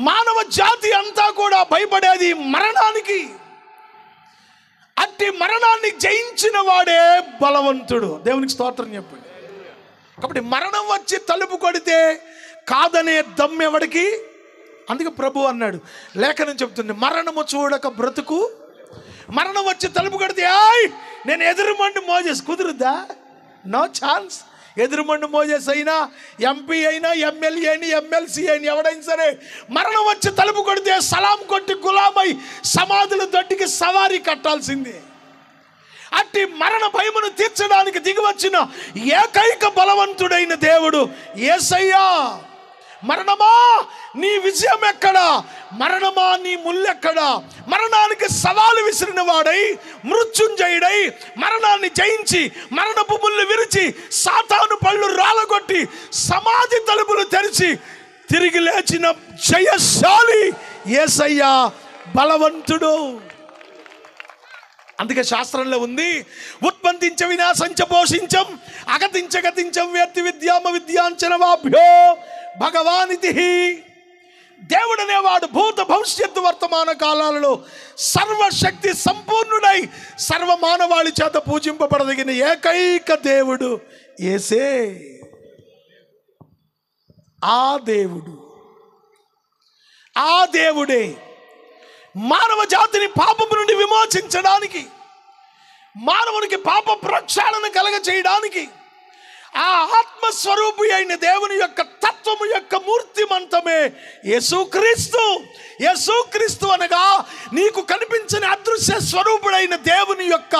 A: మానవ జాతి అంతా కూడా భయపడేది మరణానికి. అట్టి మరణాన్ని జయించిన వాడే బలవంతుడు. దేవునికి స్తోత్రం చెప్పండి. కాబట్టి మరణం వచ్చి తలుపు కొడితే కాదనే దమ్మెవడికి. అందుకే ప్రభు అన్నాడు, లేఖనం చెప్తుంది, మరణము చూడక బ్రతుకు. మరణం వచ్చి తలుపు కొడితే నేను ఎదురుమండి మోజేస్ కుదురుద్దా? No chance. ఎదురుమండు మోజేస్ అయినా, ఎంపీ అయినా, ఎమ్మెల్యే అయినా, ఎమ్మెల్సీ అయినా, ఎవడైనా సరే మరణం వచ్చి తలుపు కొడితే సలాం కొట్టి గులామై సమాధుల దొడ్డికి సవారీ కట్టాల్సిందే. అట్టి మరణ భయమును తీర్చడానికి దిగివచ్చిన ఏకైక బలవంతుడైన దేవుడు యేసయ్యా. మరణమా నీ విజయం ఎక్కడా? మరణమా నీ ముల్లెక్కడా? మరణానికి సవాలు విసిరిన వాడై, మృత్యుంజయుడై, మరణాన్ని జయించి, మరణపు ముళ్ళు విరిచి, సాతాను పళ్ళు రాలగొట్టి, సమాధి తలుపులు తెరిచి తిరిగి లేచిన జయశాలి యేసయ్యా, బలవంతుడు. అందుకే శాస్త్రంలో ఉంది, ఉత్పత్తించ వినాశంచ పోషించం అగతించ గతించం వేత్తి విద్యామ విద్యాంచనవాభ్యో భగవానితి. దేవుడు అనేవాడు భూత భవిష్యత్తు వర్తమాన కాలాలలో సర్వశక్తి సంపూర్ణుడై సర్వమానవాళి చేత పూజింపబడదగిన ఏకైక దేవుడు యేసే. ఆ దేవుడే మానవ జాతిని పాపము నుండి విమోచించడానికి, మానవునికి పాప ప్రక్షాళన కలగ చేయడానికి, ఆ ఆత్మస్వరూపి అయిన దేవుని యొక్క తత్వము యొక్క మూర్తిమంతమే యేసుక్రీస్తు. యేసుక్రీస్తు అనగా నీకు కనిపించని అదృశ్య స్వరూపుడైన దేవుని యొక్క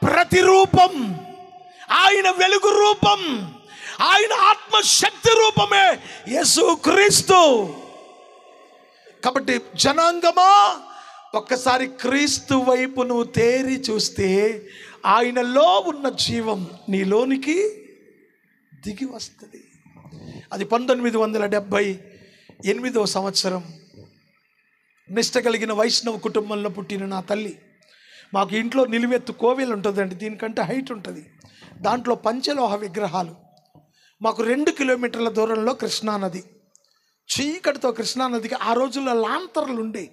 A: ప్రతిరూపం, ఆయన వెలుగు రూపం, ఆయన ఆత్మశక్తి రూపమే యేసుక్రీస్తు. కాబట్టి జనాంగమా, ఒక్కసారి క్రీస్తు వైపు నువ్వు తేరి చూస్తే ఆయనలో ఉన్న జీవం నీలోనికి దిగి వస్తుంది. అది 1978 సంవత్సరం నిష్ట కలిగిన వైష్ణవ కుటుంబంలో పుట్టిన నా తల్లి. మాకు ఇంట్లో నిలువెత్తు కోవెలు ఉంటుందండి, దీనికంటే హైట్ ఉంటుంది. దాంట్లో పంచలోహ విగ్రహాలు. మాకు 2 కిలోమీటర్ల దూరంలో కృష్ణానది. చీకటితో కృష్ణానదికి ఆ రోజుల్లో లాంతర్లు ఉండే.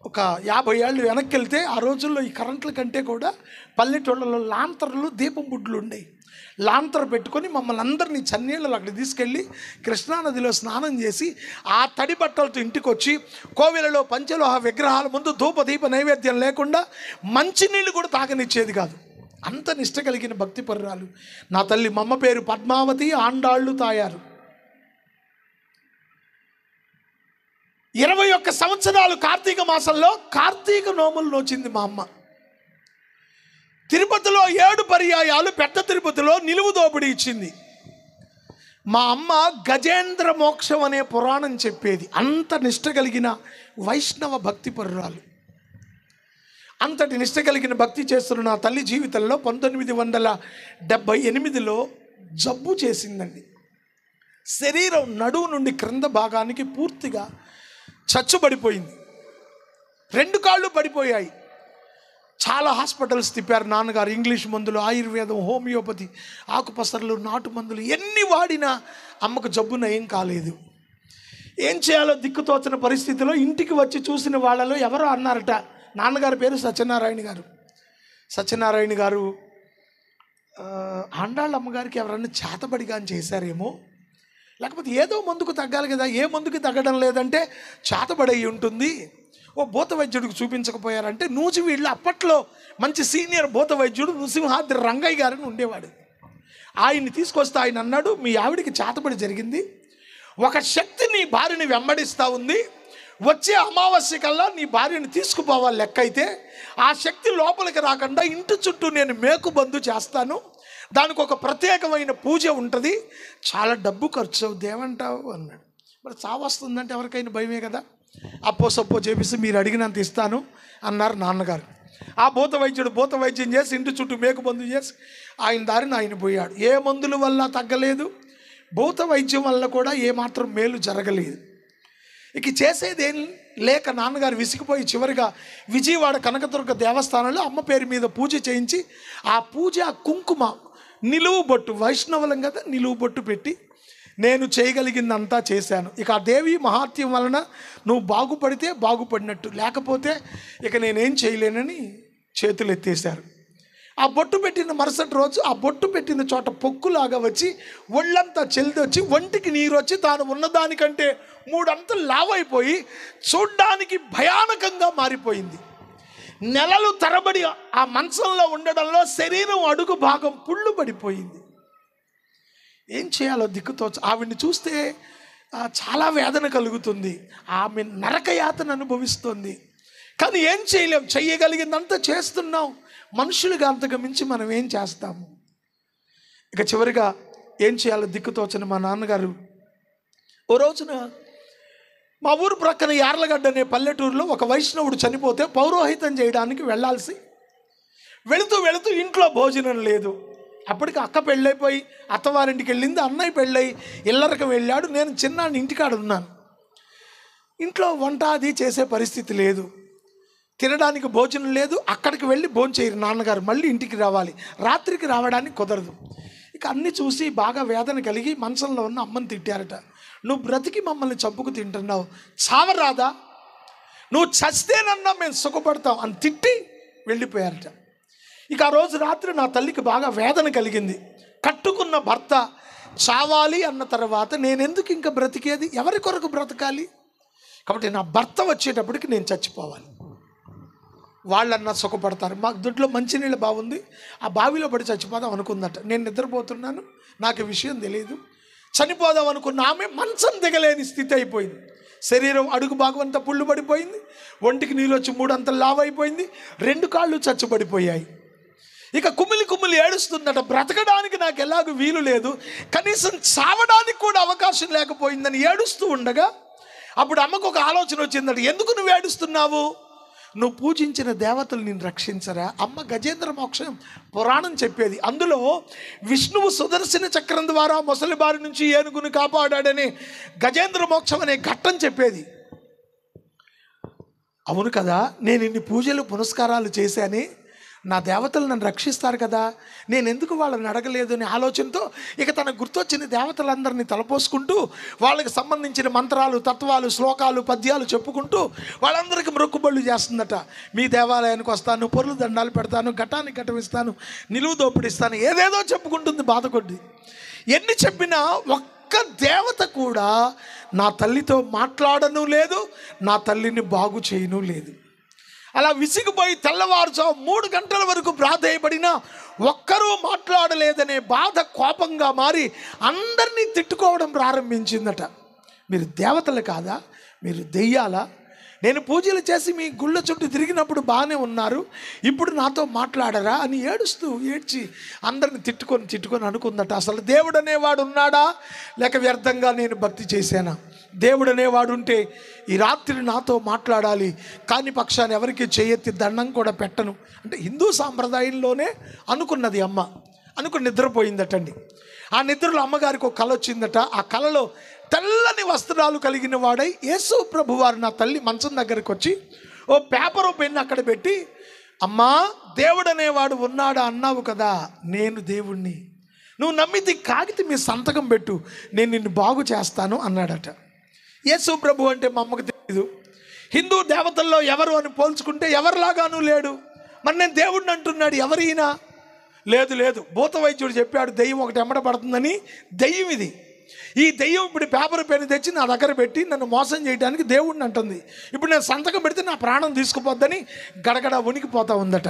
A: ఒక 50 ఏళ్ళు వెనక్కి వెళ్తే ఆ రోజుల్లో ఈ కరెంట్ల కంటే కూడా పల్లెటూళ్ళలో లాంతర్లు, దీపం బుడ్లు ఉండేవి. లాంతర్ పెట్టుకొని మమ్మల్ని అందరినీ చన్నీళ్ళలో అక్కడ తీసుకెళ్ళి కృష్ణానదిలో స్నానం చేసి ఆ తడి బట్టలతో ఇంటికి వచ్చి కోవెలలో పంచలోహ విగ్రహాల ముందు ధూపదీప నైవేద్యం లేకుండా మంచినీళ్ళు కూడా తాగనిచ్చేది కాదు. అంత నిష్ట కలిగిన భక్తి పరురాలు నా తల్లి. మా అమ్మ పేరు పద్మావతి ఆండాళ్ళు తాయారు. 21 సంవత్సరాలు కార్తీక మాసంలో కార్తీక నోములు నోచింది మా అమ్మ. తిరుపతిలో 7 పర్యాయాలు పెద్ద తిరుపతిలో నిలువు దోపిడీ ఇచ్చింది. మా అమ్మ గజేంద్ర మోక్షం అనే పురాణం చెప్పేది. అంత నిష్ట కలిగిన వైష్ణవ భక్తి పరురాలు. అంతటి నిష్ట కలిగిన భక్తి చేస్తున్న నా తల్లి జీవితంలో 1978లో జబ్బు చేసిందండి. శరీరం నడువు నుండి క్రింద భాగానికి పూర్తిగా చచ్చుబడిపోయింది. 2 కాళ్ళు పడిపోయాయి. చాలా హాస్పిటల్స్ తిప్పారు నాన్నగారు. ఇంగ్లీష్ మందులు, ఆయుర్వేదం, హోమియోపతి, ఆకుపసర్లు, నాటు మందులు ఎన్ని వాడినా అమ్మకు జబ్బు నయం కాలేదు. ఏం చేయాలో దిక్కుతోచని పరిస్థితిలో ఇంటికి వచ్చి చూసిన వాళ్ళలో ఎవరో అన్నారట, నాన్నగారి పేరు సత్యనారాయణ గారు. సత్యనారాయణ గారు ఆండాళ్ళ అమ్మగారికి ఎవరన్నా చేతబడిగా చేశారేమో, లేకపోతే ఏదో మందుకు తగ్గాలి కదా, ఏ మందుకి తగ్గడం లేదంటే చేతబడి ఉంటుంది, ఓ భూత వైద్యుడికి చూపించకపోయారంటే నూజివీళ్ళు అప్పట్లో మంచి సీనియర్ భూత వైద్యుడు నృసింహాద్రి రంగయ్య గారిని ఉండేవాడు. ఆయన్ని తీసుకొస్తే ఆయన అన్నాడు, మీ ఆవిడికి చేతబడి జరిగింది, ఒక శక్తి నీ భార్యని వెంబడిస్తూ ఉంది, వచ్చే అమావాస్య కల్లా నీ భార్యని తీసుకుపోవాలి. లెక్క అయితే ఆ శక్తి లోపలికి రాకుండా ఇంటి చుట్టూ నేను మేకుబందు చేస్తాను, దానికి ఒక ప్రత్యేకమైన పూజ ఉంటుంది, చాలా డబ్బు ఖర్చు అవుద్ది, ఏమంటావు అన్నాడు. మరి చావు వస్తుందంటే ఎవరికైనా భయమే కదా. అప్పో సప్పో చేపిస్తే మీరు అడిగినంత ఇస్తాను అన్నారు నాన్నగారు. ఆ భూత వైద్యుడు భూత వైద్యం చేసి ఇంటి చుట్టూ మేకుబందు చేసి ఆయన దారిని ఆయన పోయాడు. ఏ మందుల వల్ల తగ్గలేదు, భూత వైద్యం వల్ల కూడా ఏమాత్రం మేలు జరగలేదు. ఇక చేసేదేం లేక నాన్నగారు విసిగిపోయి చివరిగా విజయవాడ కనకదుర్గ దేవస్థానంలో అమ్మ పేరు మీద పూజ చేయించి ఆ పూజ కుంకుమ నిలువు బొట్టు, వైష్ణవులం కదా, నిలువు బొట్టు పెట్టి నేను చేయగలిగిందంతా చేశాను. ఇక ఆ దేవి మహాత్యం వలన నువ్వు బాగుపడితే బాగుపడినట్టు, లేకపోతే ఇక నేనేం చేయలేనని చేతులు ఎత్తేశారు. ఆ బొట్టు పెట్టిన మరుసటి రోజు ఆ బొట్టు పెట్టిన చోట పొక్కులాగా వచ్చి ఒళ్ళంతా చెల్దొచ్చి ఒంటికి నీరు వచ్చి తాను ఉన్నదానికంటే 3 అంతలు లావైపోయి చూడ్డానికి భయానకంగా మారిపోయింది. నెలలు తరబడి ఆ మంచంలో ఉండడంలో శరీరం అడుగు భాగం పుళ్ళు పడిపోయింది. ఏం చేయాలో దిక్కుతోచ. ఆవిడ్ని చూస్తే చాలా వేదన కలుగుతుంది, ఆమె నరకయాతన అనుభవిస్తుంది. కానీ ఏం చేయలేం, చెయ్యగలిగిందంతా చేస్తున్నాం. మనుషులుగా అంతకు మించి మనం ఏం చేస్తాము. ఇక చివరిగా ఏం చేయాలో దిక్కుతోచని మా నాన్నగారు ఓ రోజున మా ఊరు ప్రక్కన యార్లగడ్డ అనే పల్లెటూరులో ఒక వైష్ణవుడు చనిపోతే పౌరోహితం చేయడానికి వెళుతూ ఇంట్లో భోజనం లేదు. అప్పటికి అక్క పెళ్ళైపోయి అత్తవారింటికి వెళ్ళింది, అన్నయ్య పెళ్ళై ఇల్లరికి వెళ్ళాడు. నేను చిన్నాన్ని ఇంటికాడ ఉన్నాను. ఇంట్లో వంట అది చేసే పరిస్థితి లేదు, తినడానికి భోజనం లేదు. అక్కడికి వెళ్ళి భోంచేయరు నాన్నగారు, మళ్ళీ ఇంటికి రావాలి, రాత్రికి రావడానికి కుదరదు. ఇక అన్నీ చూసి బాగా వేదన కలిగి మంచంలో ఉన్న అమ్మని తిట్టారట. నువ్వు బ్రతికి మమ్మల్ని చంపుకు తింటున్నావు, చావరాదా, నువ్వు చస్తేనన్నా మేము సుఖపడతాం అని తిట్టి వెళ్ళిపోయారట. ఇక ఆ రోజు రాత్రి నా తల్లికి బాగా వేదన కలిగింది. కట్టుకున్న భర్త చావాలి అన్న తర్వాత నేనెందుకు ఇంకా బ్రతికేది, ఎవరి కొరకు బ్రతకాలి, కాబట్టి నా భర్త వచ్చేటప్పటికి నేను చచ్చిపోవాలి, వాళ్ళన్నా సుఖపడతారు. మాకు దొడ్లో మంచినీళ్ళ బాగుంది, ఆ బావిలో పడి చచ్చిపోదాం అనుకుందట. నేను నిద్రపోతున్నాను, నాకు విషయం తెలియదు. చనిపోదాం అనుకున్న ఆమె మంచం దిగలేని స్థితి అయిపోయింది. శరీరం అడుగు భాగం అంతా పుళ్ళు పడిపోయింది, ఒంటికి నీళ్ళు వచ్చి 3 అంతలు లావైపోయింది, 2 కాళ్ళు చచ్చుబడిపోయాయి. ఇక కుమిలి కుమిలి ఏడుస్తుందట, బ్రతకడానికి నాకు ఎలాగూ వీలు లేదు, కనీసం చావడానికి కూడా అవకాశం లేకపోయిందని ఏడుస్తూ ఉండగా అప్పుడు అమ్మకు ఒక ఆలోచన వచ్చిందట. ఎందుకు నువ్వు ఏడుస్తున్నావు? నువ్వు పూజించిన దేవతలు నిన్ను రక్షించరా? అమ్మ గజేంద్ర మోక్షం పురాణం చెప్పేది. అందులో విష్ణువు సుదర్శన చక్రం ద్వారా మొసలి బారి నుంచి ఏనుగును కాపాడాడనే గజేంద్ర మోక్షం అనే ఘట్టం చెప్పేది. అవును కదా, నేను ఇన్ని పూజలు పునస్కారాలు చేశానే, నా దేవతలు నన్ను రక్షిస్తారు కదా, నేను ఎందుకు వాళ్ళని అడగలేదు అనే ఆలోచనతో ఇక తనకు గుర్తొచ్చిన దేవతలందరినీ తలపోసుకుంటూ వాళ్ళకి సంబంధించిన మంత్రాలు, తత్వాలు, శ్లోకాలు, పద్యాలు చెప్పుకుంటూ వాళ్ళందరికీ మొక్కుబళ్ళు చేస్తుందట. మీ దేవాలయానికి వస్తాను, పొర్లు దండాలు పెడతాను, ఘటాన్ని ఘటమిస్తాను, నిలువు దోపిడిస్తాను, ఏదేదో చెప్పుకుంటుంది బాధ కొద్ది. ఎన్ని చెప్పినా ఒక్క దేవత కూడా నా తల్లితో మాట్లాడను లేదు, నా తల్లిని బాగు చేయను లేదు. అలా విసిగిపోయి తెల్లవారుజాము 3 గంటల వరకు ప్రాధేయపడినా ఒక్కరూ మాట్లాడలేదనే బాధ కోపంగా మారి అందరినీ తిట్టుకోవడం ప్రారంభించిందట. మీరు దేవతలు కాదా? మీరు దెయ్యాలా? నేను పూజలు చేసి మీ గుళ్ళ చుట్టూ తిరిగినప్పుడు బాగానే ఉన్నారు, ఇప్పుడు నాతో మాట్లాడరా అని ఏడ్చి అందరిని తిట్టుకొని అనుకుందట. అసలు దేవుడు అనేవాడు ఉన్నాడా, లేక వ్యర్థంగా నేను భక్తి చేశానా? దేవుడు అనేవాడు ఉంటే ఈ రాత్రి నాతో మాట్లాడాలి, కాని పక్షాన్ని ఎవరికి చేయెత్తి దండం కూడా పెట్టను అంటే హిందూ సాంప్రదాయంలోనే అనుకున్నది అమ్మ. అనుకుని నిద్రపోయిందటండి. ఆ నిద్రలో అమ్మగారికి ఒక కల వచ్చిందట. ఆ కలలో తెల్లని వస్త్రాలు కలిగిన వాడై యేసు ప్రభు వారు నా తల్లి మంచం దగ్గరికి వచ్చి ఓ పేపరు పెన్ను అక్కడ పెట్టి, అమ్మా దేవుడు అనేవాడు ఉన్నాడా అన్నావు కదా, నేను దేవుణ్ణి, నువ్వు నమ్మితే కాగితం మీ సంతకం పెట్టు, నేను నిన్ను బాగు చేస్తాను అన్నాడట. యేసు ప్రభు అంటే మా అమ్మకు తెలియదు. హిందూ దేవతల్లో ఎవరు అని పోల్చుకుంటే ఎవరిలాగానూ లేడు. మరి నేను దేవుడిని అంటున్నాడు, ఎవరైనా లేదు భూత వైద్యుడు చెప్పాడు దెయ్యం ఒకటి ఎమ్మడబడుతుందని. దెయ్యం ఇది. ఈ దెయ్యం ఇప్పుడు పేపర్ పెన్ను తెచ్చి నా దగ్గర పెట్టి నన్ను మోసం చేయడానికి దేవుడిని అంటుంది. ఇప్పుడు నేను సంతకం పెడితే నా ప్రాణం తీసుకుపోద్దని గడగడ వణికిపోతా ఉందట.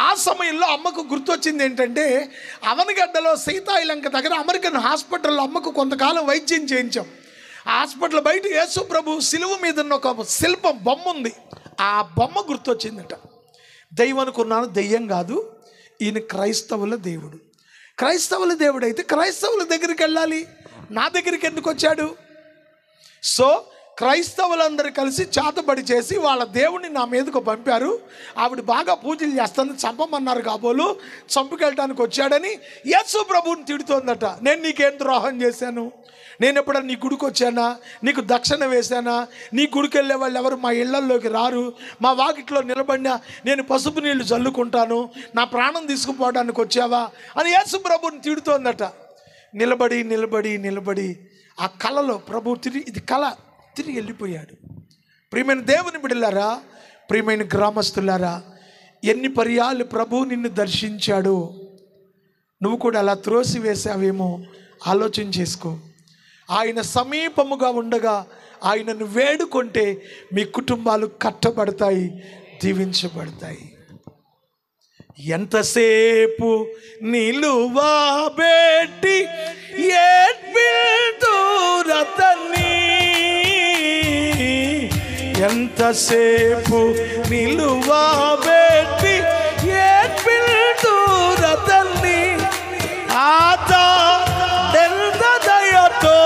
A: ఆ సమయంలో అమ్మకు గుర్తొచ్చింది ఏంటంటే, అవనగడ్డలో సీతాయిలంక దగ్గర అమెరికన్ హాస్పిటల్లో అమ్మకు కొంతకాలం వైద్యం చేయించాం. హాస్పిటల్ బయట యేసు ప్రభు సిలువ మీద ఉన్న ఒక శిల్పం బొమ్మ ఉంది. ఆ బొమ్మ గుర్తొచ్చిందట. దెయ్యం అనుకున్నాను, దెయ్యం కాదు, ఈయన క్రైస్తవుల దేవుడు. క్రైస్తవుల దేవుడు అయితే క్రైస్తవుల దగ్గరికి వెళ్ళాలి, నా దగ్గరికి ఎందుకు వచ్చాడు? సో క్రైస్తవులందరూ కలిసి చాతబడి చేసి వాళ్ళ దేవుడిని నా మీదకు పంపారు. ఆవిడ బాగా పూజలు చేస్తాను, చంపమన్నారు కాబోలు, చంపుకెళ్ళడానికి వచ్చాడని యేసు ప్రభువుని తిడుతోందట. నేను నీకేం ద్రోహం చేశాను? నేను ఎప్పుడన్నా నీ గుడికి వచ్చానా? నీకు దక్షిణ వేశానా? నీ గుడికి వెళ్ళే వాళ్ళు ఎవరు మా ఇళ్లల్లోకి రారు, మా వాకిట్లో నిలబడినా నేను పసుపు నీళ్లు చల్లుకుంటాను, నా ప్రాణం తీసుకుపోవడానికి వచ్చావా అని యేసు ప్రభువుని తిడుతోందట. నిలబడి ఆ కళలో ప్రభు ఇది కళ తిరిగి వెళ్ళిపోయాడు. ప్రియమైన దేవుని బిడ్డలారా, ప్రియమైన గ్రామస్తులారా, ఎన్ని పర్యాలు ప్రభు నిన్ను దర్శించాడు. నువ్వు కూడా అలా త్రోసి వేసావేమో ఆలోచన చేసుకో. ఆయన సమీపముగా ఉండగా ఆయనను వేడుకుంటే మీ కుటుంబాలు కట్టబడతాయి, దీవించబడతాయి. ఎంతసేపు నిలువబెట్టి ఏడ్పిల్తురతని, ఎంతసేపు నిలువబెట్టి ఏడ్పిల్తురతని, దయతో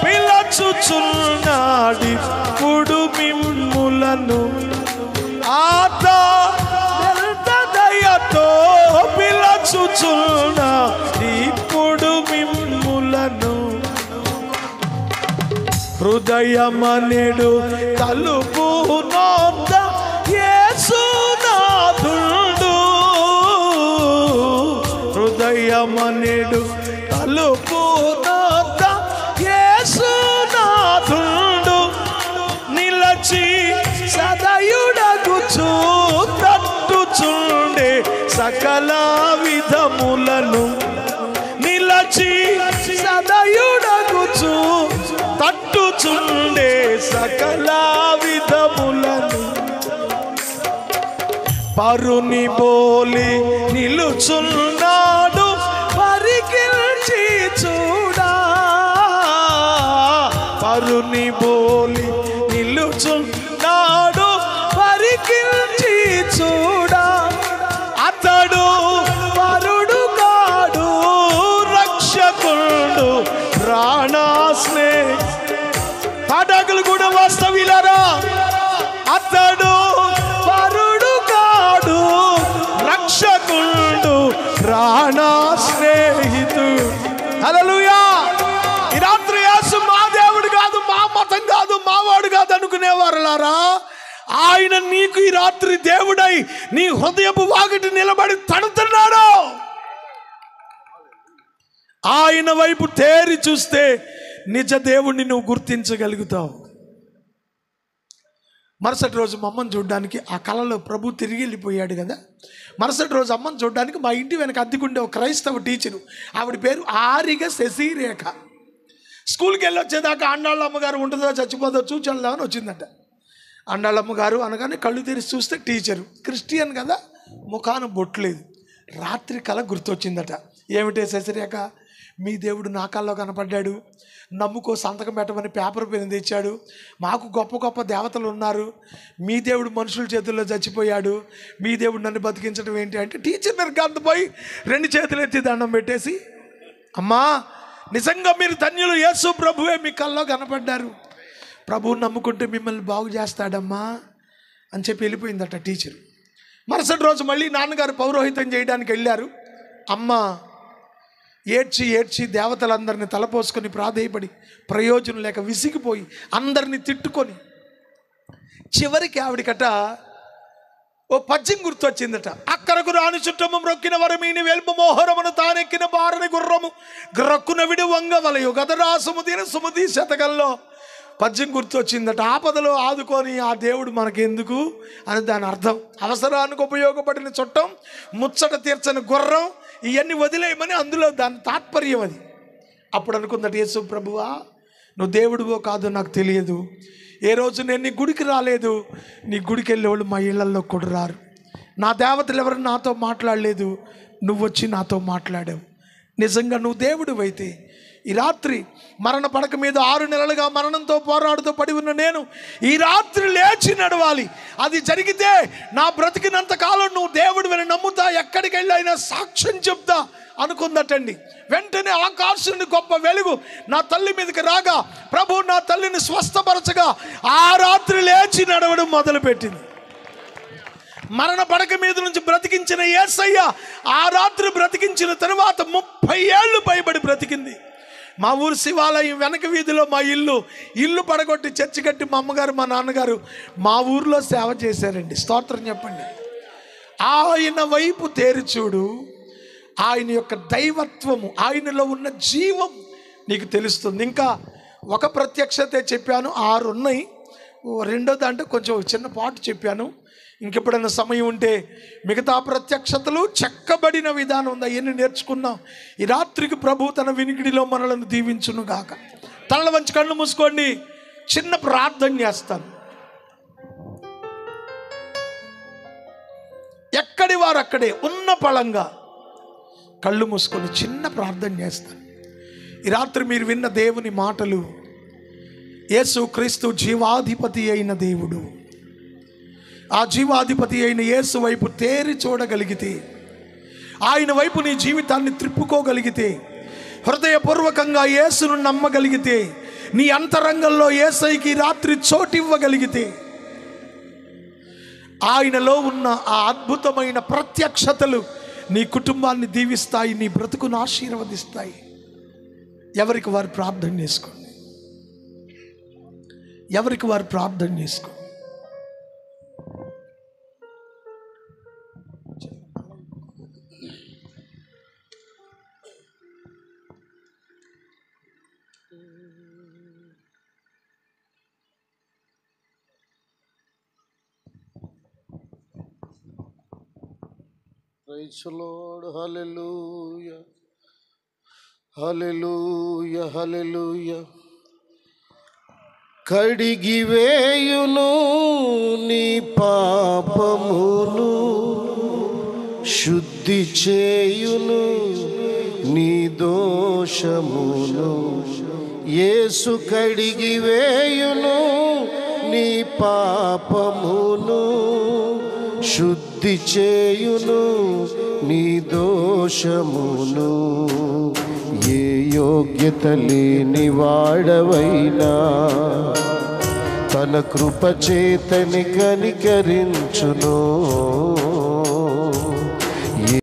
A: పిలచుచున్నాడి ఇప్పుడు మిమ్ములను, దయతో పిలచుచున్నాడి ఇప్పుడు మిమ్ములను. హృదయమనెడు తలుపు నొద్ద యేసునాథుడు, హృదయమనెడు తలుపు నొద్ద యేసునాథుడు, నిలచి సదయుడగుచు తట్టుచుండే సకల విధములను, నిలచి సదయుడగుచు తట్టుచుండే సకల విధములను. పరుని బోలి నిలుచున్నాడు పరికిల్చి చూడా, నరుని బోలి నిలుచున్నాడు పరికించి చూడా అతడు పరుడు కాడు రక్షకుడు ప్రాణ స్నేహి పాఠకులు కూడా వాస్తవిలారా అతడు పరుడు కాడు రక్షకుడు ప్రాణ స్నేహితుడు హల్లెలూయా ఈ రాత్రి యేసు మా దేవుడు కాదు మా మతం కాదు మావాడు కాదు అనుకునేవారులారా ఆయన నీకు ఈ రాత్రి దేవుడై నీ హృదయపు వాకిటి నిలబడి తడుతున్నాడు ఆయన వైపు తేరి చూస్తే నిజ దేవుణ్ణి నువ్వు గుర్తించగలుగుతావు మరుసటి రోజు మా అమ్మని చూడడానికి ఆ కళలో ప్రభు తిరిగి వెళ్ళిపోయాడు కదా మరుసటి రోజు అమ్మని చూడడానికి మా ఇంటి వెనక అద్దెకుండే ఒక క్రైస్తవ టీచరు ఆవిడ పేరు ఆరిగ శశిరేఖ స్కూల్కి వెళ్ళి వచ్చేదాకా అండాళ్ళమ్మ గారు ఉంటుందో చచ్చిపోదో చూచెళ్దామని వచ్చిందట అండాళ్ళమ్మ గారు అనగానే కళ్ళు తెరిచి చూస్తే టీచరు క్రిస్టియన్ కదా ముఖాన బొట్లేదు రాత్రి కళ గుర్తొచ్చిందట ఏమిటే శశిరేఖ మీ దేవుడు నా కల్లో కనపడ్డాడు నమ్ముకో సంతకం పెట్టమని పేపర్ పెన్ తెచ్చాడు మాకు గొప్ప గొప్ప దేవతలు ఉన్నారు మీ దేవుడు మనుషుల చేతుల్లో చచ్చిపోయాడు మీ దేవుడు నన్ను బతికించడం ఏంటి అంటే టీచర్ నిర్గాంతపోయి 2 చేతులు ఎత్తి దండం పెట్టేసి అమ్మా నిజంగా మీరు ధన్యులు యేసు ప్రభువే మీ కల్లో కనపడ్డారు ప్రభువు నమ్ముకుంటే మిమ్మల్ని బాగు చేస్తాడమ్మా అని చెప్పి వెళ్ళిపోయిందట టీచర్ మరుసటి రోజు మళ్ళీ నాన్నగారు పౌరోహితం చేయడానికి వెళ్ళారు అమ్మ ఏడ్చి ఏడ్చి దేవతలందరినీ తలపోసుకొని ప్రాధేయపడి ప్రయోజనం లేక విసిగిపోయి అందరినీ తిట్టుకొని చివరికి ఆవిడకట ఓ పద్యం గుర్తొచ్చిందట అక్కరకు రాని చుట్టము మ్రొక్కిన వరమీని వెల్పు మోహరమును తానెక్కిన బారని గుర్రము గ్రక్కున విడి వంగవలయు గదరా సుమతిన సుమతి శతకంలో పద్యం గుర్తొచ్చిందట ఆపదలో ఆదుకొని ఆ దేవుడు మనకెందుకు అని దాని అర్థం అవసరానికి ఉపయోగపడిన చుట్టం ముచ్చట తీర్చని గుర్రం ఇవన్నీ వదిలేయమని అందులో దాని తాత్పర్యం అది అప్పుడు అనుకుందట యేసు ప్రభువా నువ్వు దేవుడివో కాదో నాకు తెలియదు ఏ రోజు నేను నీ గుడికి రాలేదు నీ గుడికి వెళ్ళేవాళ్ళు మా ఇళ్లల్లో కూడా రారు నా దేవతలు ఎవరు నాతో మాట్లాడలేదు నువ్వు వచ్చి నాతో మాట్లాడావు నిజంగా నువ్వు దేవుడు అయితే ఈ రాత్రి మరణ పడక మీద 6 నెలలుగా మరణంతో పోరాడుతూ పడి ఉన్న నేను ఈ రాత్రి లేచి నడవాలి అది జరిగితే నా బ్రతికినంత కాలం నువ్వు దేవుడు అని నమ్ముతా ఎక్కడికి వెళ్ళైనా సాక్ష్యం చెప్తా అనుకుందటండి వెంటనే ఆకాశం నుండి గొప్ప వెలుగు నా తల్లి మీదకి రాగా ప్రభు నా తల్లిని స్వస్థపరచగా ఆ రాత్రి లేచి నడవడం మొదలుపెట్టింది మరణ పడక మీద నుంచి బ్రతికించిన యేసయ్య ఆ రాత్రి బ్రతికించిన తరువాత 30 ఏళ్ళు పైబడి బ్రతికింది మా ఊరు శివాలయం వెనక వీధిలో మా ఇల్లు పడగొట్టి చర్చి కట్టి మా అమ్మగారు మా నాన్నగారు మా ఊరిలో సేవ చేశారండి స్తోత్రం చెప్పండి ఆయన వైపు తేరి చూడు ఆయన యొక్క దైవత్వము ఆయనలో ఉన్న జీవం నీకు తెలుస్తుంది ఇంకా ఒక ప్రత్యక్షతే చెప్పాను 6 ఉన్నాయి రెండో దాంట్లో కొంచెం చిన్న పాటు చెప్పాను ఇంకెప్పుడైనా సమయం ఉంటే మిగతా ప్రత్యక్షతలు చెక్కబడిన విధానం ఉంది అవన్నీ నేర్చుకున్నాం ఈ రాత్రికి ప్రభు తన వినికిడిలో మనలను దీవించును గాక తల వంచి కళ్ళు మూసుకోండి చిన్న ప్రార్థన చేస్తాను ఎక్కడి వారు అక్కడే ఉన్న పళంగా కళ్ళు మూసుకొని చిన్న ప్రార్థన చేస్తాను ఈ రాత్రి మీరు విన్న దేవుని మాటలు యేసు క్రీస్తు జీవాధిపతి అయిన దేవుడు ఆ జీవాధిపతి అయిన యేసు వైపు తేరి చూడగలిగితే ఆయన వైపు నీ జీవితాన్ని త్రిప్పుకోగలిగితే హృదయపూర్వకంగా యేసును నమ్మగలిగితే నీ అంతరంగంలో యేసయ్యకి రాత్రి చోటివ్వగలిగితే ఆయనలో ఉన్న ఆ అద్భుతమైన ప్రత్యక్షతలు నీ కుటుంబాన్ని దీవిస్తాయి నీ బ్రతుకును ఆశీర్వదిస్తాయి ఎవరికి వారు ప్రార్థన చేసుకోండి ఎవరికి వారు ప్రార్థన చేసుకోండి
C: Praise the Lord, hallelujah, hallelujah, hallelujah. కడిగివేయును నీ పాపమును శుద్ధి చేయును నీ దోషమును యేసు కడిగి వేయును నీ పాపమును, శుద్ధి చేయును నీ దోషమును. ఏ యోగ్యత లేని వాడవైనా తన కృప చేతని కనికరించును.